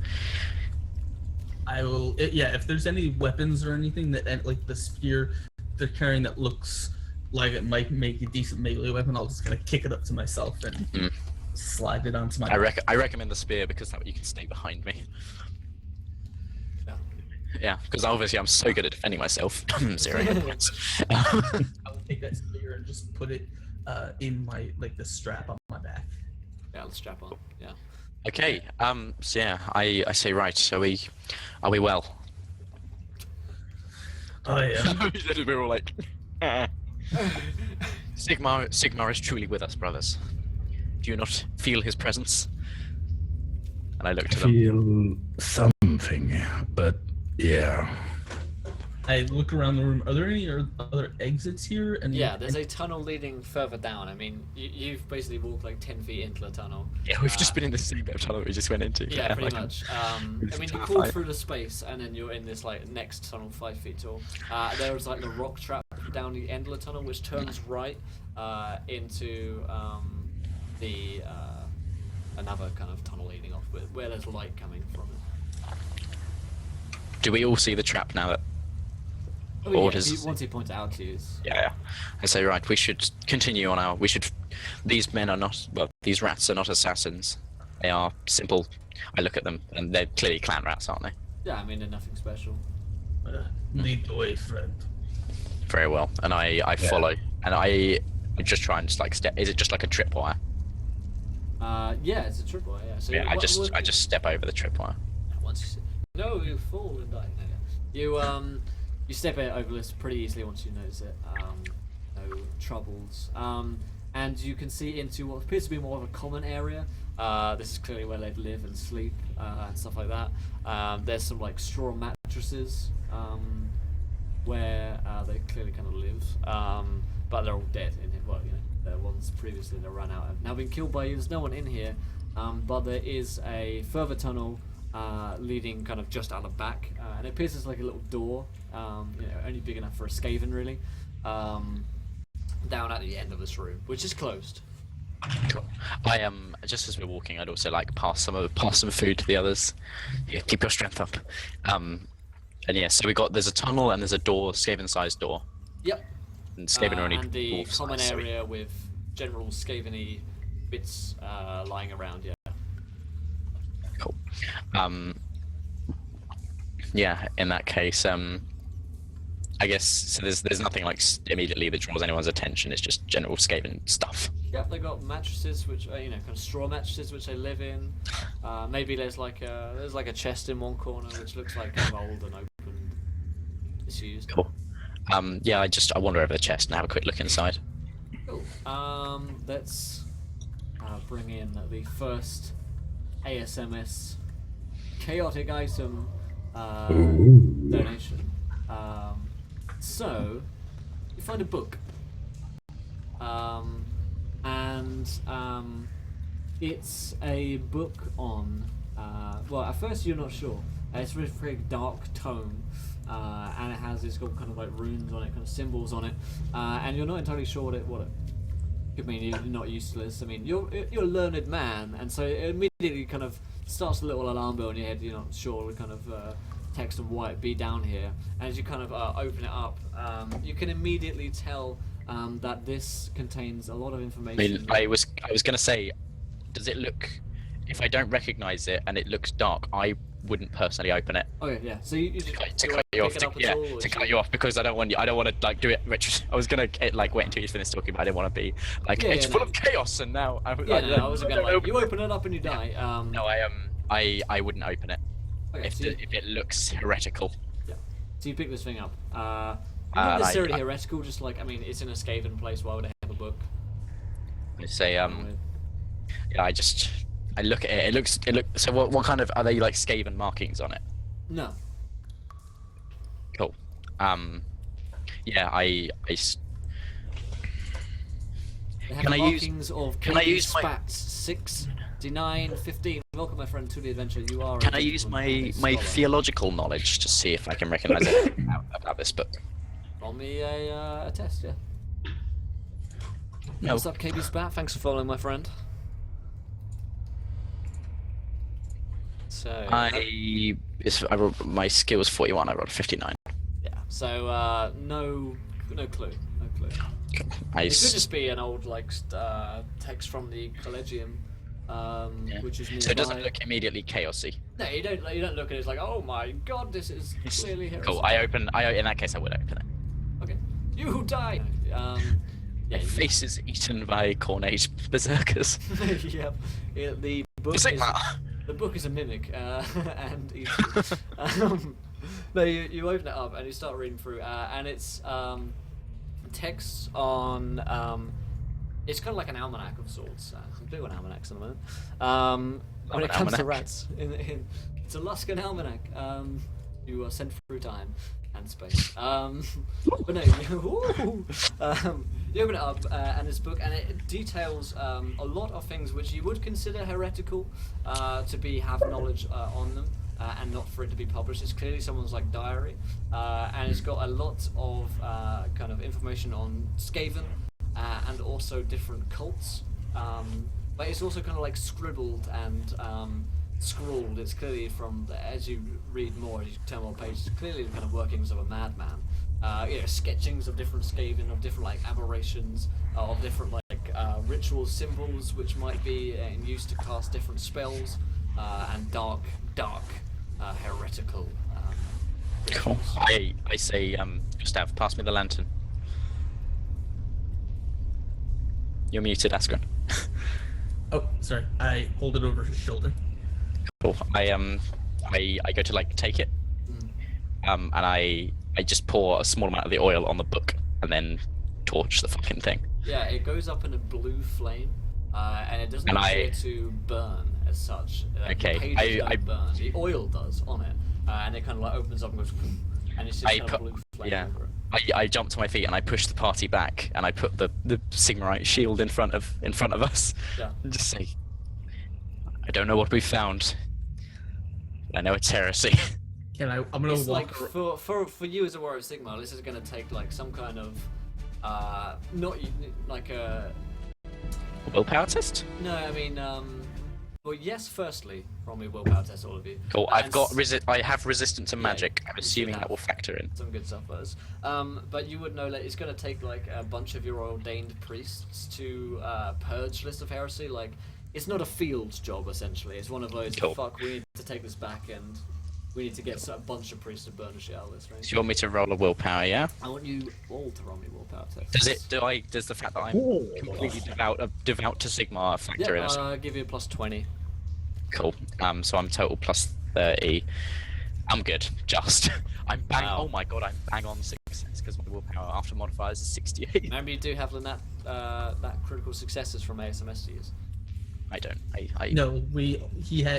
S3: I will. Yeah, if there's any weapons or anything that, like the spear they're carrying that looks like it might make a decent melee weapon, I'll just kind of kick it up to myself and slide it onto my.
S1: I recommend the spear because that way you can stay behind me.
S2: Yeah.
S1: Yeah, because obviously I'm so good at defending myself. 0 hit points.
S3: I will take that spear and just put it in my the strap on my back.
S2: Yeah, let's strap on. Yeah.
S1: Okay. So yeah, I say right. Are we well?
S3: Oh yeah.
S1: We're all like. Sigmar is truly with us, brothers. Do you not feel his presence? And I look to them.
S4: Feel something, but yeah.
S3: I look around the room. Are there any other exits here? And
S2: Yeah, there's a tunnel leading further down. I mean, you've basically walked like 10 feet into the tunnel.
S1: Yeah, we've just been in the same bit of tunnel that we just went into.
S2: Yeah, pretty
S1: like,
S2: much. I mean, you
S1: terrified.
S2: crawl through the space, and then you're in this like next tunnel, 5 feet tall. There's like the rock trap down the end of the tunnel, which turns right into the another kind of tunnel leading off, where there's light coming from it.
S1: Do we all see the trap now that?
S2: Oh, yeah,
S1: Orders.
S2: once he points it out to you.
S1: Yeah. I say right. We should continue on our. We should. These men are not. Well, these rats are not assassins. They are simple. I look at them, and they're clearly clan rats, aren't they?
S2: Yeah, I mean, they're nothing special.
S3: Lead the way, friend.
S1: Very well. And I follow, and I just try and just like step. Is it just like a tripwire?
S2: Yeah, it's a tripwire. Yeah. So
S1: Yeah. I
S2: what-
S1: just step over the tripwire.
S2: Once you fall and die. No. You step it over this pretty easily once you notice it. No troubles. And you can see into what appears to be more of a common area. This is clearly where they'd live and sleep and stuff like that. There's some like straw mattresses where they clearly kind of live, but they're all dead in here. Well, the ones previously that ran out have now been killed by you. There's no one in here, but there is a further tunnel leading kind of just out the back, and it appears there's like a little door, only big enough for a Skaven really, down at the end of this room, which is closed.
S1: Cool. I am just as we're walking. I'd also like pass some food to the others. Yeah, keep your strength up. And yeah, so there's a tunnel and there's a door, Skaven-sized door.
S2: Yep.
S1: And Skaven are only
S2: and the
S1: dwarf
S2: common
S1: size, so
S2: area with general Skaven-y bits lying around. Yeah.
S1: Cool. Yeah, in that case, I guess so. There's nothing like immediately that draws anyone's attention. It's just general Skaven stuff.
S2: Yep, they got mattresses, which are, kind of straw mattresses, which they live in. Maybe there's like a chest in one corner, which looks like kind of old and open, disused.
S1: Cool. Yeah, I wander over the chest and have a quick look inside.
S2: Cool. Let's bring in the first ASMS chaotic item donation. So you find a book, and it's a book on. Well, at first you're not sure. It's a very dark tome, and it's got kind of like runes on it, kind of symbols on it, and you're not entirely sure what it could mean. You're not useless. I mean, you're a learned man, and so it immediately kind of starts a little alarm bell in your head. You're not sure what kind of text of what it be down here, and as you kind of open it up, you can immediately tell that this contains a lot of
S1: I
S2: information.
S1: mean, I was gonna say, does it look? If I don't recognize it and it looks dark, I wouldn't personally open it.
S2: Okay, yeah. So you just
S1: To cut you off, because I don't want to like do it. I was gonna like wait until you finish talking, but I didn't want to be like it's full of chaos, and now
S2: I wasn't gonna like you open it up and you die.
S1: No, I wouldn't open it if it looks heretical.
S2: Yeah. So you pick this thing up. Not necessarily heretical, just like I mean, it's in a Skaven place. Why would I have a book?
S1: I say I look at it. It looks. So what kind of are they like Skaven markings on it?
S2: No.
S1: Cool. Yeah.
S2: They have markings of
S1: can I use my
S2: spats 6, D9, 15. Welcome, my friend, to the adventure. You are.
S1: Can I use my theological knowledge to see if I can recognize it about this book?
S2: Roll me a test, yeah.
S1: No.
S2: What's up, KB Spat? Thanks for following, my friend. So my skill was 41. I rolled 59. Yeah. So no clue. It could just be an old like text from the Collegium, which is nearby.
S1: So it doesn't look immediately chaosy.
S2: No, you don't look at it as like, oh my god, this is clearly heresy.
S1: Cool. In that case I would open it.
S2: Okay. You die.
S1: My face is eaten by Cornage berserkers.
S2: Yep. The book
S1: Sigmar.
S2: The book is a mimic, and no, you open it up and you start reading through, and it's texts on. It's kind of like an almanac of sorts. I'm big on almanacs at the moment. When it comes to rats, it's a Luskan almanac. You are sent through time and space. But no, you open it up and this book, and it details a lot of things which you would consider heretical to have knowledge on them, and not for it to be published. It's clearly someone's like diary, and it's got a lot of kind of information on Skaven and also different cults. But it's also kind of like scribbled and scrawled. It's clearly as you read more, as you turn more pages, clearly the kind of workings of a madman. Sketchings of different Skaven, of different like aberrations, of different like ritual symbols which might be in use to cast different spells, and dark, heretical.
S1: Cool. I say, Gustav, pass me the lantern. You're muted, Askren.
S3: Oh, sorry. I hold it over his shoulder.
S1: Cool. I go to like take it, and I just pour a small amount of the oil on the book and then torch the fucking thing.
S2: Yeah, it goes up in a blue flame, and it doesn't appear to burn as such.
S1: Okay.
S2: The pages don't burn. The oil does on it, and it kind of like opens up and goes, and it's just kind of blue flame over it.
S1: I jump to my feet and I push the party back and I put the Sigmarite shield in front of us.
S2: Yeah.
S1: And just say, I don't know what we found, but I know it's heresy.
S3: I'm gonna
S2: it's
S3: walk.
S2: Like for you as a warrior of Sigmar, this is gonna take like some kind of not like a
S1: willpower test.
S2: No, I mean well, yes. Firstly, roll me a willpower test, all of you.
S1: Cool. I have resistance to magic. I'm assuming that will factor in.
S2: Some good stuff first. But you would know that it's going to take like a bunch of your ordained priests to purge list of heresy. Like, it's not a field job essentially. It's one of those.
S1: Cool.
S2: Fuck, we need to take this back and we need to get a bunch of priests to burn the shit out of this, right?
S1: So you want me to roll a willpower, yeah?
S2: I want you all to roll me a willpower test.
S1: Does the fact that I'm completely devout to Sigmar factor in?
S2: I'll give you a plus 20.
S1: Cool. So I'm total plus 30. I'm good. Just. I'm bang.
S2: Wow.
S1: Oh my god, I'm bang on success because my willpower after modifiers is 68.
S2: Remember, you do have the that critical successes from ASMS to use.
S1: I don't. I
S3: No, he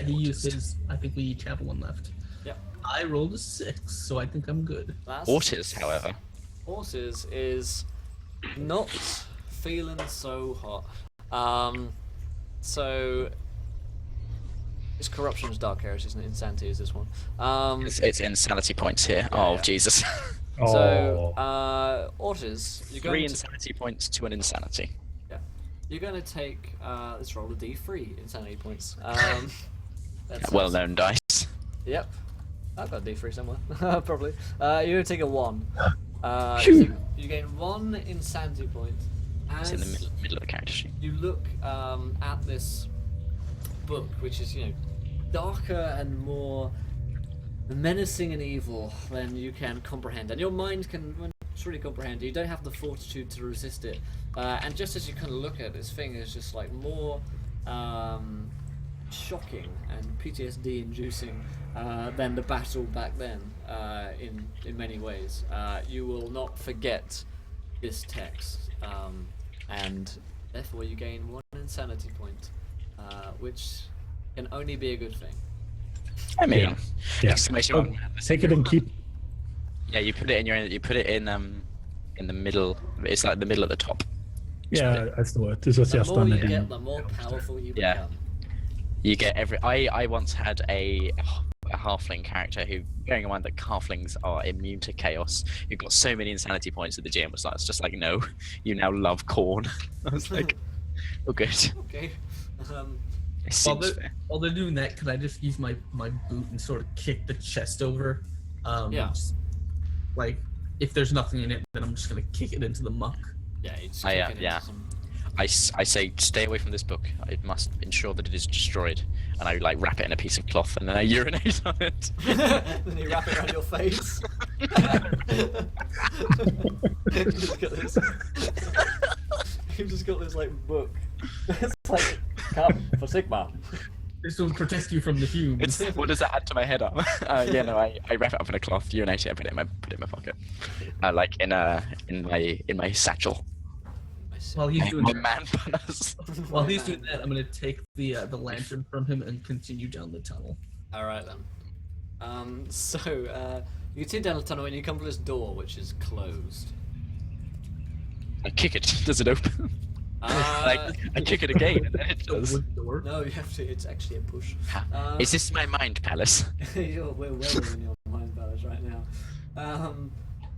S3: used his. I think we each have one left.
S2: Yep.
S3: I rolled a 6, so I think I'm good.
S2: That's
S1: Ortiz, however.
S2: Ortiz is not feeling so hot. So it's corruption's dark heritage, isn't it? Insanity is this one.
S1: It's insanity points here.
S2: Yeah,
S1: Oh
S2: yeah.
S1: Jesus.
S2: So Ortiz, you're
S1: 3
S2: going to,
S1: insanity points to an insanity.
S2: you're going to take let's roll a D3 insanity points. That's
S1: Well-known dice.
S2: Yep. I've got a D3 somewhere. Probably. You're going to take a 1.
S4: Phew.
S2: You gain 1 insanity point.
S1: It's in the
S2: As
S1: middle of the character sheet.
S2: you look at this book, which is, darker and more menacing and evil than you can comprehend. And your mind can truly comprehend it. You don't have the fortitude to resist it. And just as you kind of look at this thing, it's just like more shocking and PTSD inducing than the battle back then in many ways. You will not forget this text, and therefore you gain 1 insanity point, which can only be a good thing.
S1: I mean,
S4: Yeah.
S1: exclamation
S4: Oh,
S1: mark.
S4: take it and keep.
S1: Yeah, you put it in the middle. It's like the middle at the top.
S4: Yeah, I saw it. This was
S2: The
S4: just
S2: more
S4: on
S2: you
S4: the
S2: get, the more powerful you
S1: Yeah.
S2: become.
S1: You get every. I once had a halfling character who, bearing in mind that halflings are immune to chaos, who got so many insanity points that the GM was like, it's just like, no, you now love corn. I was like, oh good.
S2: Okay.
S1: It
S3: While
S1: seems
S3: they're,
S1: fair.
S3: while they're doing that, could I just use my boot and sort of kick the chest over?
S2: Yeah.
S3: just, like, if there's nothing in it, then I'm just gonna kick it into the muck.
S2: Yeah, you just
S1: I,
S2: kick it into
S1: yeah.
S2: some...
S1: I say, stay away from this book. I must ensure that it is destroyed. And I like wrap it in a piece of cloth and then I urinate on it.
S2: Then you wrap it around your face. You've just got this like book. It's like, come for Sigmar.
S3: This will protect you from the fumes.
S1: What does that add to my head up? Yeah, no, I wrap it up in a cloth, urinate it, and put it in my pocket. Like in my satchel.
S3: While he's doing
S1: My
S3: that,
S1: man purse.
S3: while he's doing that, I'm gonna take the lantern from him and continue down the tunnel.
S2: Alright then. So, you continue down the tunnel and you come to this door which is closed.
S1: I kick it. Does it open? I kick it again, and then it
S3: The
S1: does.
S3: wood door.
S2: No, you have to, it's actually a push.
S1: Is this my mind palace?
S2: We're well in your mind palace right now.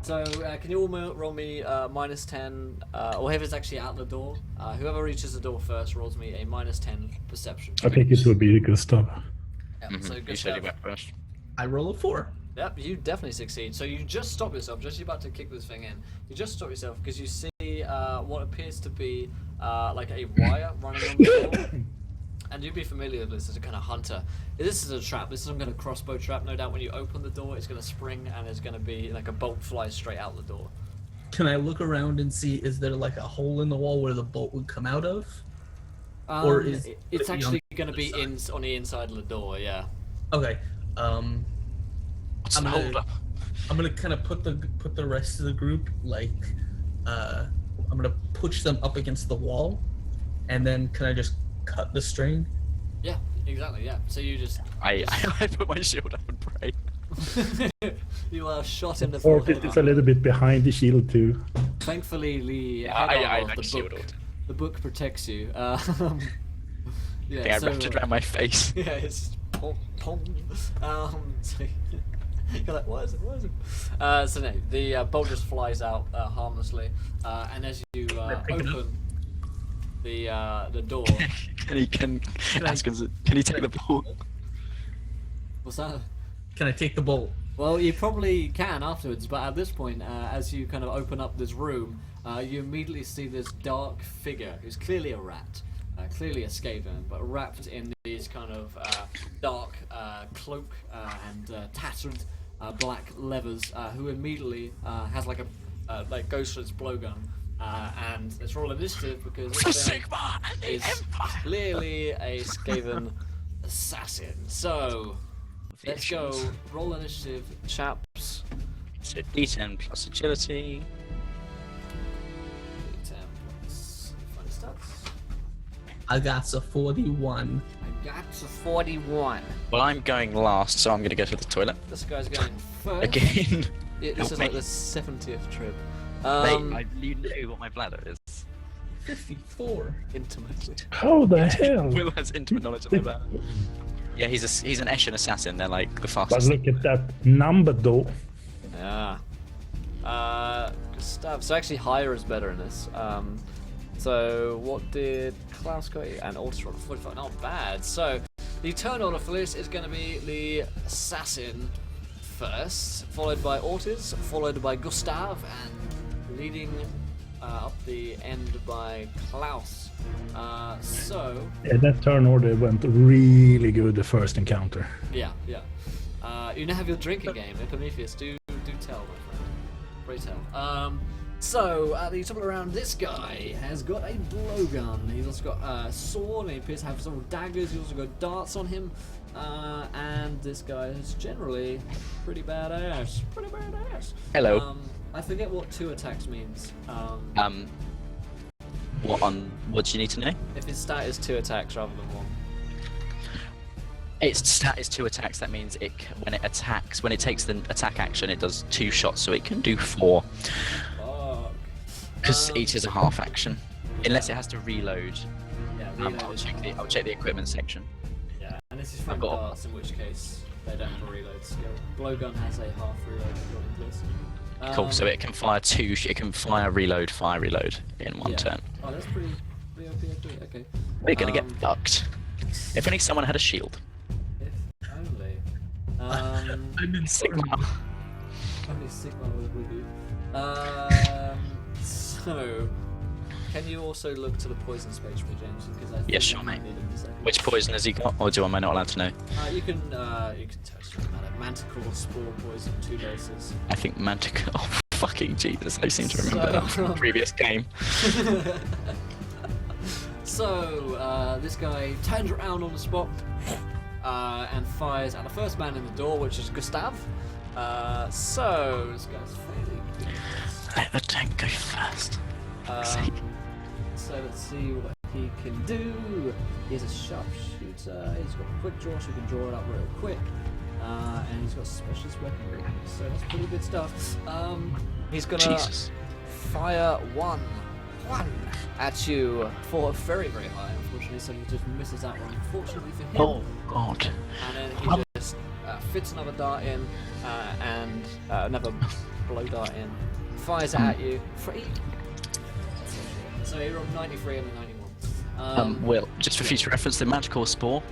S2: So, can you all roll me -10, or whoever's it's actually out the door? Whoever reaches the door first rolls me a -10 perception.
S4: I think it would be Gustav.
S2: Yep, so
S1: You
S2: good
S1: said you
S2: stuff.
S1: went first.
S3: I roll a 4.
S2: Yep, you definitely succeed. So you just stop yourself, just about to kick this thing in. You just stop yourself because you see what appears to be like a wire running on the floor. And you'd be familiar with this as a kind of hunter. This is a trap. This is some kind of crossbow trap. No doubt when you open the door, it's going to spring and it's going to be like a bolt flies straight out the door.
S3: Can I look around and see, is there like a hole in the wall where the bolt would come out of? Or is
S2: it's
S3: it
S2: actually
S3: on
S2: going to
S3: the
S2: be
S3: other
S2: on the inside of the door, yeah.
S3: Okay.
S1: What's
S3: I'm
S1: the
S3: gonna-
S1: hold up?
S3: I'm gonna kind of put the rest of the group like, I'm gonna push them up against the wall, and then can I just cut the string?
S2: Yeah, exactly, yeah. So you just...
S1: I put my shield up and pray.
S2: you are shot in the
S4: Orchid
S2: forehead.
S4: is a little bit behind the shield too.
S2: Thankfully, the
S1: I
S2: head of
S1: like
S2: the
S1: shield
S2: book,
S1: ult.
S2: the book protects you. Yeah,
S1: I think I wrapped it around my face.
S2: yeah, it's just pong, pong. So you're like, what is it? What is it? So no, the bolt just flies out harmlessly, and as you
S3: pick it up?
S2: open the door,
S1: Can he take the ball?
S2: what's that?
S3: Can I take the bolt?
S2: Well, you probably can afterwards, but at this point, as you kind of open up this room, you immediately see this dark figure who's clearly a rat, clearly a Skaven, but wrapped in these kind of dark cloak and tattered black leathers, who immediately has like a goes for its blowgun, and it's roll initiative because this thing
S1: Sigmar and the
S2: is
S1: Empire.
S2: clearly a Skaven assassin. So. Let's go. Roll initiative, chaps.
S1: So D10 plus agility.
S2: D10 plus fun stats.
S3: I got a 41.
S2: I got a 41.
S1: Well, I'm going last, so I'm going to go to the toilet.
S2: This guy's going first.
S1: Again.
S2: This is like the 70th trip.
S1: Mate, you know what my bladder is.
S3: 54.
S2: Intimate.
S4: How the hell?
S1: Will has intimate knowledge of my bladder. Yeah, he's an Eshin assassin. They're like the
S4: But
S1: fastest.
S4: look at that number though.
S2: Yeah. Gustav. So actually, higher is better in this. So what did Klaus got? And Ortis rolled 45. Not bad. So the turn order for this is going to be the assassin first, followed by Ortis, followed by Gustav, and leading up the end by Klaus. So
S4: Yeah, that turn order went really good the first encounter.
S2: yeah. You now have your drinking game. Epimetheus, do tell, my friend. Pray tell. So at the top of the round, this guy has got a blowgun. He's also got a sword, and he appears to have several daggers. He's also got darts on him. And this guy is generally pretty badass. Pretty badass.
S1: Hello.
S2: I forget what 2 attacks means.
S1: What do you need to know?
S2: If his stat is 2 attacks rather than 1.
S1: Its stat is 2 attacks. That means when it takes the attack action, it does 2 shots, so it can do 4.
S2: Fuck.
S1: Because each is a half action, unless it has to reload.
S2: Yeah,
S1: I'll check the equipment section.
S2: Yeah, and this is from
S1: I've got-
S2: darts, in which case they don't have a reload skill. Blowgun has a half reload according to this.
S1: Cool. So it can fire 2. It can fire reload in one
S2: yeah.
S1: turn.
S2: Oh, that's pretty OP. Okay.
S1: We're gonna get fucked. If only someone had a shield.
S2: If only.
S3: I'm in
S1: Sigmar.
S2: Only Sigmar would with you. So, can you also look to the poison space for me, James? Because I think
S1: Yeah, sure,
S2: I might
S1: mate.
S2: need it in a second.
S1: Which poison has he got, or am I not allowed to know?
S2: You can touch it. Manticore, spore poison, 2 doses.
S1: I think Manticore. Oh, fucking Jesus! I seem to remember that from the previous game.
S2: So, this guy turns around on the spot and fires at the first man in the door, which is Gustav. So, this guy's fairly good.
S1: Let the tank go first.
S2: So, let's see what he can do. He's a sharpshooter, he's got quick draw, so he can draw it up real quick. And he's got specialist weaponry, so that's pretty good stuff. He's gonna
S1: Jesus.
S2: fire one at you for very, very high, unfortunately, so he just misses that one, unfortunately for him.
S1: Oh God.
S2: And then he just fits another dart in, and another blow dart in, fires it at you for So he rolled 93 and a 91.
S1: Well, just for future reference, the Manticore Spore.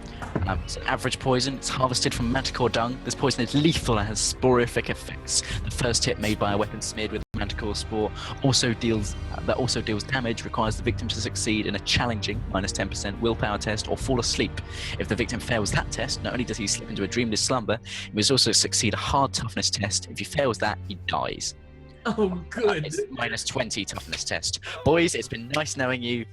S1: It's an average poison. It's harvested from Manticore dung. This poison is lethal and has sporific effects. The first hit made by a weapon smeared with Manticore Spore also deals damage. Requires the victim to succeed in a challenging -10% willpower test or fall asleep. If the victim fails that test, not only does he slip into a dreamless slumber, he must also succeed a hard toughness test. If he fails that, he dies.
S3: Oh, good.
S1: It's -20 toughness test. Boys, it's been nice knowing you.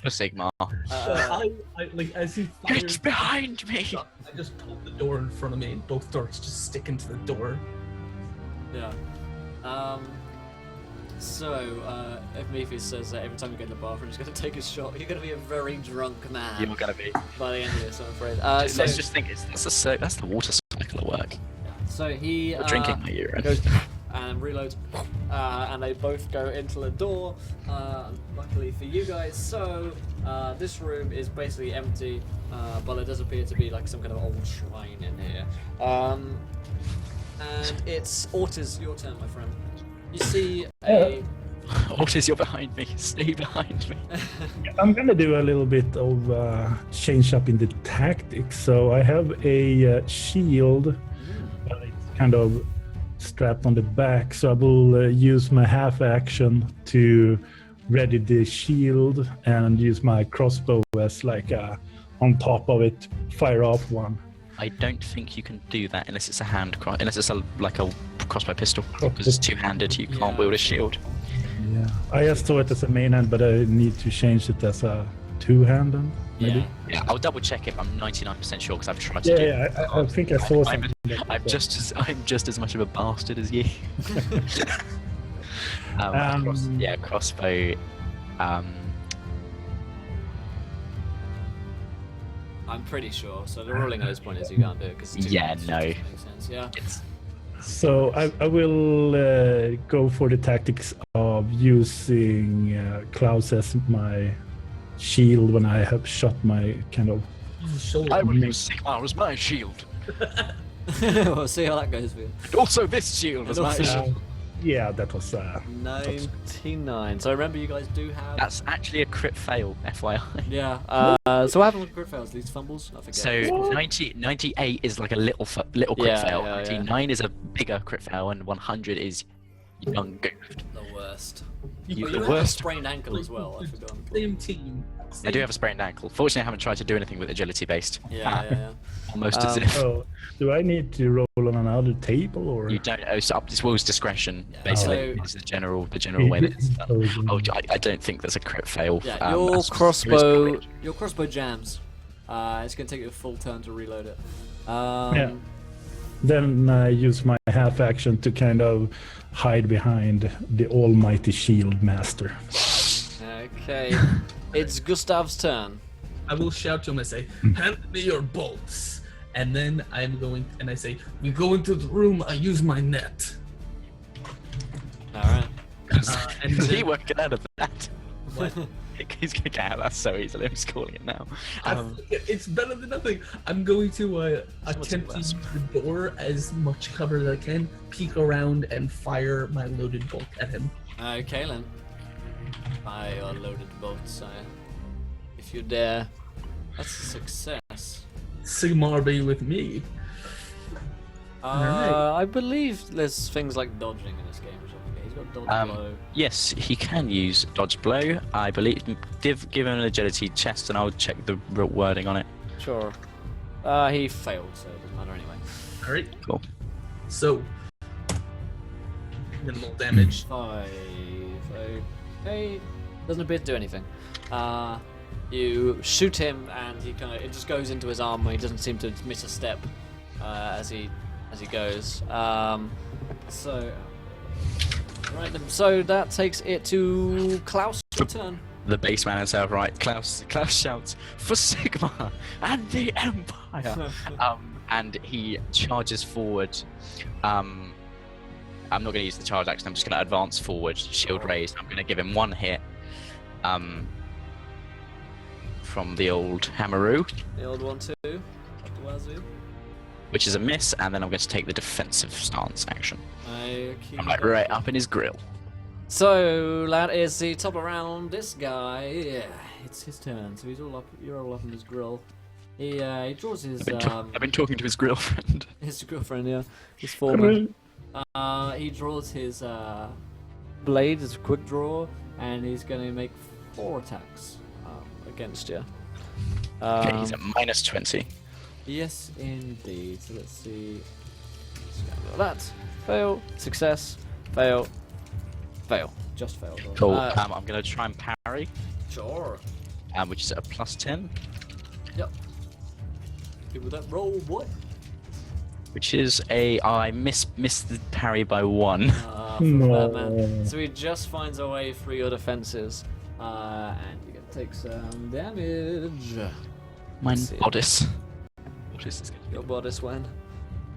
S1: For Sigmar.
S3: I like as he fires,
S1: Get behind me!
S3: I just pulled the door in front of me, and both darts just stick into the door.
S2: Yeah. So, Epimetheus says that every time you go in the bathroom, he's going to take a shot. You're going to be a very drunk man
S1: You're gonna be.
S2: by the end of this, I'm afraid.
S1: Let's just think that's the water cycle at work.
S2: So he
S1: Drinking my urine.
S2: goes and reloads, and they both go into the door. Luckily for you guys, so this room is basically empty, but there does appear to be like some kind of old shrine in here. And it's Ortis, your turn, my friend. You see a.
S1: Ortis, you're behind me. Stay behind me.
S4: I'm gonna do a little bit of change up in the tactics. So I have a shield, but it's kind of strapped on the back. So I will use my half action to ready the shield and use my crossbow as like on top of it, fire off one.
S1: I don't think you can do that unless it's a unless it's like a crossbow pistol, because it's two-handed. You can't wield a shield.
S4: Yeah, I just saw it as a main hand, but I need to change it as a two-handed. Maybe.
S2: Yeah.
S1: Yeah, I'll double check it. I'm 99% sure because I've tried to.
S4: Yeah, I think I saw
S1: I'm
S4: something
S1: I'm just as much of a bastard as you. Crossbow.
S2: I'm pretty sure. So the ruling at this point is you can't do it because
S1: Yeah, no.
S2: Makes sense. Yeah.
S4: So I will go for the tactics of using Klaus as my shield when I have shot my kind of.
S1: I will use Sigmar as my shield.
S2: We'll see how that goes for you.
S1: And also this shield as my shield.
S4: Yeah, that was.
S2: 99. So remember, you guys do have.
S1: That's actually a crit fail, FYI.
S2: Yeah. So what happened with crit fails? These fumbles? I forget.
S1: So 98 is like a little crit fail. 99 is a bigger crit fail, and 100 is young goofed.
S2: The worst.
S1: You
S2: You
S1: the
S2: have a
S1: worst.
S2: sprained ankle as well. I forgot.
S3: Same team.
S1: I do have a sprained ankle. Fortunately, I haven't tried to do anything with agility based.
S2: Yeah.
S1: Almost as if
S4: So, do I need to roll on another table or?
S1: you don't. Oh, it's up this will's discretion.
S2: Yeah,
S1: Basically,
S2: so-
S1: is the general way that it's done. Oh, I don't think there's a crit fail.
S2: Yeah. Your
S1: as-
S2: crossbow jams. It's gonna take you a full turn to reload it.
S4: Yeah. Then I use my half action to kind of hide behind the almighty shield master.
S2: Okay. It's Gustav's turn.
S3: I will shout to him and say, "Hand me your bolts." And then I'm going, and I say, "We go into the room. I use my net."
S2: All right.
S3: And
S1: he
S3: then-
S1: won't get out of that.
S3: What?
S1: He's gonna get out of that so easily. I'm just calling it now.
S3: It's better than nothing. I'm going to attempt to use the door as much cover as I can, peek around, and fire my loaded bolt at him.
S2: Okay, then. Fire your loaded bolts, if you dare. That's a success.
S3: Sigmar be with me. Alright.
S2: I believe there's things like dodging in this game, which I forget. He's got dodge blow.
S1: Yes, he can use dodge blow. I believe. Give him an agility chest, and I'll check the real wording on it.
S2: Sure. He failed, so it doesn't matter anyway.
S3: Alright.
S1: Cool.
S3: So, minimal damage.
S2: 5. Okay. Doesn't appear to do anything. You shoot him, and it just goes into his armor. He doesn't seem to miss a step as he goes. So that takes it to Klaus' turn.
S1: The baseman himself, right? Klaus shouts for Sigmar and the Empire, and he charges forward. I'm not going to use the charge action. I'm just going to advance forward, shield raised. I'm going to give him one hit. From the old hammeroo,
S2: The old one too. Dr. Wazoo.
S1: which is a miss, and then I'm going to take the defensive stance action.
S2: Okay.
S1: I'm like right up in his grill.
S2: So that is the top around. This guy, yeah, it's his turn. So he's all up. You're all up in his grill. He draws his
S1: I've been talking to his girlfriend.
S2: his girlfriend, yeah, his foreman. He draws his blade as a quick draw, and he's going to make 4 attacks against you.
S1: Okay, he's at minus 20.
S2: Yes, indeed. So let's see. That fail, success, fail, fail. Just fail. though.
S1: Cool. I'm going to try and parry,
S2: Sure.
S1: which is at a plus 10,
S2: Yep. Good with that roll, boy.
S1: which is I missed the parry by 1.
S4: No.
S2: Man. So he just finds a way through your defenses, and you're gonna take some damage.
S1: Mine
S2: see.
S1: bodice. Bodice is
S2: Your bodice went.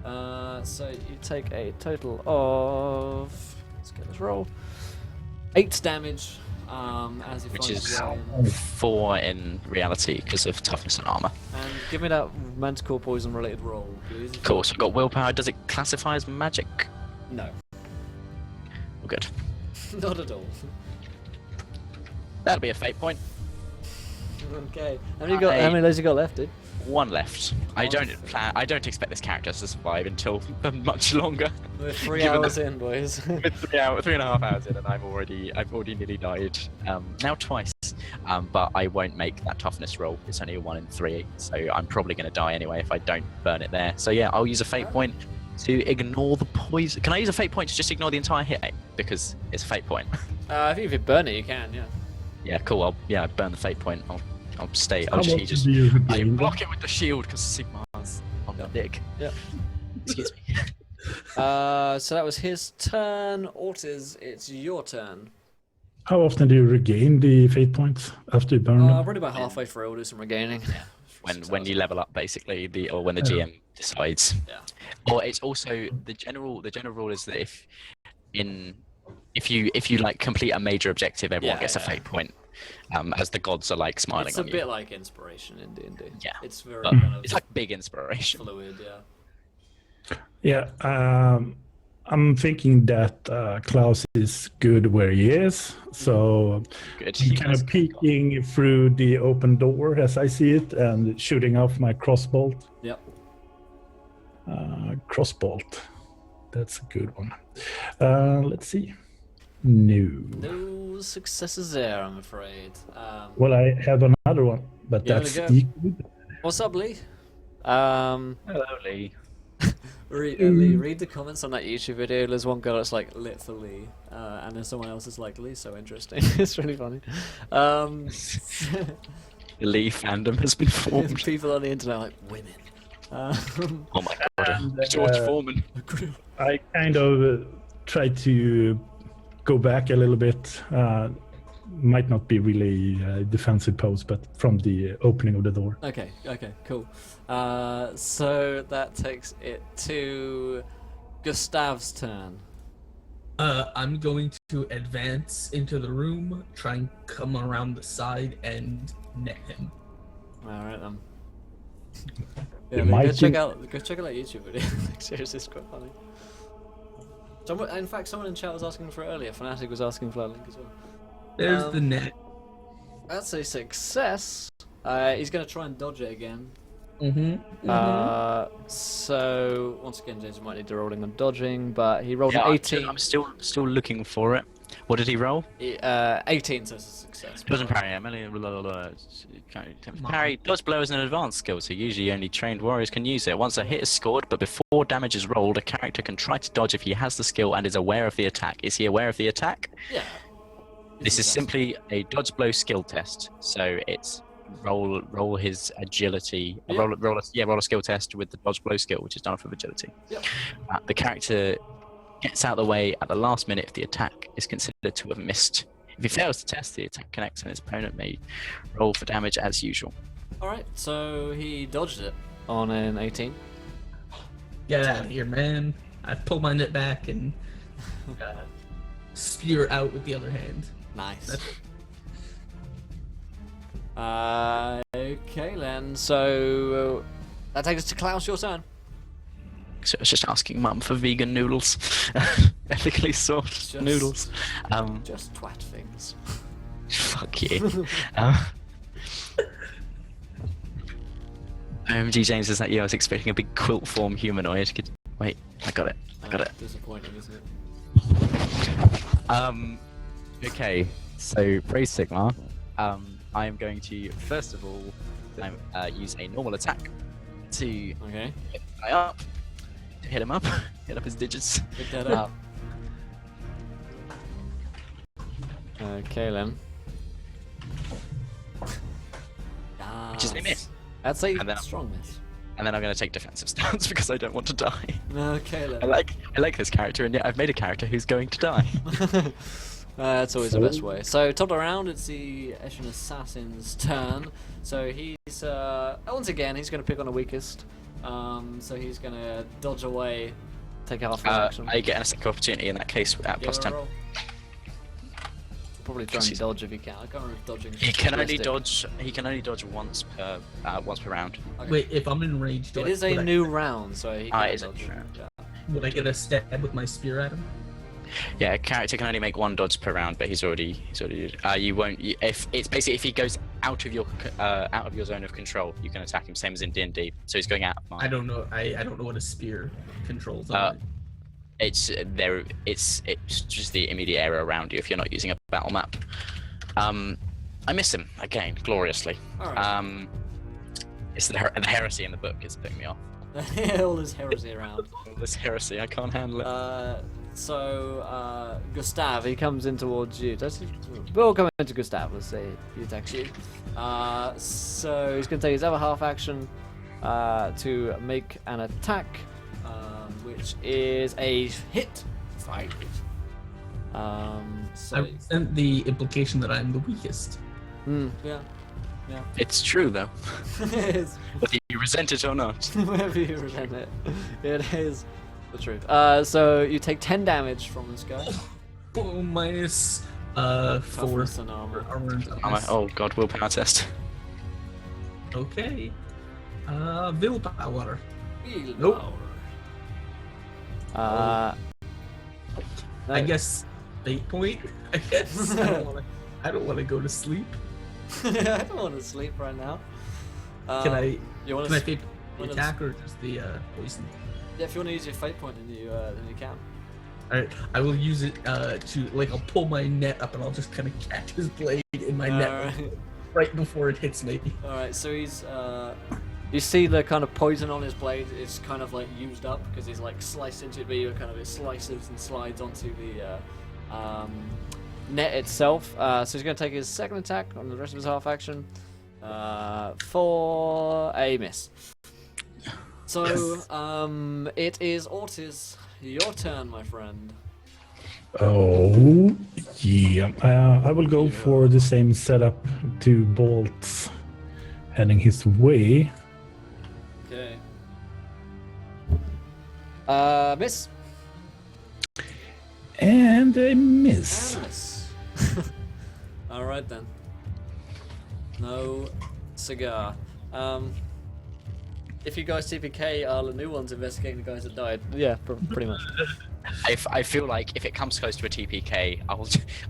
S2: So you take a total of, let's get this roll, 8 damage. As he
S1: which
S2: finds
S1: is
S2: his way in.
S1: 4 in reality because of toughness and armor.
S2: And give me that manticore poison related roll, please.
S1: Cool. So I've got willpower. Does it classify as magic?
S2: No,
S1: Well, good.
S2: not at all.
S1: That'll be a fate point.
S2: Okay. How many days you got left, dude?
S1: 1 left. I don't expect this character to survive until much longer.
S2: We're 3
S1: Given
S2: hours in, boys.
S1: With 3.5 hours in, and I've already nearly died. Now twice. But I won't make that toughness roll. It's only a 1 in 3, so I'm probably going to die anyway if I don't burn it there. So yeah, I'll use a fate point to ignore the poison. Can I use a fate point to just ignore the entire hit? Because it's a fate point.
S2: I think if you burn it, you can, yeah.
S1: Yeah, cool. I'll burn the fate point. I'll stay.
S4: How
S1: I'll
S4: much
S1: just
S4: do you
S1: I
S4: gain?
S1: block it with the shield because Sigmar's on the dick.
S2: Yeah.
S1: Excuse me.
S2: So that was his turn. Ortiz, it's your turn.
S4: How often do you regain the fate points after you burn them?
S2: Probably about halfway through, we'll do some regaining. Yeah.
S1: When you level up, basically, or when the GM decides.
S2: Yeah.
S1: Or it's also the general rule is that if you like complete a major objective, everyone gets a fate point. As the gods are like smiling
S2: It's
S1: on
S2: a
S1: you.
S2: bit like inspiration in D&D.
S1: Yeah.
S2: It's very
S1: But
S2: kind of
S1: it's like big inspiration.
S2: fluid, yeah.
S4: Yeah, I'm thinking that Klaus is good where he is, so
S1: Good.
S4: I'm kind of peeking through the open door as I see it and shooting off my crossbolt.
S2: Yep.
S4: Crossbolt, that's a good one. Let's see. No
S2: successes there, I'm afraid.
S4: Well, I have another one, but
S2: Give it a
S4: that's
S2: go.
S4: equal.
S2: What's up, Lee?
S1: Hello, Lee.
S2: Lee, read the comments on that YouTube video. There's one girl that's like lit for Lee, and then someone else is like, Lee's so interesting. It's really funny.
S1: The Lee fandom has been formed.
S2: People on the internet are like, women.
S1: Oh my god.
S4: And,
S1: George Foreman.
S4: I kind of try to go back a little bit. Might not be really a defensive pose, but from the opening of the door.
S2: Okay, cool. So that takes it to Gustav's turn.
S3: I'm going to advance into the room, try and come around the side and net him.
S2: Alright then.
S4: It
S2: Yeah,
S4: might
S2: go check
S4: be-
S2: out that YouTube video. Seriously, it's quite funny. In fact, someone in chat was asking for it earlier. Fnatic was asking for that link as well.
S3: There's the net.
S2: That's a success. He's going to try and dodge it again.
S3: Mm-hmm.
S2: So once again, James might need to rolling on dodging, but he rolled
S1: Yeah,
S2: an 18.
S1: I'm still looking for it. What did he roll?
S2: 18, so it's a success.
S1: Doesn't parry. Parry. Dodge blow is an advanced skill, so usually only trained warriors can use it. Once a hit is scored, but before damage is rolled, a character can try to dodge if he has the skill and is aware of the attack. Is he aware of the attack?
S2: Yeah.
S1: This is simply a dodge blow skill test. So it's roll his agility.
S2: Yeah.
S1: Roll a skill test with the dodge blow skill, which is done off of agility.
S2: Yep.
S1: The character gets out of the way at the last minute if the attack is considered to have missed. If he fails to test, the attack connects and his opponent may roll for damage as usual.
S2: Alright, so he dodged it on an 18.
S3: Get out of here, man. I pull my net back and spear out with the other hand.
S2: Nice. Okay then, so that takes us to Klaus, your turn.
S1: So I was just asking Mum for vegan noodles, ethically sourced noodles.
S2: Just twat things.
S1: Fuck you. OMG James, is that you? I was expecting a big quilt form humanoid. Wait, I got it.
S2: Disappointing, isn't it?
S1: Okay, so Praise Sigmar. I am going to first of all use a normal attack to
S2: Okay.
S1: hit the guy up, to hit him up, hit up his digits.
S2: Pick that up. Okay then.
S1: Which is a miss.
S2: That's a
S1: And then-
S2: strong miss.
S1: And then I'm going to take defensive stance because I don't want to die.
S2: Okay
S1: I
S2: then.
S1: like this character, and yet I've made a character who's going to die.
S2: That's always the best way. So top of the round, it's the Eshin Assassin's turn. So he's once again he's going to pick on the weakest. So he's going to dodge away, take half his action.
S1: I get a second opportunity in that case at
S2: Give
S1: plus
S2: it a
S1: 10.
S2: roll. Probably try and dodge if he can. I can't remember if dodging.
S1: He can only dodge. He can only dodge once per round.
S2: Okay.
S3: Wait, if I'm in range,
S2: It is a new round, so he can
S1: it is a
S2: dodge.
S1: new round.
S2: Yeah.
S3: Would I get a stab with my spear at him?
S1: Yeah, a character can only make one dodge per round, but he's already. You won't. If it's basically if he goes out of your zone of control, you can attack him. Same as in D&D. So he's going out of mine.
S3: I don't know. I don't know what a spear controls on it.
S1: It's there. It's just the immediate area around you if you're not using a battle map. I miss him again gloriously.
S2: Alright.
S1: It's the heresy in the book is putting me off.
S2: All this heresy around.
S1: All this heresy, I can't handle it.
S2: So Gustav, he comes in towards you. We'll come into Gustav. Let's say he attacks you. So he's going to take his other half action to make an attack. which is a hit. 5. So
S3: I resent the implication that I'm the weakest.
S2: yeah.
S1: It's true though,
S2: It is.
S1: whether you resent it or not.
S2: Wherever you resent it, it is the truth. So you take 10 damage from this guy.
S3: Oh, minus 4
S2: Toughness and armor.
S3: armor and toughness.
S1: Oh god, willpower test.
S3: Okay. Willpower.
S2: Nope.
S3: I guess fate point. I guess. I don't want to go to sleep.
S2: I don't want to sleep right now.
S3: Can I?
S2: You want
S3: Can I
S2: to?
S3: fate the attack or just the poison?
S2: Yeah, if you want to use your fate point, then you can.
S3: Alright, I will use it to I'll pull my net up and I'll just kind of catch his blade in my net right before it hits me.
S2: Alright, so he's you see the kind of poison on his blade is kind of like used up because he's like sliced into it, but it slices and slides onto the net itself. So he's going to take his second attack on the rest of his half action for a miss. So it is Ortiz. Your turn, my friend.
S4: Oh, yeah. I will go for the same setup. 2 bolts heading his way.
S2: Okay. Miss.
S4: And a miss.
S2: Miss. Alright then. No cigar. If you guys TPK, are the new ones investigating the guys that died? Yeah, pretty much.
S1: I feel like if it comes close to a TPK,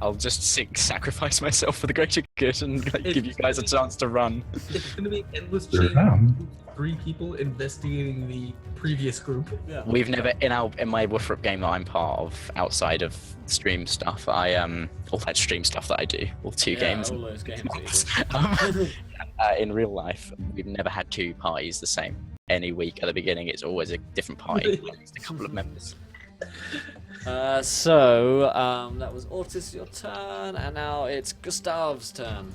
S1: I'll just sacrifice myself for the greater good and like, give you guys a chance to run.
S3: It's gonna be an endless chain.
S4: Yeah.
S3: 3 people investigating the previous group.
S2: Yeah.
S1: We've never in my Woofrup game that I'm part of, outside of stream stuff, all that stream stuff that I do, all 2 games.
S2: All those games. that you do.
S1: In real life, we've never had 2 parties the same. Any week at the beginning, it's always a different party, at least a couple of members.
S2: So that was Ortiz, your turn, and now it's Gustav's turn.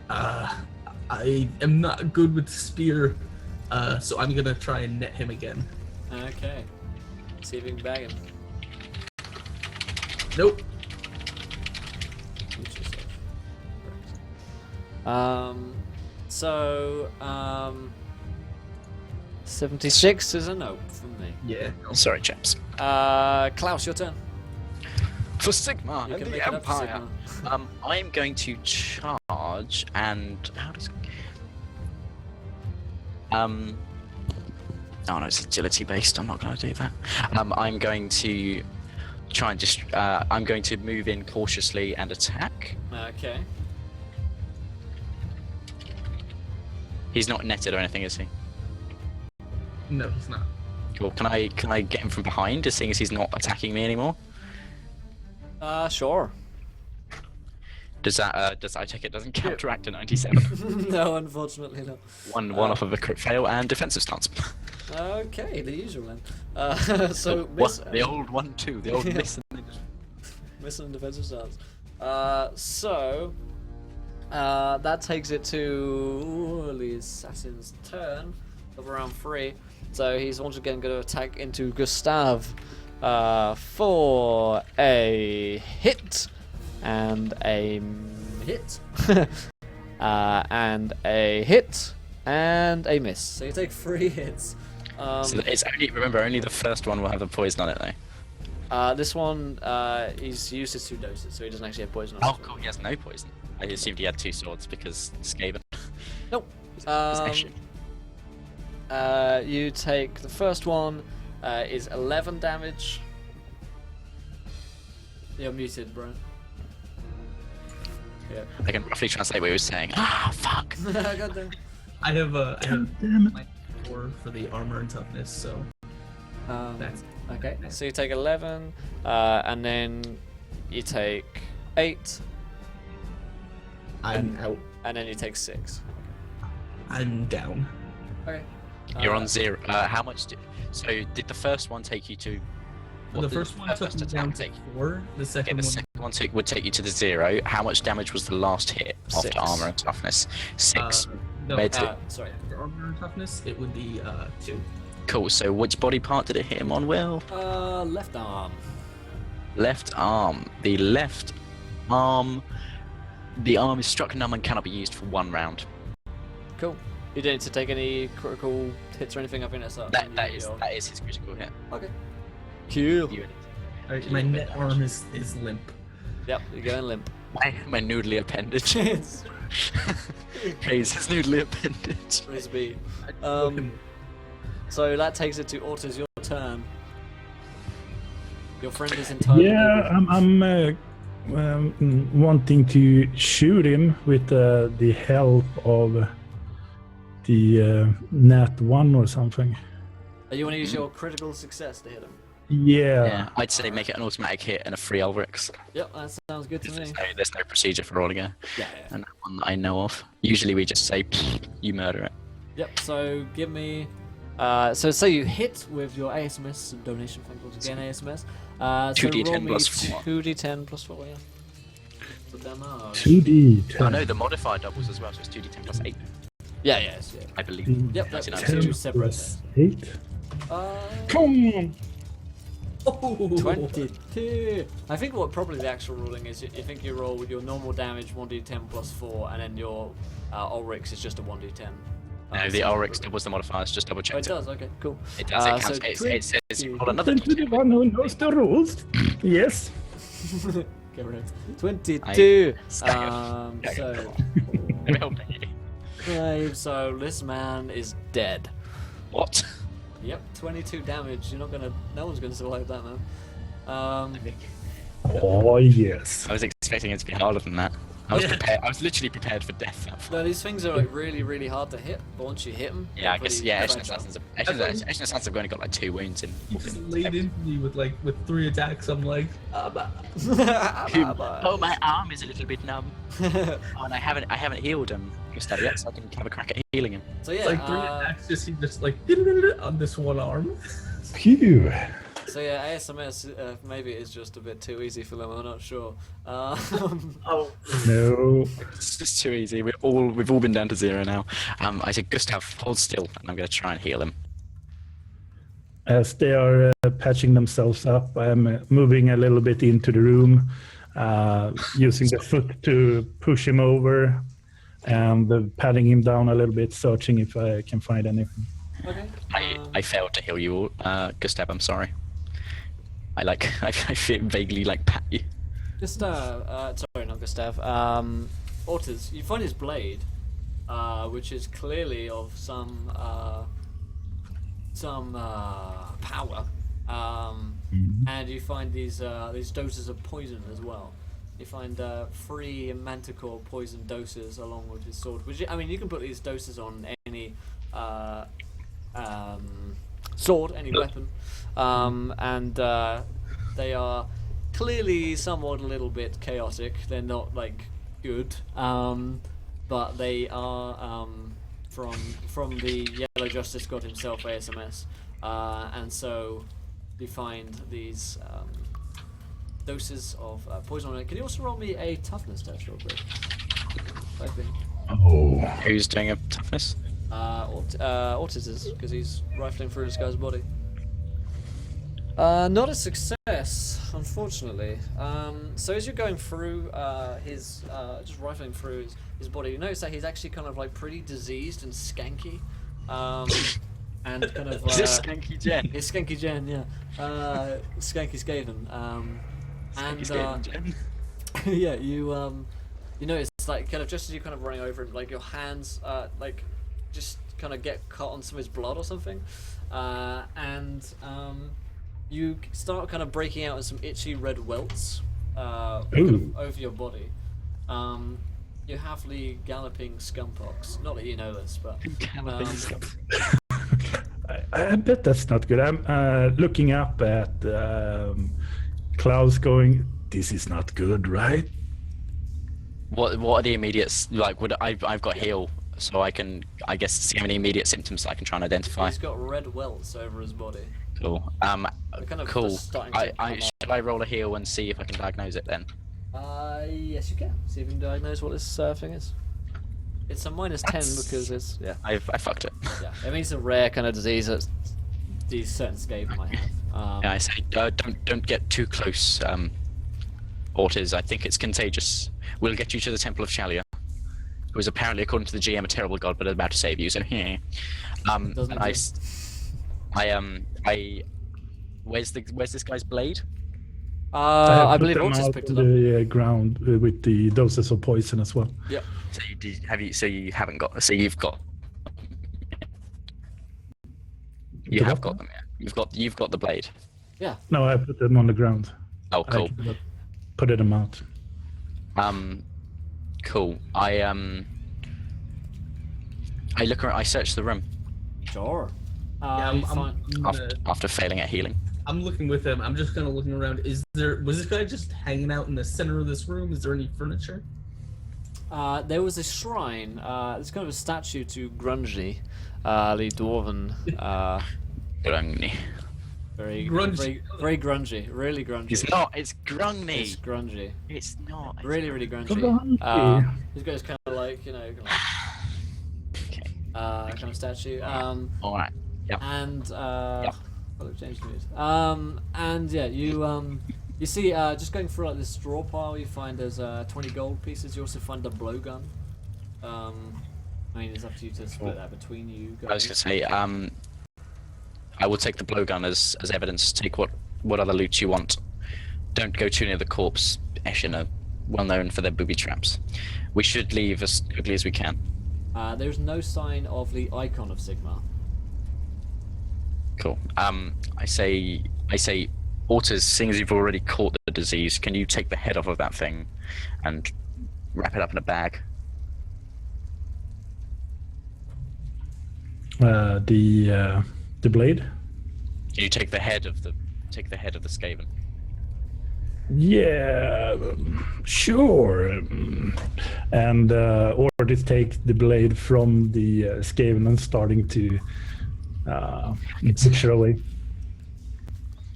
S3: I am not good with the spear, so I'm gonna try and net him again.
S2: Okay. See if you can bag him.
S3: Nope.
S2: 76 is a no from me.
S3: Yeah.
S1: Sorry, chaps.
S2: Klaus, your turn.
S1: For Sigmar
S2: You
S1: and
S2: can
S1: the
S2: make it up for
S1: Empire. I'm going to charge and how does? Oh no, it's agility based. I'm not going to do that. I'm going to try and just. I'm going to move in cautiously and attack.
S2: Okay.
S1: He's not netted or anything, is he?
S3: No, he's not.
S1: Cool. Can I get him from behind, just seeing as he's not attacking me anymore?
S2: Sure.
S1: Does that I take it doesn't counteract a 97?
S2: No, unfortunately not.
S1: One off of a crit fail and defensive stance.
S2: Okay, the usual then. So miss.
S1: What? The old 1-2, the old
S2: Yeah.
S1: miss.
S2: Miss and defensive stance. That takes it to the assassin's turn of round 3. So he's once again going to attack into Gustav for a hit and a hit and a hit and a miss. So you take 3 hits.
S1: So it's only the first one will have the poison on it though.
S2: This one he's used his 2 doses, so he doesn't actually have poison on.
S1: Oh, cool. He has no poison. I assumed he had 2 swords because Skaven.
S2: Nope.
S1: Possession.
S2: You take the first one is 11 damage. You're muted, bro. Yeah.
S1: I can roughly translate what he was saying. Ah, fuck.
S2: God damn.
S3: I have
S4: Damn it.
S3: my 4 for the armor and toughness, so that's
S2: Okay, so you take 11, and then you take 8,
S3: I'm out.
S2: and then you take 6.
S3: I'm down.
S2: Okay.
S1: You're on 0. How much so did the first one take you to? What
S3: The
S1: did
S3: first one took
S1: first
S3: me
S1: attack
S3: down to
S1: take?
S3: 4. The
S1: Okay,
S3: second
S1: the
S3: one,
S1: second one would take you to the 0. How much damage was the last hit
S2: 6.
S1: after armor and toughness? 6.
S3: no,
S1: Where'd it-
S2: Sorry.
S3: for armor and toughness, it would be 2.
S1: Cool. So which body part did it hit him on, Will?
S2: Left arm.
S1: Left arm. The left arm. The arm is struck numb and cannot be used for 1 round.
S2: Cool. You didn't need to take any critical hits or anything. I think that's
S1: That is his critical hit.
S2: Okay. Cool.
S3: My net arm is limp.
S2: Yep, you're going limp.
S1: My noodly appendage. Praise his noodly appendage.
S2: Praise be. So that takes it to Ortiz, your turn. Your friend is entirely.
S4: Yeah, I'm wanting to shoot him with the help of the nat 1 or something.
S2: You want to use your critical success to hit him?
S4: Yeah.
S1: I'd say make it an automatic hit and a free Ulrichs.
S2: Yep, that sounds good to me.
S1: There's no procedure for rolling a
S2: Yeah.
S1: and that one that I know of. Usually we just say you murder it.
S2: Yep, so give me. So say you hit with your ASMS donation, thank you again, ASMS. So
S1: 2d10
S2: roll me
S1: plus 4.
S2: 2d10 plus 4, yeah. The damage.
S4: 2d10.
S1: I know the modifier doubles as well, so it's 2d10 plus 8,
S2: Yeah, yes, yeah.
S1: I believe.
S2: Yep, that's
S1: 99.
S2: 2 separate.
S4: plus 8.
S2: Uh,
S4: Come on!
S3: Oh,
S2: 22. I think what probably the actual ruling is, you think you roll with your normal damage 1d10 plus 4, and then your Ulrichs is just a 1d10.
S1: No, the Ulrichs doubles the modifiers, just double
S2: Oh,
S1: check
S2: it does. Okay, cool.
S1: It does, it counts.
S2: So
S1: It says you roll another
S4: Listen to the one who knows the rules. Yes.
S2: Correct. 22. So
S1: Help me.
S2: 5. So this man is dead.
S1: What?
S2: Yep, 22 damage. You're not gonna. No one's gonna survive that, man.
S4: Oh, yes.
S1: I was expecting it to be harder than that. I was prepared. I was literally prepared for death.
S2: No, these things are like really, really hard to hit. But once you hit them,
S1: Yeah, I guess. Yeah, Ashen Assassins have only got like 2 wounds in.
S3: He just laid into me with 3 attacks. I'm like,
S1: Oh, my arm is a little bit numb. Oh, and I haven't healed him Gustav yet, so I can have a crack at healing him.
S2: So yeah,
S3: like 3 attacks. He just like on this one arm.
S4: Phew.
S2: So yeah, ASMS maybe it's just a bit too easy for them. I'm not sure.
S3: Oh
S4: No.
S1: It's just too easy. We've all been down to 0 now. I said Gustav, hold still, and I'm gonna try and heal him.
S4: As they are patching themselves up, I'm moving a little bit into the room, using the foot to push him over, and patting him down a little bit, searching if I can find anything.
S2: Okay.
S1: I failed to heal you all, Gustav. I'm sorry. I feel vaguely like pat you.
S2: Gustav, sorry, not Gustav. Ortiz, you find his blade, which is clearly of some power, and you find these doses of poison as well. You find 3 manticore poison doses along with his sword. Which I mean, you can put these doses on any sword, any weapon, and they are clearly somewhat a little bit chaotic. They're not like good, but they are from the Yellow Justice God himself, ASMS, and so you find these doses of poison on it. Can you also roll me a toughness test real quick? I think.
S4: Oh.
S1: Who's doing a toughness?
S2: Ortiz is, because he's rifling through this guy's body. Not a success, unfortunately. So as you're going through his, just rifling through his body, you notice that he's actually kind of like pretty diseased and skanky. And kind of...
S1: Is this Skanky Jen?
S2: It's Skanky Jen, yeah. Skanky Skaven.
S1: Jen?
S2: Yeah, you notice, like, kind of just as you're kind of running over him, like, your hands, like, just kind of get caught on some of his blood or something, and you start kind of breaking out in some itchy red welts kind of over your body. You have the galloping scumpox. Not that you know this, but
S4: I bet that's not good. I'm looking up at Klaus going, this is not good, right?
S1: What are the immediate, like, I've got heal, so I can, I guess, see how many immediate symptoms I can try and identify.
S2: he's got red welts over his body.
S1: Cool.
S2: They're kind of
S1: Cool.
S2: just starting to come up.
S1: Should I roll a heal and see if I can diagnose it then?
S2: Yes, you can. See if you can diagnose what this thing is. It's a -10 because it's, yeah.
S1: I fucked it.
S2: Yeah, it means a rare kind of disease that these certain Skaven might have.
S1: Yeah, I say don't get too close. Ortiz, I think it's contagious. We'll get you to the Temple of Shalia, who is apparently, according to the GM, a terrible god, but about to save you. So,
S2: Doesn't
S1: and
S2: exist.
S1: where's this guy's blade?
S2: I
S4: put
S2: believe
S4: them
S2: Ortiz
S4: out
S2: picked
S4: on
S2: it up.
S4: the ground with the doses of poison as well.
S2: Yep.
S1: So you did, have you? So you haven't got. So you've got. You
S4: The
S1: have
S4: what?
S1: got them. Yeah. You've got the blade.
S2: Yeah.
S4: No, I put them on the ground.
S1: Oh, cool.
S4: I put them out.
S1: Cool. I look around. I search the room
S2: Sure.
S3: Yeah,
S2: you find-
S1: after failing at healing.
S3: I'm looking with him. I'm just kind of looking around. Was this guy just hanging out in the center of this room? Is there any furniture?
S2: there was a shrine. It's kind of a statue to Grungy, the dwarven.
S1: Grungny.
S2: Very
S3: Grungy.
S2: very grungy. Really grungy.
S1: It's not. It's Grungny.
S2: It's grungy.
S1: It's not. It's
S2: Really grungy.
S4: Grungy.
S2: This guy's kind of like
S1: Okay.
S2: kind of statue.
S1: All right. Yep.
S2: And
S1: Yep.
S2: oh, it changed mood. And yeah, you see, just going through like this straw pile, you find there's 20 gold pieces. You also find a blowgun. I mean, it's up to you to split that between you guys.
S1: I was gonna say. I will take the blowgun as evidence. Take what other loot you want. Don't go too near the corpse. Eshin are well known for their booby traps. We should leave as quickly as we can.
S2: There's no sign of the icon of Sigmar.
S1: Cool. I say, Ortiz, seeing as you've already caught the disease, can you take the head off of that thing and wrap it up in a bag?
S4: The blade.
S1: Can you take the head of the Skaven?
S4: Yeah, sure. And Ortiz takes the blade from the Skaven and starting to push it away.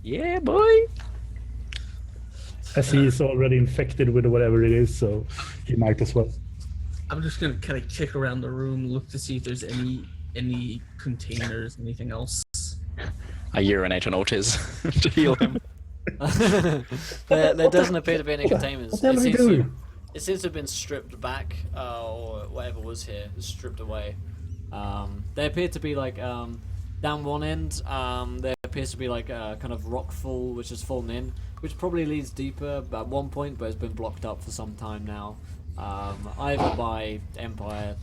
S1: Yeah, boy.
S4: As he is already infected with whatever it is, so he might as well.
S3: I'm just gonna kind of kick around the room, look to see if there's any containers, anything else.
S1: I urinate on Ortiz to heal him.
S2: there doesn't appear to be any containers.
S4: What the hell are we doing?
S2: It seems to have been stripped back, or whatever was here is stripped away. They appear to be like down one end. There appears to be like a kind of rock fall which has fallen in, which probably leads deeper at one point, but has been blocked up for some time now, either by Empire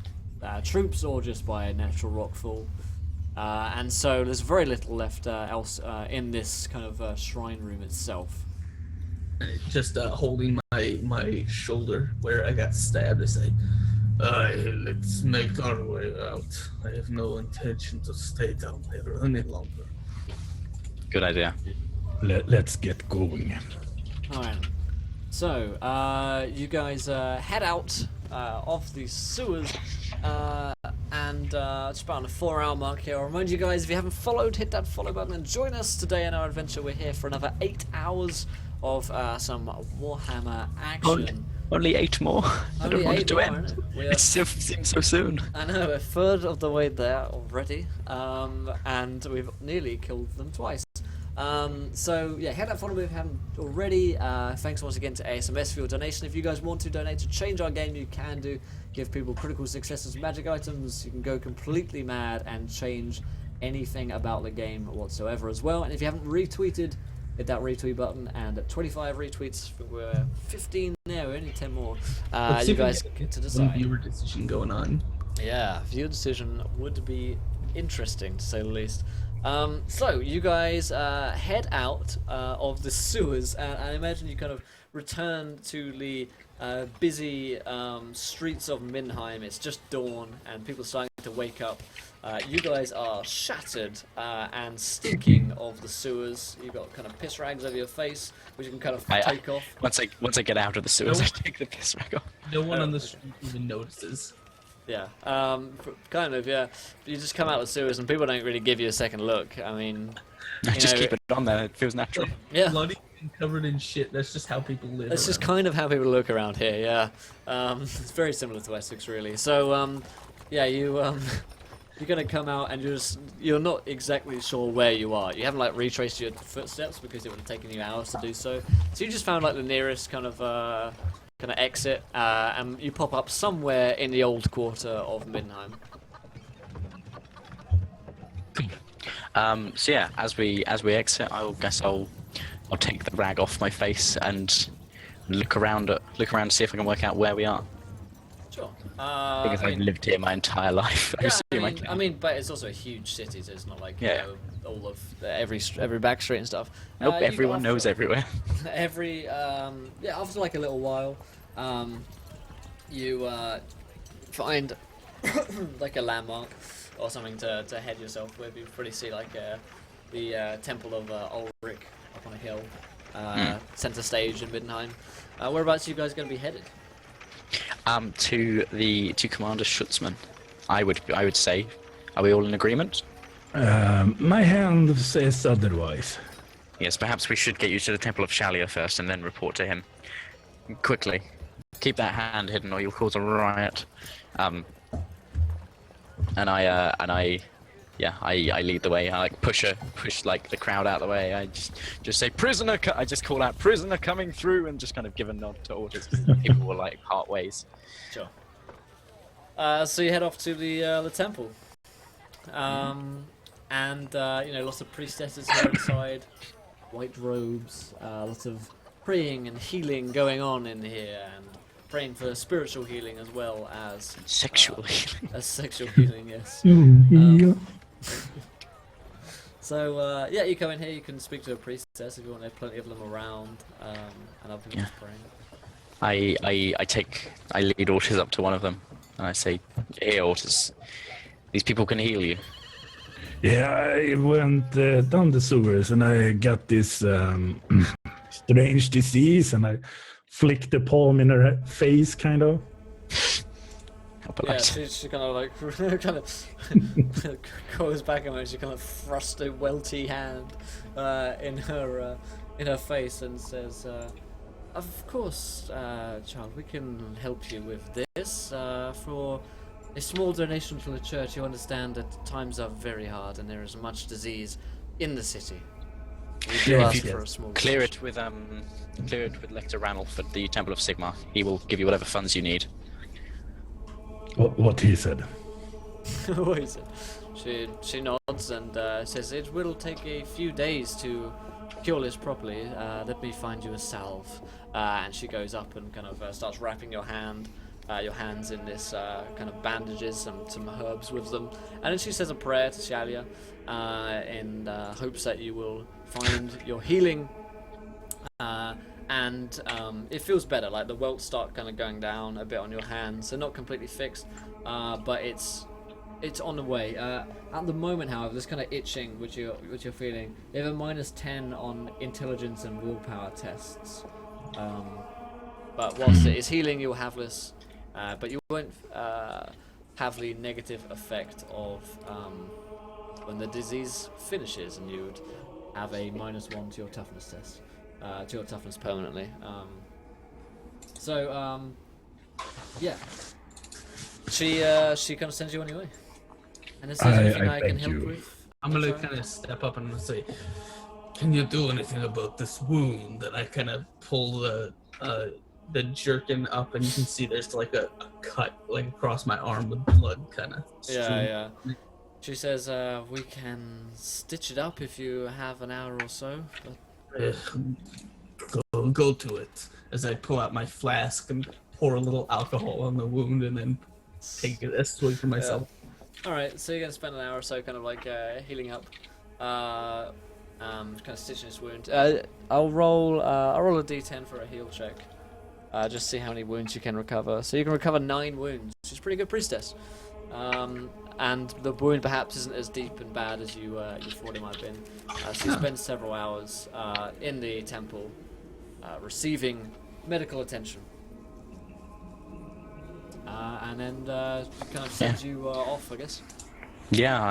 S2: troops or just by a natural rockfall. And so there's very little left else in this kind of shrine room itself.
S3: Just holding my shoulder where I got stabbed, I say, let's make our way out. I have no intention to stay down here any longer.
S1: Good idea.
S4: Let's get going.
S2: Alright. So, you guys head out of the sewers, and it's about a 4-hour mark here. I'll remind you guys, if you haven't followed, hit that follow button and join us today in our adventure. We're here for another 8 hours of some Warhammer action.
S1: Only 8 more. I don't want it to end.
S2: Isn't it?
S1: It still seems so soon.
S2: I know, a third of the way there already, and we've nearly killed them twice. So yeah, hit that follow if you haven't already. Thanks once again to ASMS for your donation. If you guys want to donate to change our game, you can do. Give people critical successes, magic items. You can go completely mad and change anything about the game whatsoever as well. And if you haven't retweeted, hit that retweet button. And at 25 retweets, we're 15 now. We're only 10 more. You guys get to
S3: One
S2: decide.
S3: viewer decision going on.
S2: Yeah, viewer decision would be interesting to say the least. So you guys head out of the sewers, and I imagine you kind of return to the busy streets of Middenheim. It's just dawn, and people are starting to wake up. You guys are shattered and stinking of the sewers. You've got kind of piss rags over your face, which you can kind of take off.
S1: Once I get out of the sewers, I take the piss rag off.
S3: No one on the street even notices.
S2: Yeah, kind of, yeah. You just come out of the sewers and people don't really give you a second look. I mean,
S1: Just keep it on there, it feels natural.
S2: yeah.
S3: Bloody and covered in shit. That's just how people live.
S2: That's just
S3: around.
S2: kind of how people look around here, yeah. It's very similar to Essex, really. So, yeah, you you're gonna come out and you're not exactly sure where you are. You haven't like retraced your footsteps because it would have taken you hours to do so. So you just found like the nearest kind of exit, and you pop up somewhere in the old quarter of Middenheim.
S1: So yeah, as we exit, I'll take the rag off my face and look around to see if I can work out where we are.
S2: Sure.
S1: Because I've lived here my entire life.
S2: Yeah, I mean, but it's also a huge city, so it's not like you know, all of every back street and stuff.
S1: Nope, everyone knows everywhere.
S2: After like a little while, you find like a landmark or something to head yourself with. You probably see like the Temple of Ulrich up on a hill, center stage in Middenheim. Whereabouts are you guys going to be headed?
S1: To Commander Schutzmann, I would say. Are we all in agreement?
S4: My hand says otherwise.
S1: Yes, perhaps we should get you to the Temple of Shalia first and then report to him. Quickly. Keep that hand hidden or you'll cause a riot. And I lead the way. I like push like the crowd out of the way. I just say prisoner. I just call out prisoner coming through and just kind of give a nod to orders. People will like part ways.
S2: Sure. So you head off to the temple, and lots of priestesses here inside, white robes, lots of praying and healing going on in here, and praying for spiritual healing as well as
S1: sexual healing.
S2: As sexual healing, yes. So you come in here. You can speak to a priestess if you want. There are plenty of them around, and other people praying.
S1: I lead Ortiz up to one of them, and I say, "Hey, Ortiz, these people can heal you."
S4: Yeah, I went down the sewers and I got this strange disease, and I flicked the palm in her face, kind of.
S2: Yeah, she kind of like goes back and she kind of thrusts a welty hand in her face and says, "Of course, child, we can help you with this. For a small donation from the church, you understand that times are very hard and there is much disease in the city. We do ask for a small
S1: clear
S2: donation."
S1: it with Lector Ranulf at the Temple of Sigmar. He will give you whatever funds you need.
S4: What he said.
S2: What he said. She nods and says, "It will take a few days to cure this properly. Let me find you a salve." And she goes up and kind of starts wrapping your hands in this kind of bandages, some herbs with them. And then she says a prayer to Shalia in hopes that you will find your healing. And it feels better, like the welts start kind of going down a bit on your hands. They're not completely fixed, but it's on the way. At the moment, however, this kind of itching which you're feeling, you have a -10 on intelligence and willpower tests. But whilst it is healing, you'll have this, but you won't have the negative effect of when the disease finishes, and you would have a -1 to your toughness test. To your toughness permanently. She kind of sends you on your way. And is there anything I can help with?
S3: I'm gonna kind of step up and I'm gonna say, "Can you do anything about this wound?" That I kind of pull the jerkin up, and you can see there's like a cut like across my arm with blood kind of.
S2: Yeah. She says, "We can stitch it up if you have an hour or so." But
S3: Go to it. As I pull out my flask and pour a little alcohol on the wound, and then take a swig for myself.
S2: All right, so you're gonna spend an hour or so, kind of like healing up, kind of stitching this wound. I'll roll a d10 for a heal check. Just see how many wounds you can recover. So you can recover 9 wounds, which is a pretty good priestess. And the wound perhaps isn't as deep and bad as you thought it might have been. So you spend several hours in the temple receiving medical attention. And then kind of sends you off, I guess.
S1: Yeah,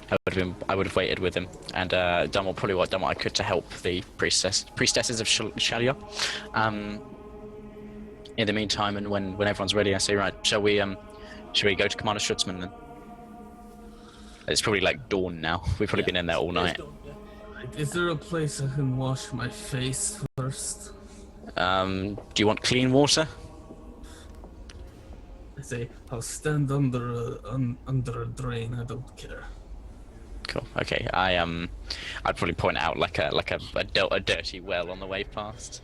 S1: I would have waited with him and done what I could to help the priestesses of Shalia. In the meantime, and when everyone's ready, I say, right, shall we go to Commander Schutzmann then? It's probably like dawn now. We've probably been in there all night.
S3: Is there a place I can wash my face first?
S1: Do you want clean water?
S3: I say, I'll stand under a drain. I don't care.
S1: Cool. Okay. I'd probably point out like a dirty well on the way past,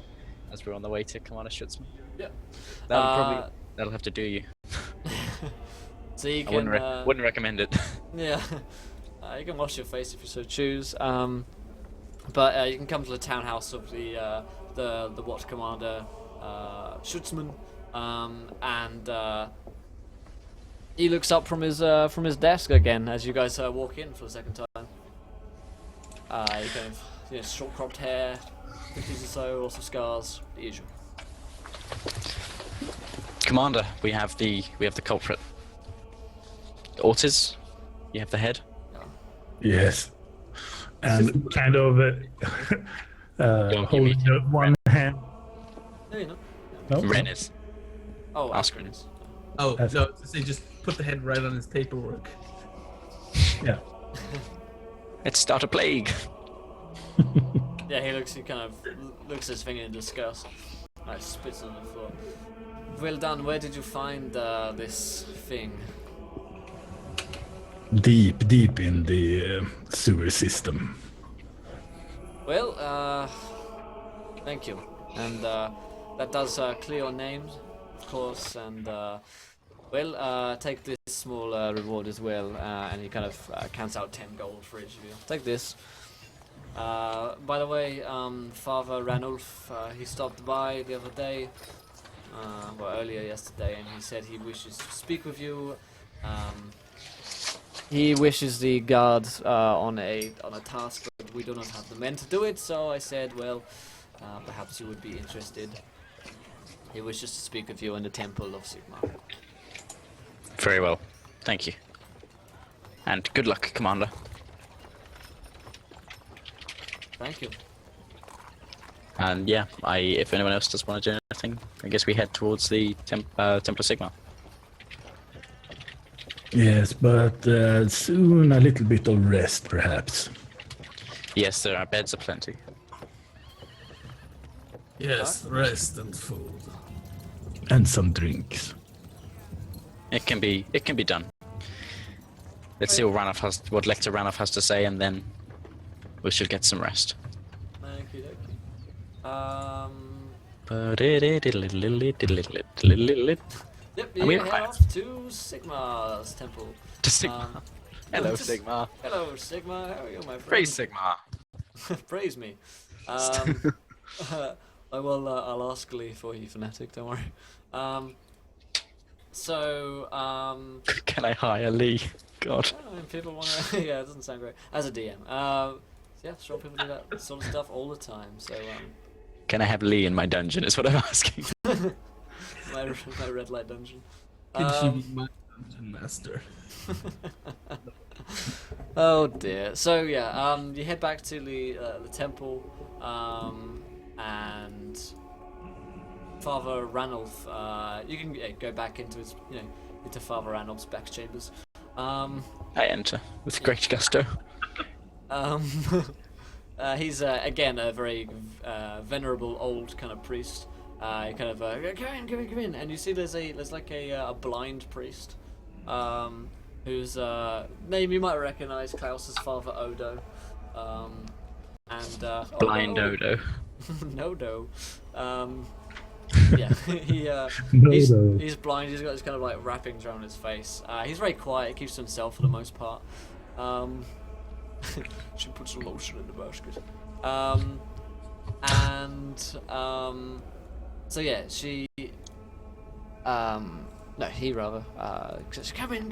S1: as we're on the way to Commander Schutzman.
S2: Yeah.
S1: That'll have to do you.
S2: So you
S1: I
S2: can.
S1: wouldn't recommend it.
S2: Yeah. You can wash your face if you so choose. But you can come to the townhouse of the watch commander, Schutzman, and he looks up from his desk again as you guys walk in for the second time. You kind of short cropped hair, 50s or so, lots of scars, the usual.
S1: Commander, we have the culprit. Ortiz, you have the head.
S4: Yes. And kind of holding one hand.
S2: No, you're not.
S4: No?
S1: Ren is.
S2: Oh,
S1: Ask
S2: Askren is.
S3: Oh, no, they just put the head right on his paperwork.
S4: Yeah.
S1: Let's start a plague.
S2: Yeah, he kind of looks at his finger in disgust. Spits on the floor. Well done. Where did you find this thing?
S4: Deep in the sewer system.
S2: Well, thank you. And that does clear your names, of course. And take this small reward as well. And he kind of counts out 10 gold for each of you. Take this. By the way, Father Ranulf, he stopped by the other day, earlier yesterday, and he said he wishes to speak with you. He wishes the guard on a task, but we do not have the men to do it. So I said, well, perhaps you would be interested. He wishes to speak with you in the Temple of Sigmar.
S1: Very well. Thank you. And good luck, Commander.
S2: Thank you.
S1: And yeah, if anyone else does want to do anything, I guess we head towards the Temple of Sigmar.
S4: Yes, but soon a little bit of rest, perhaps.
S1: Yes, there are beds aplenty.
S3: Yes, rest and food.
S4: And some drinks.
S1: It can be done. Let's see what Lector Ranulf has to say, and then we should get some rest.
S2: Okie dokie. Yep,
S1: And we
S2: you
S1: are
S2: head
S1: quiet.
S2: off to Sigmar's temple.
S1: To Sigmar. Hello,
S2: just-
S1: Sigmar.
S2: Hello, Sigmar. How are you, my friend?
S1: Praise Sigmar.
S2: Praise me. I'll ask Lee for you, fanatic. Don't worry.
S1: Can I hire Lee? God.
S2: I mean, people want to. Yeah, it doesn't sound great as a DM. Yeah, sure, people do that sort of stuff all the time. So
S1: Can I have Lee in my dungeon? Is what I'm asking.
S2: my red light dungeon.
S3: Could she be my dungeon master?
S2: Oh dear. So yeah, you head back to the temple, and Father Ranulf. You can go back into his, into Father Ranulf's back chambers.
S1: I enter with great gusto.
S2: He's again a very venerable old kind of priest. Come in, and you see there's like a blind priest, whose name you might recognize, Klaus's father Odo, and
S1: Blind Odo.
S2: Nodo. Yeah,
S4: Nodo.
S2: he's blind. He's got this kind of like wrappings around his face. He's very quiet. Keeps to himself for the most part. Should put some lotion in the basket. So yeah, he rather says, come in.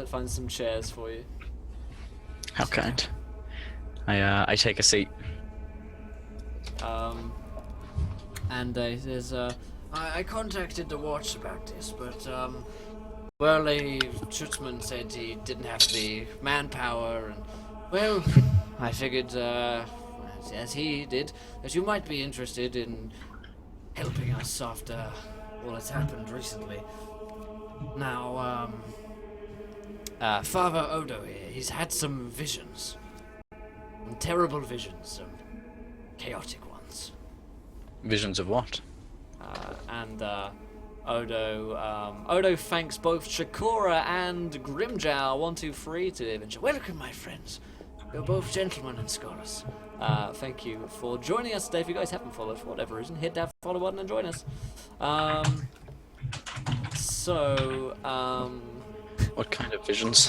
S2: Find some chairs for you.
S1: How kind. I take a seat.
S2: And he says, I contacted the watch about this, but the Schutzman said he didn't have the manpower, and well, I figured, as he did, that you might be interested in helping us after all that's happened recently. Now, Father Odo here, he's had some visions. Some terrible visions, some chaotic ones.
S1: Visions of what?
S2: Odo thanks both Shakura and Grimjow 123 to the adventure. Welcome, my friends. You're both gentlemen and scholars. Thank you for joining us today. If you guys haven't followed for whatever reason, hit that follow button and join us.
S1: What kind of visions?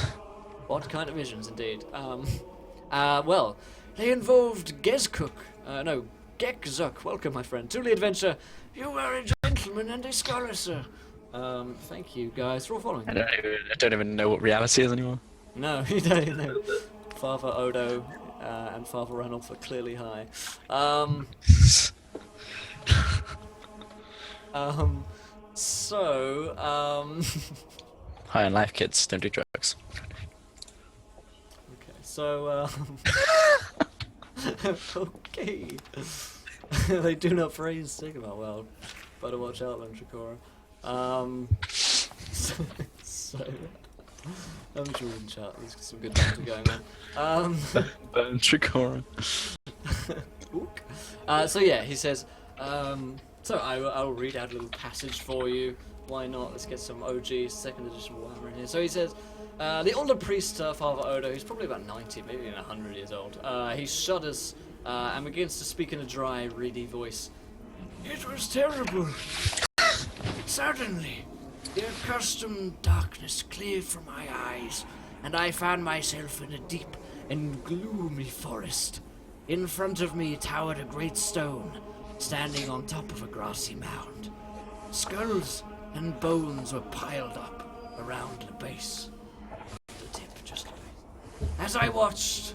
S2: What kind of visions, indeed. Well, they involved Gezkuk. Gekzuk. Welcome, my friend, to the adventure. You are a gentleman and a scholar, sir. Thank you, guys, for following.
S1: I don't even know what reality is anymore.
S2: No, you don't know. Father Odo and Father Ranulph are clearly high.
S1: High on life, kids. Don't do drugs.
S2: Okay, so, okay. They do not praise Sigmar well. Better watch out then, Shakura. I'm enjoying chat, there's some good things going on.
S1: Burn Tricora.
S2: So yeah, he says, so I'll read out a little passage for you. Why not? Let's get some OG 2nd edition Warhammer in here. So he says, the older priest, Father Odo, he's probably about 90, maybe even 100 years old. He shudders and begins to speak in a dry, reedy voice. It was terrible. Suddenly, the accustomed darkness cleared from my eyes, and I found myself in a deep and gloomy forest. In front of me towered a great stone, standing on top of a grassy mound. Skulls and bones were piled up around the base. The tip, just the base. As I watched,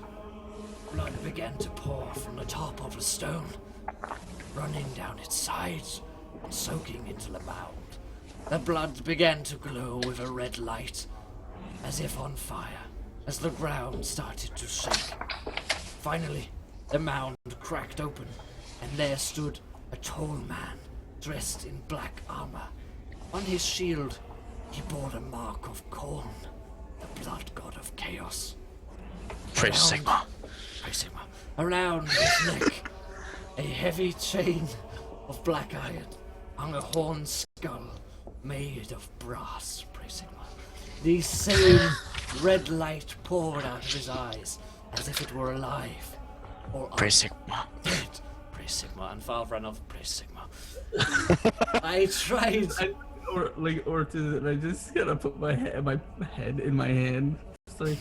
S2: blood began to pour from the top of the stone, running down its sides and soaking into the mound. The blood began to glow with a red light, as if on fire, as the ground started to shake. Finally, the mound cracked open, and there stood a tall man, dressed in black armor. On his shield, he bore the mark of Khorne, the blood god of chaos.
S1: Praise Sigmar.
S2: Praise Sigmar. Around his neck, a heavy chain of black iron hung a horned skull made of brass. Praise Sigmar. The same red light poured out of his eyes, as if it were alive. Or
S1: Praise Sigmar.
S2: dead. Praise Sigmar. And Father Ranulph, praise Sigmar. I tried.
S3: Or to I just gotta put my head in my hand. It's like,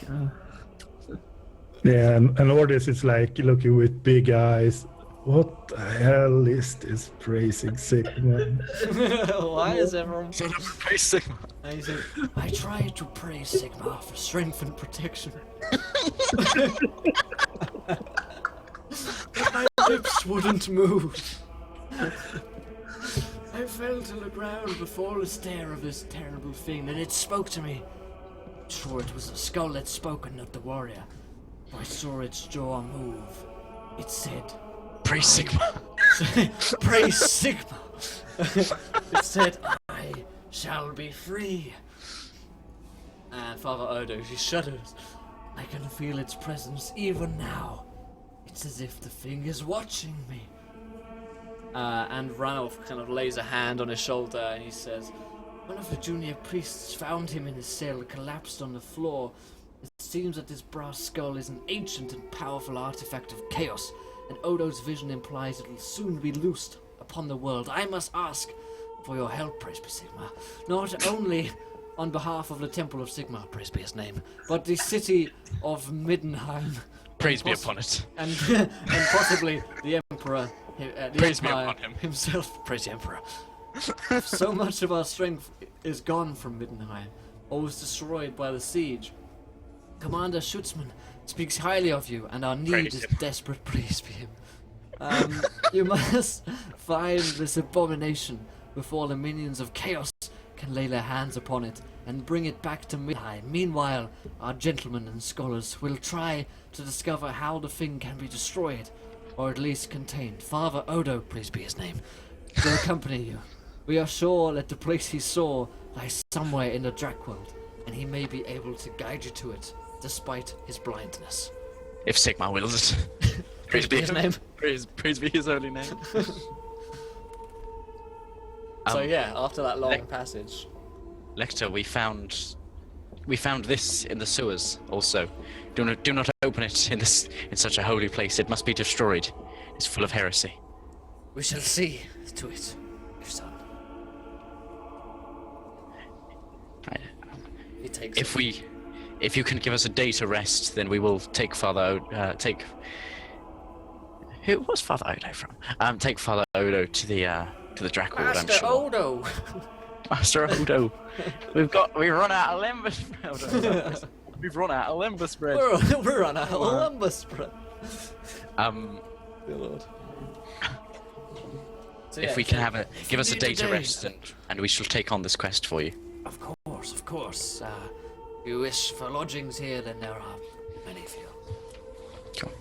S4: Yeah, and Ordis is like looking with big eyes. What the hell is this praising Sigmar?
S2: Why is everyone?
S1: Shut up, Praise Sigmar.
S2: And he said, I tried to praise Sigmar for strength and protection. But my lips wouldn't move. I fell to the ground before the stare of this terrible thing, and it spoke to me. Sure, it was the skull that spoke and not the warrior. I saw its jaw move. It said,
S1: Praise Sigmar.
S2: Praise Sigmar. It said, I shall be free. And Father Odo, he shudders. I can feel its presence even now. It's as if the thing is watching me. And Ranulph kind of lays a hand on his shoulder and he says, one of the junior priests found him in his cell, collapsed on the floor. It seems that this brass skull is an ancient and powerful artifact of chaos, and Odo's vision implies it will soon be loosed upon the world. I must ask for your help, praise be Sigmar, not only on behalf of the Temple of Sigmar, praise be his name, but the city of Middenheim.
S1: Praise be upon it.
S2: And possibly the Emperor, the
S1: Praise be
S2: Empire
S1: upon him.
S2: himself, praise the Emperor. So much of our strength is gone from Middenheim, or was destroyed by the siege. Commander Schutzmann speaks highly of you, and our need
S1: Praise
S2: is
S1: him.
S2: desperate. Praise be him. You must find this abomination before the minions of chaos can lay their hands upon it and bring it back to Middenheim. Meanwhile, our gentlemen and scholars will try to discover how the thing can be destroyed, or at least contained. Father Odo, praise be his name, will accompany you. We are sure that the place he saw lies somewhere in the Drakworld. and he may be able to guide you to it, despite his blindness.
S1: If Sigmar wills it. Praise be
S2: his name.
S1: Praise be his holy name.
S2: So yeah, after that long passage.
S1: Lecter, we found this in the sewers. Also, do not open it in such a holy place. It must be destroyed. It's full of heresy.
S2: We shall see to it, if so.
S1: Right.
S2: He takes
S1: If you can give us a day to rest, then we will take Who was Father Odo from? Take Father Odo to the Drac Ward, I'm
S2: Master
S1: sure.
S2: Odo!
S1: Master Odo. We've run out of Lembas. We've run out of Lembas bread.
S2: We're on a Columbus spread. Dear Lord. So,
S1: If
S2: yeah,
S1: we can give us a
S2: need
S1: day
S2: a
S1: to
S2: day,
S1: rest, and we shall take on this quest for you.
S2: Of course. If you wish for lodgings here, then there are many for you.
S1: Cool.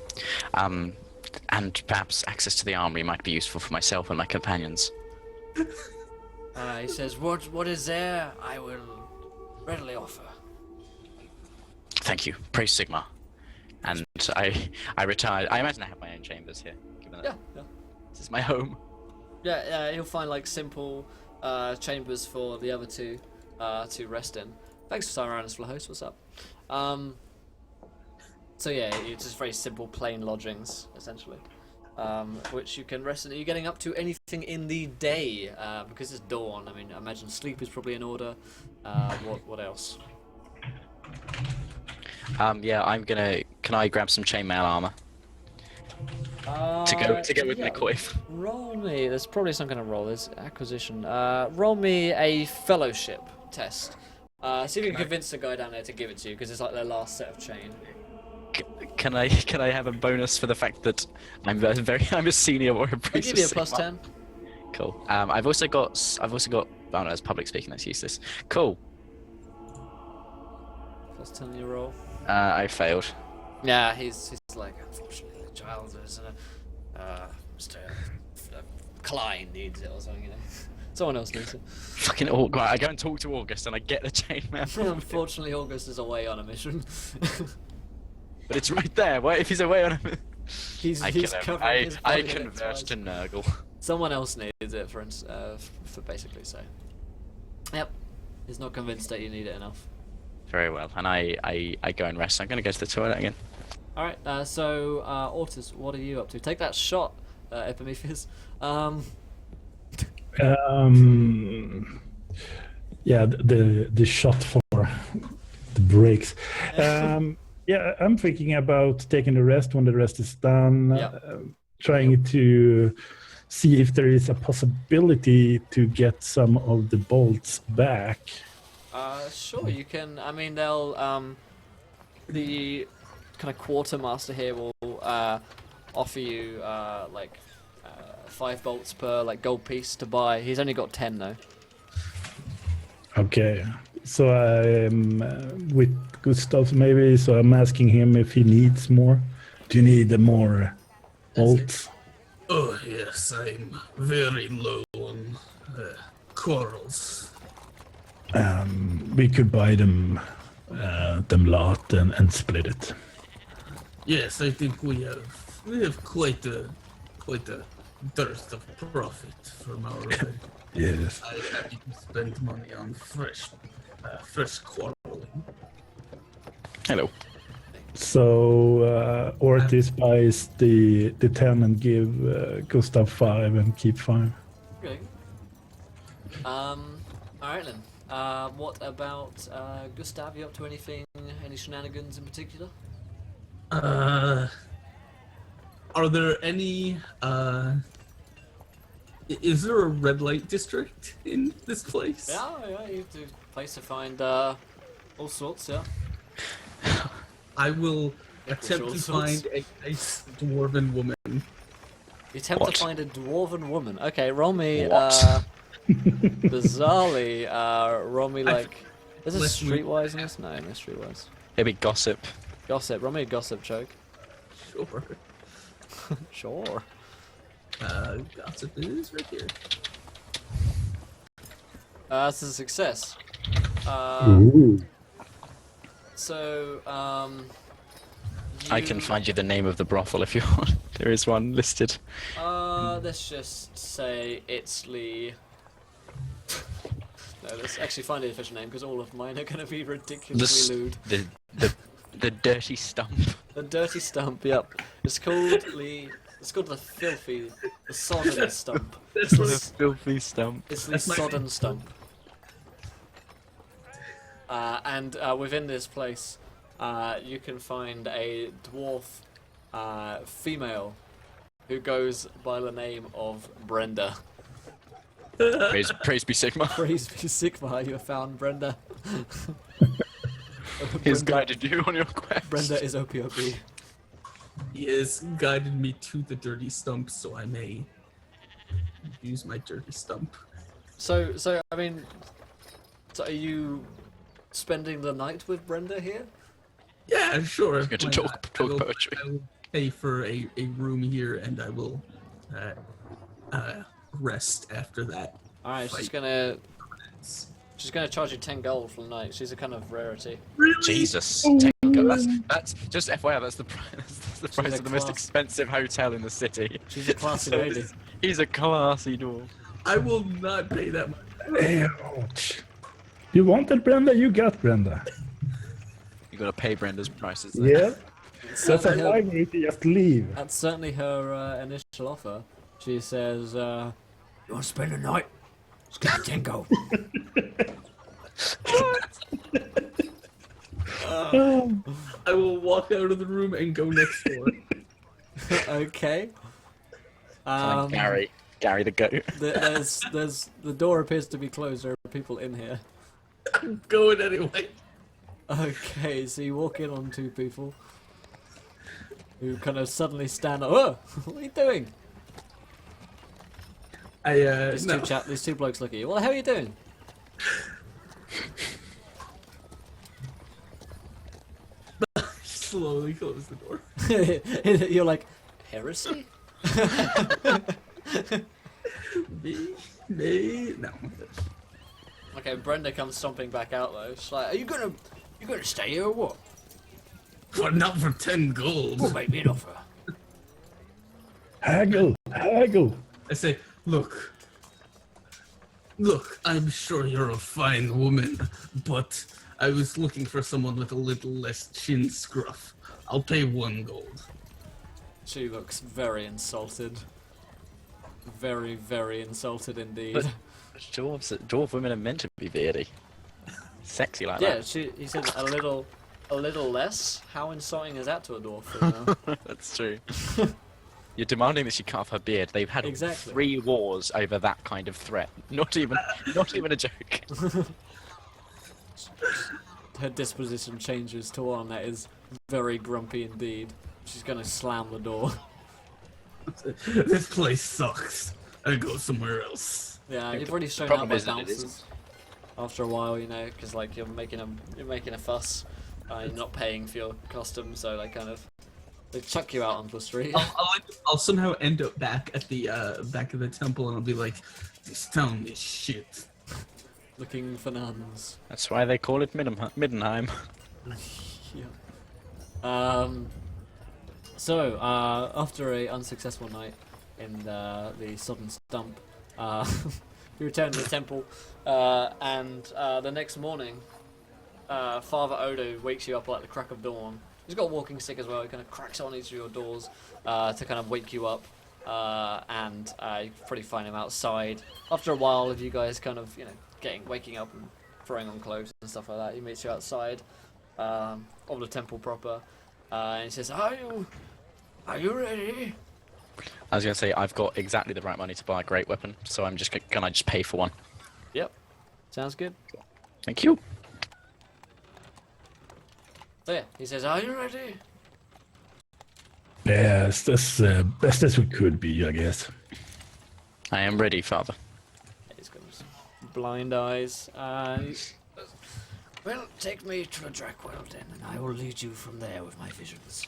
S1: And perhaps access to the armory might be useful for myself and my companions.
S2: He says, what is there, I will readily offer.
S1: Thank you. Praise Sigmar. And I retired. I imagine I have my own chambers here, given that
S2: Yeah.
S1: this is my home.
S2: Yeah, you'll find like simple chambers for the other two to rest in. Thanks for signing around as host. What's up? So yeah, it's just very simple, plain lodgings essentially, which you can rest in. Are you getting up to anything in the day? Because it's dawn. I mean, I imagine sleep is probably in order. What else?
S1: Yeah, I'm gonna. Can I grab some chainmail armor to go with my coif?
S2: Roll me. There's probably some kind of roll. There's acquisition. Roll me a fellowship test. See if you can convince the guy down there to give it to you, because it's like their last set of chain.
S1: Can I have a bonus for the fact that I'm a senior warrior priest?
S2: I'll give you a
S1: of
S2: plus
S1: Sigmar?
S2: 10.
S1: Cool. I've also got. Oh no, it's public speaking. That's useless. Cool.
S2: Plus 10 your roll.
S1: I failed.
S2: Yeah, he's like, unfortunately, the child is Mr. Klein needs it or something, you know. Someone else needs it.
S1: Fucking August. I go and talk to August and I get the chainmail.
S2: Unfortunately, August is away on a mission.
S1: But it's right there. What if he's away on a?
S2: he's
S1: I kill him.
S2: covering his
S1: I
S2: body in it
S1: convert
S2: twice.
S1: to Nurgle.
S2: Someone else needs it for basically so. Yep. He's not convinced that you need it enough.
S1: Very well. And I go and rest. I'm gonna go to the toilet again.
S2: Alright, so Ortis, what are you up to? Take that shot, Epimetheus.
S4: Yeah, the shot for the breaks. Yeah, I'm thinking about taking the rest when the rest is done.
S2: Yeah.
S4: Trying to see if there is a possibility to get some of the bolts back.
S2: Sure, you can. I mean, they'll the kind of quartermaster here will offer you 5 bolts per gold piece to buy. He's only got 10 though.
S4: Okay, so I'm with Gustav maybe. So I'm asking him if he needs more. Do you need more bolts?
S3: Oh yes, I'm very low on corals.
S4: We could buy them lot and split it.
S3: Yes, I think we have quite a dearth of profit from our.
S4: Yes.
S3: I'm happy to spend money on fresh quarreling.
S1: Hello.
S4: So Ortiz buys the 10 and give Gustav 5 and keep 5.
S2: Okay. Alright then. What about Gustav? You up to anything? Any shenanigans in particular?
S3: Are there any? Is there a red light district in this place?
S2: Yeah, you have to place to find all sorts. Yeah.
S3: I will
S2: Yeah,
S3: attempt
S2: all
S3: to
S2: sorts.
S3: find a nice dwarven woman.
S2: You attempt
S1: What?
S2: to find a dwarven woman. Okay, roll me.
S1: What?
S2: Bizarrely, roll me like. Is this
S3: Let's move-
S2: streetwise in this? No, no streetwise.
S1: Maybe gossip.
S2: Gossip. Roll me a gossip choke.
S3: Sure.
S2: Sure.
S3: Gossip is right here.
S2: That's a success.
S4: Ooh.
S2: So,
S1: I can find you the name of the brothel if you want. There is one listed.
S2: Let's just say it's Lee. No, let's actually find the official name because all of mine are going to be ridiculously lewd.
S1: The dirty stump.
S2: The Dirty Stump, yep. It's called Lee. It's called the Sodden Stump.
S1: That's the filthy stump.
S2: It's the Sodden Stump. And within this place, you can find a dwarf female who goes by the name of Brenda.
S1: Praise be Sigmar.
S2: Praise be Sigmar, you have found Brenda.
S1: He's guided you on your quest.
S2: Brenda is OPOP.
S3: He has guided me to the dirty stump, so I may use my dirty stump.
S2: So I mean, are you spending the night with Brenda here?
S3: Yeah, sure.
S1: Good to
S3: Why
S1: talk
S3: not? I will
S1: poetry.
S3: pay for a room here, and I will rest after that.
S2: All right, she's gonna charge you 10 gold for the night. She's a kind of rarity.
S1: Jesus. That's just FYI. That's the price. That's the price of the most expensive hotel in the city.
S2: She's a classy lady.
S1: He's a classy dwarf.
S3: I will not pay that much.
S4: Ouch. You wanted Brenda, you got Brenda.
S1: You gotta pay Brenda's prices. There.
S4: Yeah.
S2: That's
S4: That's a library to just leave.
S2: That's certainly her initial offer. She says, "You want to spend the night? Let's get 10 gold."
S3: I will walk out of the room and go next door.
S2: Okay.
S1: Find Gary the goat.
S2: There's the door appears to be closed. There are people in here.
S3: I'm going anyway.
S2: Okay, so you walk in on two people who kind of suddenly stand up. Oh, what are you doing? These two blokes look at you. What the hell are you doing?
S3: Slowly close the door.
S2: You're like, heresy?
S3: Me? No.
S2: Okay, Brenda comes stomping back out though. She's like, "Are you gonna stay here or what?
S3: Well, not for 10 gold.
S2: We'll make me an offer."
S4: Haggle, haggle.
S3: I say, look, I'm sure you're a fine woman, but I was looking for someone with a little less chin scruff. I'll pay 1 gold.
S2: She looks very insulted. Very, very insulted indeed.
S1: But dwarf women are meant to be beardy. Sexy like
S2: Yeah,
S1: that.
S2: he said a little less. How insulting is that to a dwarf female?
S1: That's true. You're demanding that she cut off her beard. They've had
S2: Exactly.
S1: 3 wars over that kind of threat. Not even a joke.
S2: Her disposition changes to one that is very grumpy indeed. She's gonna slam the door.
S3: This place sucks. I go somewhere else.
S2: Yeah, you've already shown
S1: problem
S2: out by
S1: is that it
S2: bouncers.
S1: isn't.
S2: After a while, you know, because like you're making a fuss. You're not paying for your costume, so they chuck you out onto the street.
S3: I'll somehow end up back at the back of the temple, and I'll be like, this town is shit.
S2: Looking for nuns.
S1: That's why they call it Middenheim.
S2: Yeah. So, after a unsuccessful night in the Sodden Stump, you return to the temple, and the next morning, Father Odo wakes you up at the crack of dawn. He's got a walking stick as well. He kind of cracks on each of your doors to kind of wake you up, and you probably find him outside. After a while of you guys kind of, waking up and throwing on clothes and stuff like that, he meets you outside of the temple proper, and he says, Are you ready?
S1: I was gonna say I've got exactly the right money to buy a great weapon, so I'm just can I just pay for one?
S2: Yep. Sounds good.
S1: Thank you.
S2: So yeah, he says, Are you ready?
S4: Best as we could be, I guess.
S1: I am ready, Father.
S2: He's got his blind eyes. Well, take me to a Drakwell then, and I will lead you from there with my visions.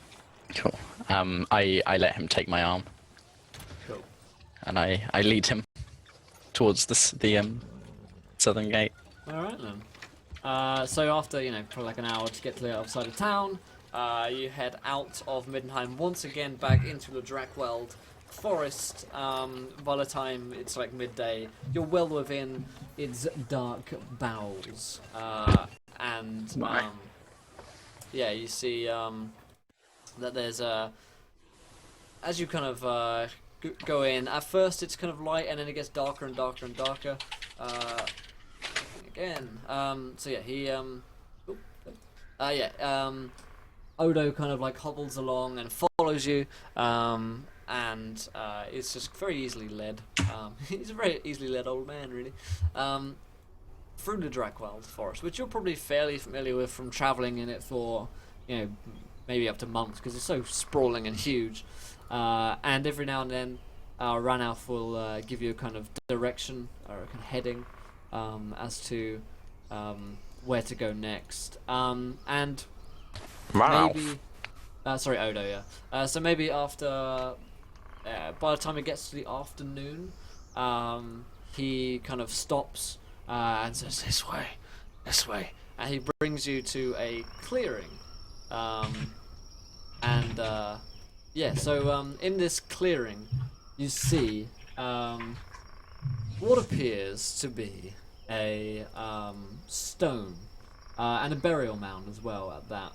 S1: Cool. I let him take my arm,
S2: Cool.
S1: and I lead him towards the southern gate.
S2: Alright then. So after, probably like an hour to get to the other side of town, you head out of Middenheim once again back into the Drakeweld forest. By the time it's like midday, you're well within its dark bowels. And yeah, you see that there's as you kind of go in, at first it's kind of light and then it gets darker and darker and darker. Again, so yeah, Odo kind of like hobbles along and follows you, and it's just very easily led. He's a very easily led old man, really, through the Drakeweld forest, which you're probably fairly familiar with from travelling in it for, maybe up to months, because it's so sprawling and huge. And every now and then, Ranulf will give you a kind of direction or a kind of heading as to where to go next. And maybe, sorry, Odo, yeah. So maybe after, by the time it gets to the afternoon, he kind of stops and says, this way, and he brings you to a clearing. Yeah, so in this clearing, you see what appears to be a stone and a burial mound as well at that.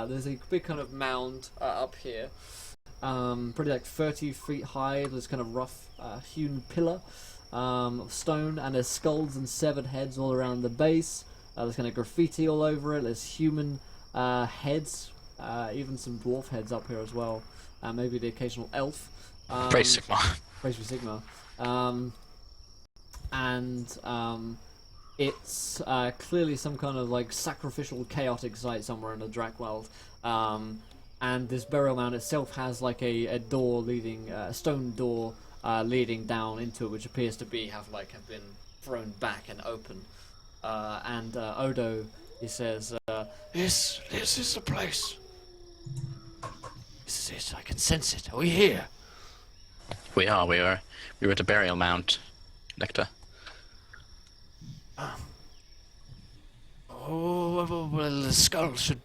S2: There's a big kind of mound up here, pretty like 30 feet high. There's kind of rough hewn pillar of stone, and there's skulls and severed heads all around the base. There's kind of graffiti all over it. There's human heads, even some dwarf heads up here as well. Maybe the occasional elf.
S1: Praise Sigmar.
S2: Praise Sigmar. It's clearly some kind of like sacrificial chaotic site somewhere in the Drakeweld. And this burial mound itself has like a door leading, a stone door leading down into it, which appears to have been thrown back and open. And Odo, he says, this is the place. This is it. I can sense it. Are we here?
S1: We are. We were at a burial mound, Lecter.
S2: Oh, well, the skull should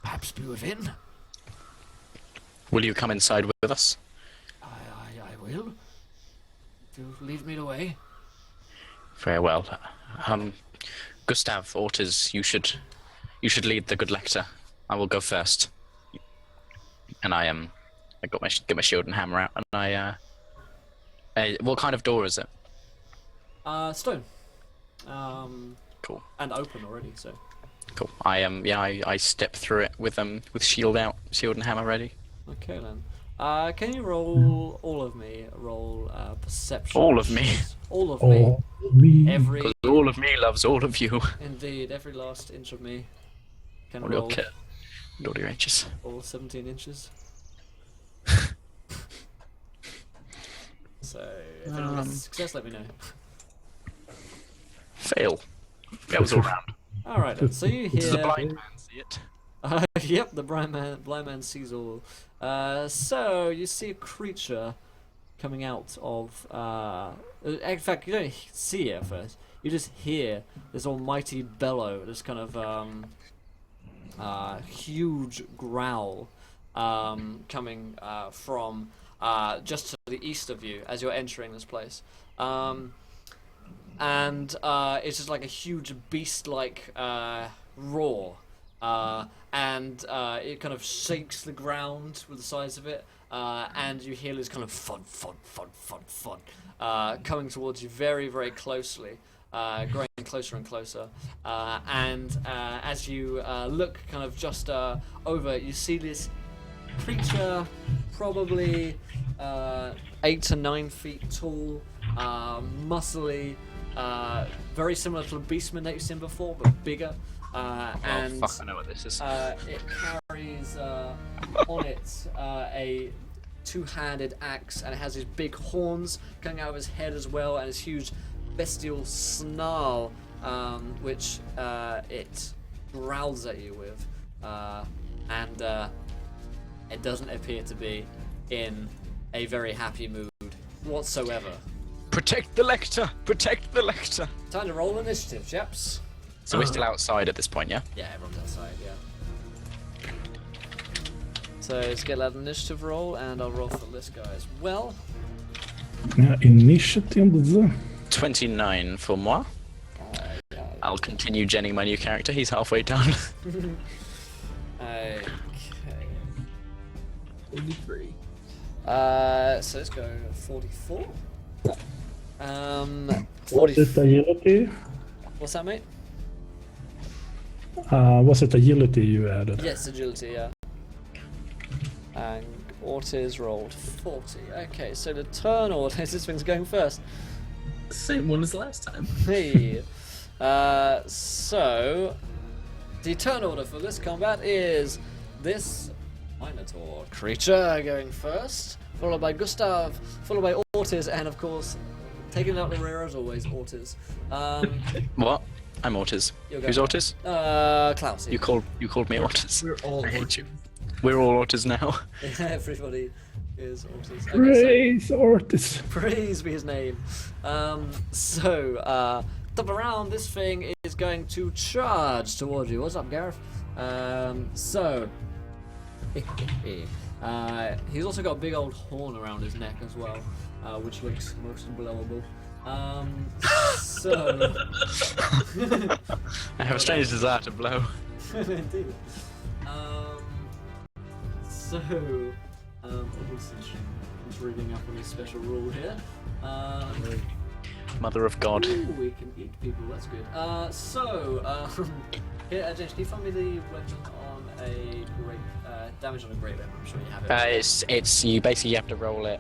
S2: perhaps be within.
S1: Will you come inside with us?
S2: I will. If you lead me the way.
S1: Very well. Gustav, Ortiz, you should lead the good Lecter. I will go first. And I get my shield and hammer out, and what kind of door is it?
S2: Stone.
S1: Cool.
S2: And open already, so.
S1: Cool. I step through it with shield out, shield and hammer ready.
S2: Okay then. Can you roll all of me? Roll perception.
S1: All of me.
S2: All of
S4: Oh,
S2: me.
S4: me.
S2: Every.
S1: 'Cause all of me loves all of you.
S2: Indeed, every last inch of me can
S1: All your
S2: roll
S1: kit. All your inches.
S2: all 17 inches. So, if anyone gets success, let me know.
S1: Fail. Fails all round.
S2: Alright then, so you
S1: Does the
S2: hear...
S1: blind man see it?
S2: Yep, the blind man sees all. So, you see a creature coming out of... in fact, you don't see it at first. You just hear this almighty bellow, this kind of huge growl coming from just to the east of you as you're entering this place. And it's just like a huge beast-like roar. And it kind of shakes the ground with the size of it. And you hear this kind of thud, thud, thud, thud, thud, coming towards you very, very closely. Growing closer and closer, and as you look kind of just over, you see this creature, probably 8 to 9 feet tall, muscly, very similar to the beastman that you've seen before, but bigger. And
S1: fuck, I know what this is.
S2: it carries on it a two-handed axe, and it has these big horns coming out of his head as well, and his huge bestial snarl, which it growls at you with, and it doesn't appear to be in a very happy mood whatsoever.
S1: Protect the Lecter! Protect the Lecter!
S2: Time to roll initiative, chaps.
S1: So we're still outside at this point, yeah?
S2: Yeah, everyone's outside, yeah. So let's get that initiative roll, and I'll roll for this guy as well.
S4: Initiative.
S1: 29 for moi. I'll continue genning my new character. He's halfway done.
S2: Okay.
S3: 43.
S2: So let's go 44.
S4: Was it agility?
S2: What's that, mate?
S4: Was it agility you added?
S2: Yes, agility, yeah. And Ortiz rolled 40. Okay, so the turn order, this thing's going first.
S3: Same one as last time.
S2: Hey. So the turn order for this combat is this Minotaur creature going first, followed by Gustav, followed by Ortiz, and of course, taking out the rear as always, Ortiz.
S1: What? I'm Ortiz.
S2: You're
S1: Who's
S2: going
S1: Ortiz?
S2: Klaus.
S1: You called me Ortiz.
S3: We're all
S1: I hate
S3: Ortiz.
S1: you. We're all Ortiz now.
S2: Everybody is Ortiz. Okay,
S4: Praise Ortiz.
S2: praise be his name. Top around, this thing is going to charge towards you. What's up, Gareth? He's also got a big old horn around his neck as well, which looks most blowable.
S1: I have a strange desire to blow.
S2: Indeed. He's reading up on his special rule here.
S1: Mother of God.
S2: Ooh, we can eat people, that's good. Here, James, can you find me the weapon on a great, damage on a great weapon? I'm sure you have it.
S1: It's you basically have to roll it.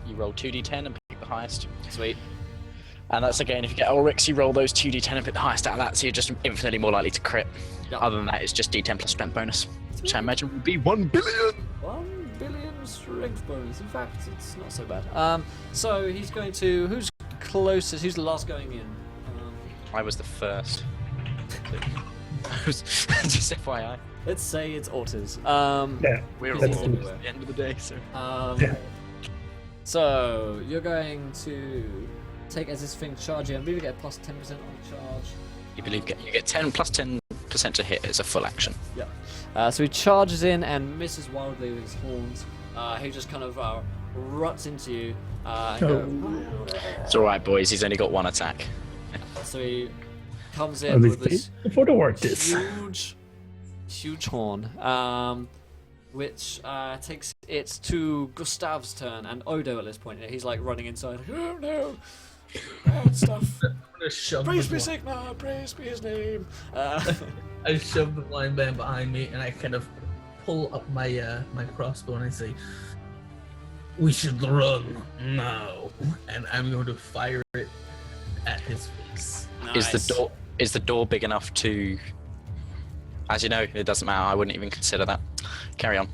S1: You roll 2d10 and pick the highest.
S2: Sweet.
S1: And that's again, if you get Ulrichs, you roll those 2d10 and pick the highest out of that, so you're just infinitely more likely to crit.
S2: Yep.
S1: Other than that, it's just d10 plus strength bonus, which I imagine would be 1 billion.
S2: 1 billion strength bonus. In fact, it's not so bad. So he's going to. Who's closest? Who's the last going in?
S1: I was the first. Just FYI.
S2: Let's say it's Ortiz.
S4: Yeah.
S1: We're all
S2: That's
S1: at
S2: everywhere.
S1: the end of the day, so.
S4: Yeah.
S2: So you're going to take as this thing charging. I believe you get plus 10% on the charge.
S1: You get 10 plus 10% to hit. It's a full action.
S2: Yeah. So he charges in and misses wildly with his horns. He just kind of ruts into you.
S1: It's all right, boys. He's only got one attack.
S2: So he comes in with this
S4: For the Ortiz.
S2: huge horn, which takes it to Gustav's turn and Odo at this point. He's like running inside. Oh no! Bad stuff.
S3: I'm gonna shove
S2: Praise
S3: the
S2: be
S3: blind-
S2: Sigmar. Praise be his name.
S3: I shove the blind man behind me and I kind of pull up my my crossbow and I say, "We should run now," and I'm going to fire it at his face.
S1: Is the door big enough to? As you know, it doesn't matter. I wouldn't even consider that. Carry on.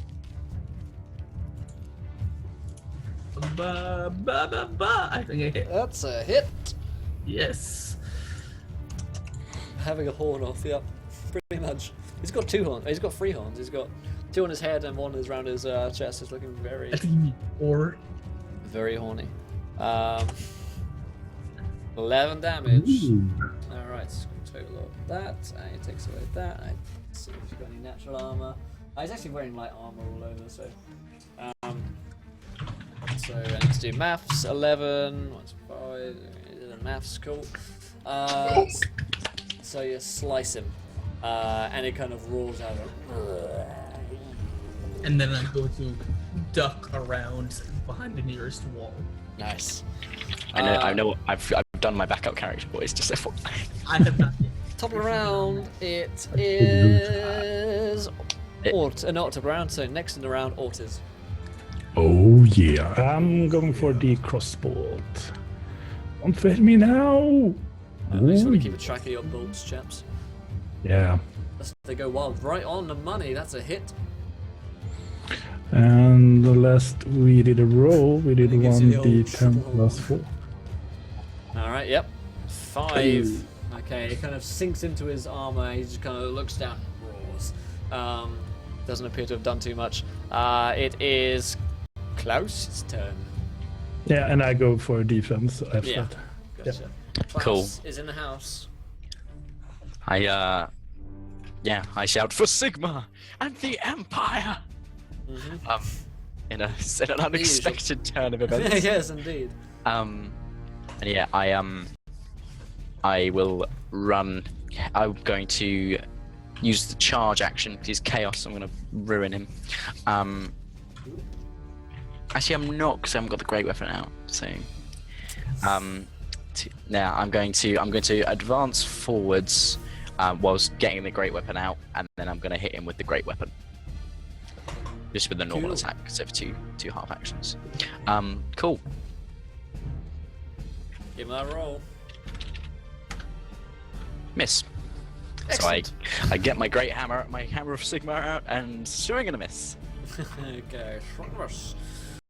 S3: I think I hit.
S2: That's a hit.
S3: Yes.
S2: Having a horn off, yeah, pretty much. He's got 2 horns. He's got 3 horns. He's got 2 on his head and 1 is around his chest. He's looking very,
S3: I think you need 4.
S2: very horny. 11 damage.
S4: Ooh.
S2: Alright, total of that. And he takes away that. Let's see if he's got any natural armor. He's actually wearing light armor all over, so. So I need to do maths. 11. What's 5? Maths, cool. So you slice him, and it kind of roars out.
S3: And then I'm going to duck around behind the nearest wall.
S2: Nice.
S1: I know. I've done my backup character, boys. Just FYI.
S3: I have not yet.
S2: Top of the round, it is not top of the round. So next in the round, Ortiz.
S4: Oh yeah. I'm going for the crossbow. Don't fail me now.
S2: Make sure we
S4: Ooh.
S2: keep a track of your bolts, chaps.
S4: Yeah.
S2: They go wild, right on the money. That's a hit.
S4: And the last we did a roll, we did
S2: I think it's the old
S4: 1d10 plus 4.
S2: All right, yep. 5. Okay, it kind of sinks into his armor. He just kind of looks down and roars. Doesn't appear to have done too much. It is Klaus's turn.
S4: Yeah, and I go for defense after
S2: Yeah.
S4: that.
S2: Gotcha. Klaus
S1: Cool.
S2: is in the house.
S1: I shout for Sigma and the Empire. In an unexpected turn of events.
S2: Yes, indeed.
S1: And yeah, I will run. I'm going to use the charge action because he's chaos. I'm going to ruin him. Actually, I'm not because I haven't got the great weapon out. So, now I'm going to advance forwards whilst getting the great weapon out, and then I'm going to hit him with the great weapon. Just with the normal
S2: Cool.
S1: attack, so for two half actions. Cool.
S2: Give him that roll.
S1: Miss.
S2: Excellent.
S1: So I get my hammer of Sigmar out and swing and a miss.
S2: Okay, swingers.